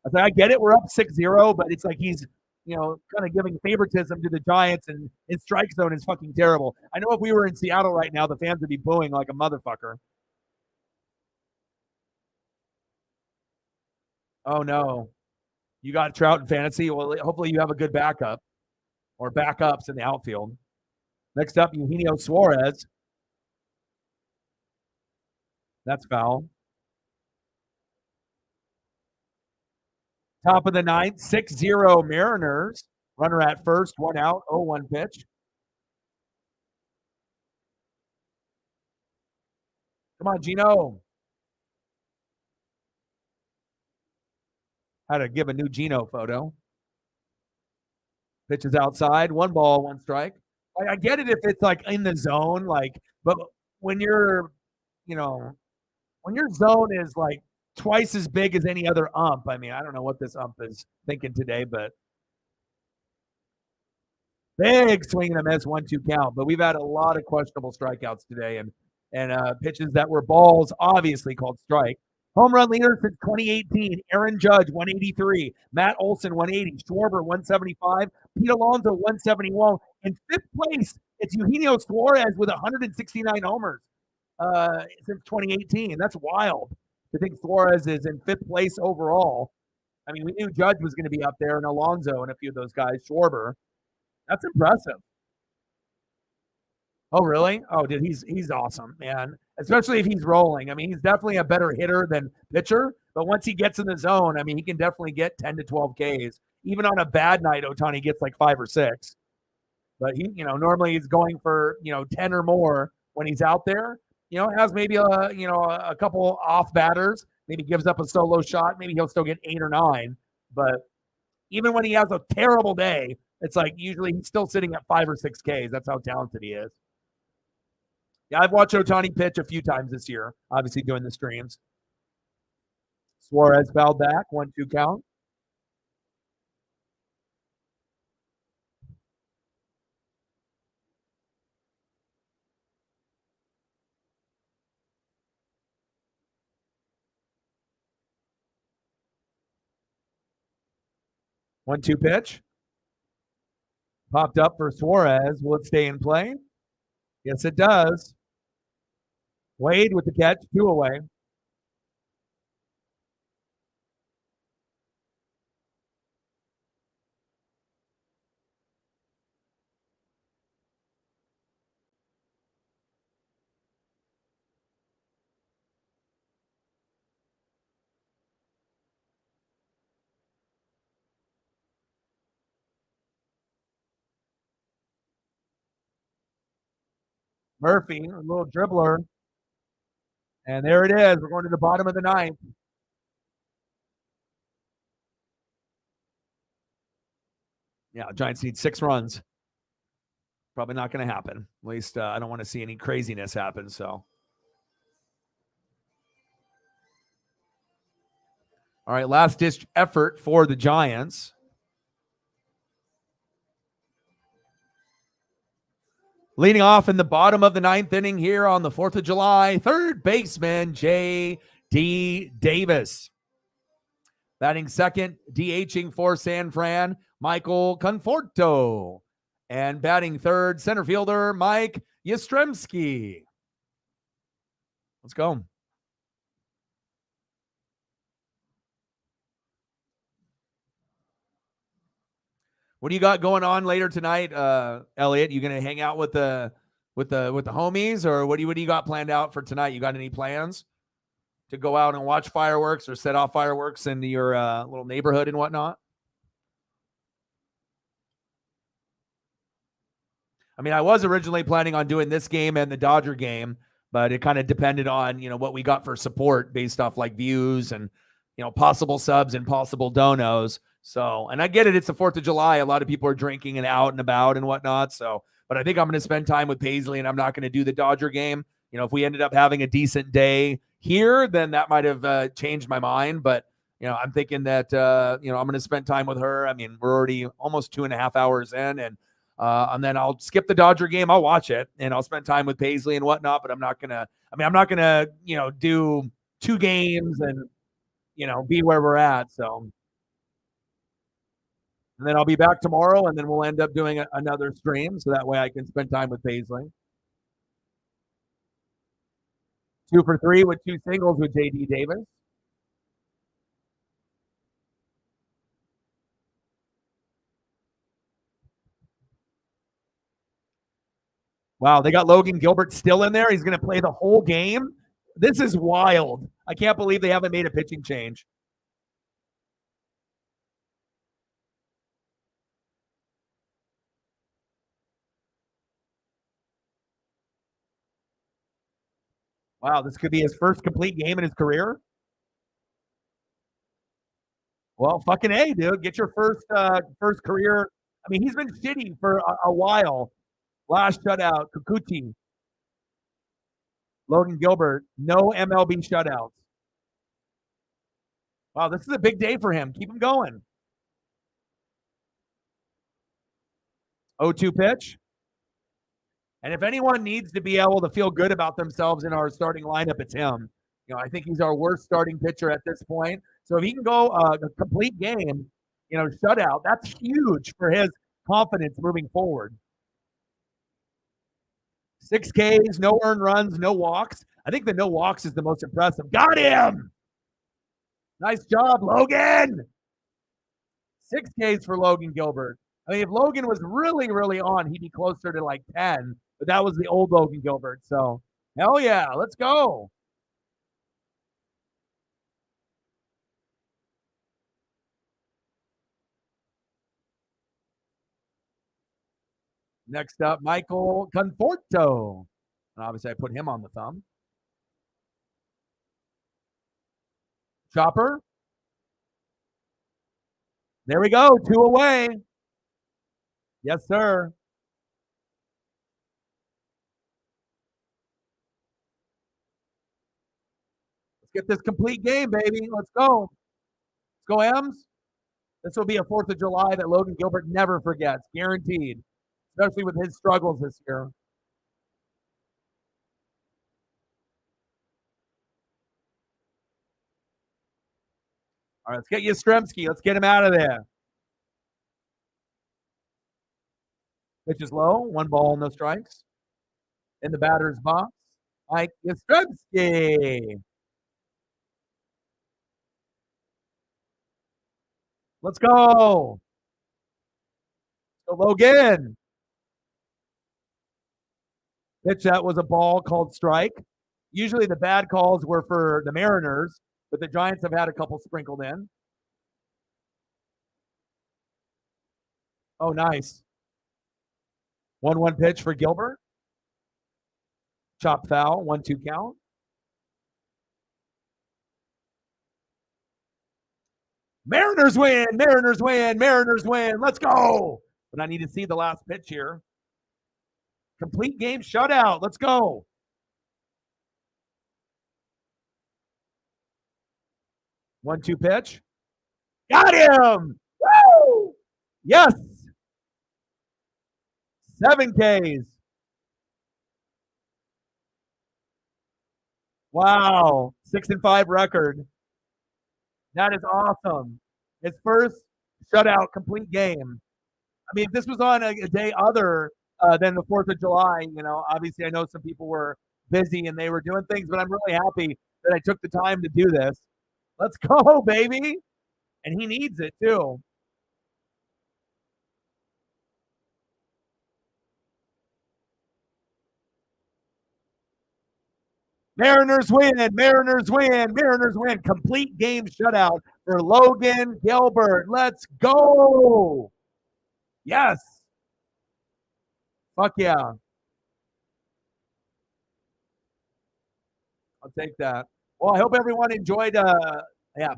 I said, I get it. We're up 6-0, but it's like he's, kind of giving favoritism to the Giants, and his strike zone is fucking terrible. I know if we were in Seattle right now, the fans would be booing like a motherfucker. Oh, no. You got Trout in fantasy? Well, hopefully you have a good backup or backups in the outfield. Next up, Eugenio Suarez. That's foul. Top of the ninth, 6-0 Mariners. Runner at first, 1 out, 0-1 pitch. Come on, Gino. Had to give a new Gino photo. Pitches outside, 1 ball, 1 strike. I get it if it's like in the zone, but when you know, when your zone is like twice as big as any other ump, I mean, I don't know what this ump is thinking today, but big swing and a miss, 1-2 count. But we've had a lot of questionable strikeouts today, and pitches that were balls, obviously called strike. Home run leader since 2018, Aaron Judge, 183. Matt Olson, 180. Schwarber, 175. Pete Alonso, 171. In 5th place, it's Eugenio Suarez with 169 homers since 2018. That's wild to think Suarez is in 5th place overall. I mean, we knew Judge was going to be up there, and Alonso and a few of those guys. Schwarber. That's impressive. Oh, really? Oh, dude, he's awesome, man. Especially if he's rolling. I mean, he's definitely a better hitter than pitcher, but once he gets in the zone, I mean, he can definitely get 10 to 12 Ks. Even on a bad night, Ohtani gets like 5 or 6. But he, normally he's going for, 10 or more when he's out there. Has maybe a couple off batters, maybe gives up a solo shot, maybe he'll still get 8 or 9. But even when he has a terrible day, it's like usually he's still sitting at 5 or 6 Ks. That's how talented he is. Yeah, I've watched Ohtani pitch a few times this year, obviously doing the streams. Suarez fouled back, 1-2 count. One, two pitch. Popped up for Suarez. Will it stay in play? Yes, it does. Wade with the catch, 2 away. Murphy, a little dribbler. And there it is. We're going to the bottom of the ninth. Yeah, Giants need 6 runs. Probably not going to happen. At least I don't want to see any craziness happen. So, all right, last ditch effort for the Giants. Leading off in the bottom of the ninth inning here on the 4th of July, third baseman J.D. Davis. Batting second, DHing for San Fran, Michael Conforto. And batting third, center fielder Mike Yastrzemski. Let's go. What do you got going on later tonight, Elliot? You gonna hang out with the homies, or what do you got planned out for tonight? You got any plans to go out and watch fireworks or set off fireworks in your little neighborhood and whatnot? I mean, I was originally planning on doing this game and the Dodger game, but it kind of depended on, what we got for support based off like views and, possible subs and possible donos. So, and I get it. It's the 4th of July. A lot of people are drinking and out and about and whatnot. So, but I think I'm going to spend time with Paisley and I'm not going to do the Dodger game. If we ended up having a decent day here, then that might have changed my mind. But, I'm thinking that, I'm going to spend time with her. I mean, we're already almost 2.5 hours in, and then I'll skip the Dodger game. I'll watch it and I'll spend time with Paisley and whatnot, but I'm not going to, do 2 games and, be where we're at. So, and then I'll be back tomorrow and then we'll end up doing another stream. So that way I can spend time with Paisley. 2 for 3 with 2 singles with JD Davis. Wow, they got Logan Gilbert still in there. He's going to play the whole game. This is wild. I can't believe they haven't made a pitching change. Wow, this could be his first complete game in his career. Well, fucking A, dude. Get your first career. I mean, he's been shitty for a while. Last shutout, Kikuchi. Logan Gilbert, no MLB shutouts. Wow, this is a big day for him. Keep him going. 0-2 pitch. And if anyone needs to be able to feel good about themselves in our starting lineup, it's him. I think he's our worst starting pitcher at this point. So if he can go a complete game, shutout, that's huge for his confidence moving forward. 6 Ks, no earned runs, no walks. I think the no walks is the most impressive. Got him! Nice job, Logan! 6 Ks for Logan Gilbert. I mean, if Logan was really, really on, he'd be closer to like 10. But that was the old Logan Gilbert. So, hell yeah, let's go. Next up, Michael Conforto. And obviously, I put him on the thumb. Chopper. There we go. 2 away. Yes, sir. Let's get this complete game, baby. Let's go. Let's go, M's. This will be a 4th of July that Logan Gilbert never forgets. Guaranteed. Especially with his struggles this year. All right, let's get Yastrzemski. Let's get him out of there. Pitch is low. 1 ball, no strikes. In the batter's box, Mike Yastrzemski. Let's go. So Logan. Pitch that was a ball called strike. Usually the bad calls were for the Mariners, but the Giants have had a couple sprinkled in. Oh, nice. 1-1 pitch for Gilbert. Chop foul, 1-2 count. Mariners win, Mariners win, Mariners win. Let's go. But I need to see the last pitch here. Complete game shutout. Let's go. One-two pitch. Got him. Woo! Yes. 7 Ks. Wow. 6-5 record. That is awesome. His first shutout complete game. I mean, if this was on a day other than the 4th of July, obviously I know some people were busy and they were doing things, but I'm really happy that I took the time to do this. Let's go, baby. And he needs it too. Mariners win, Mariners win, Mariners win. Complete game shutout for Logan Gilbert. Let's go. Yes. Fuck yeah. I'll take that. Well, I hope everyone enjoyed.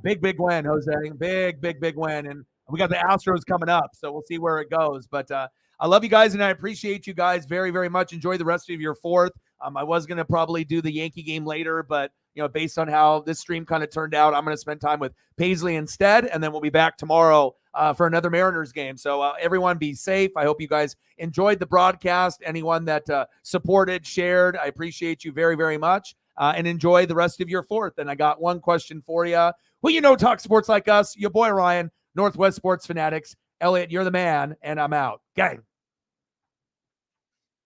Big win, Jose. Big win. And we got the Astros coming up, so we'll see where it goes. But I love you guys, and I appreciate you guys very, very much. Enjoy the rest of your 4th. I was going to probably do the Yankee game later, but based on how this stream kind of turned out, I'm going to spend time with Paisley instead, and then we'll be back tomorrow for another Mariners game. So everyone be safe. I hope you guys enjoyed the broadcast. Anyone that supported, shared, I appreciate you very, very much. And enjoy the rest of your 4th. And I got one question for you. Who talk sports like us? Your boy Ryan, Northwest Sports Fanatics. Elliot, you're the man, and I'm out. Gang.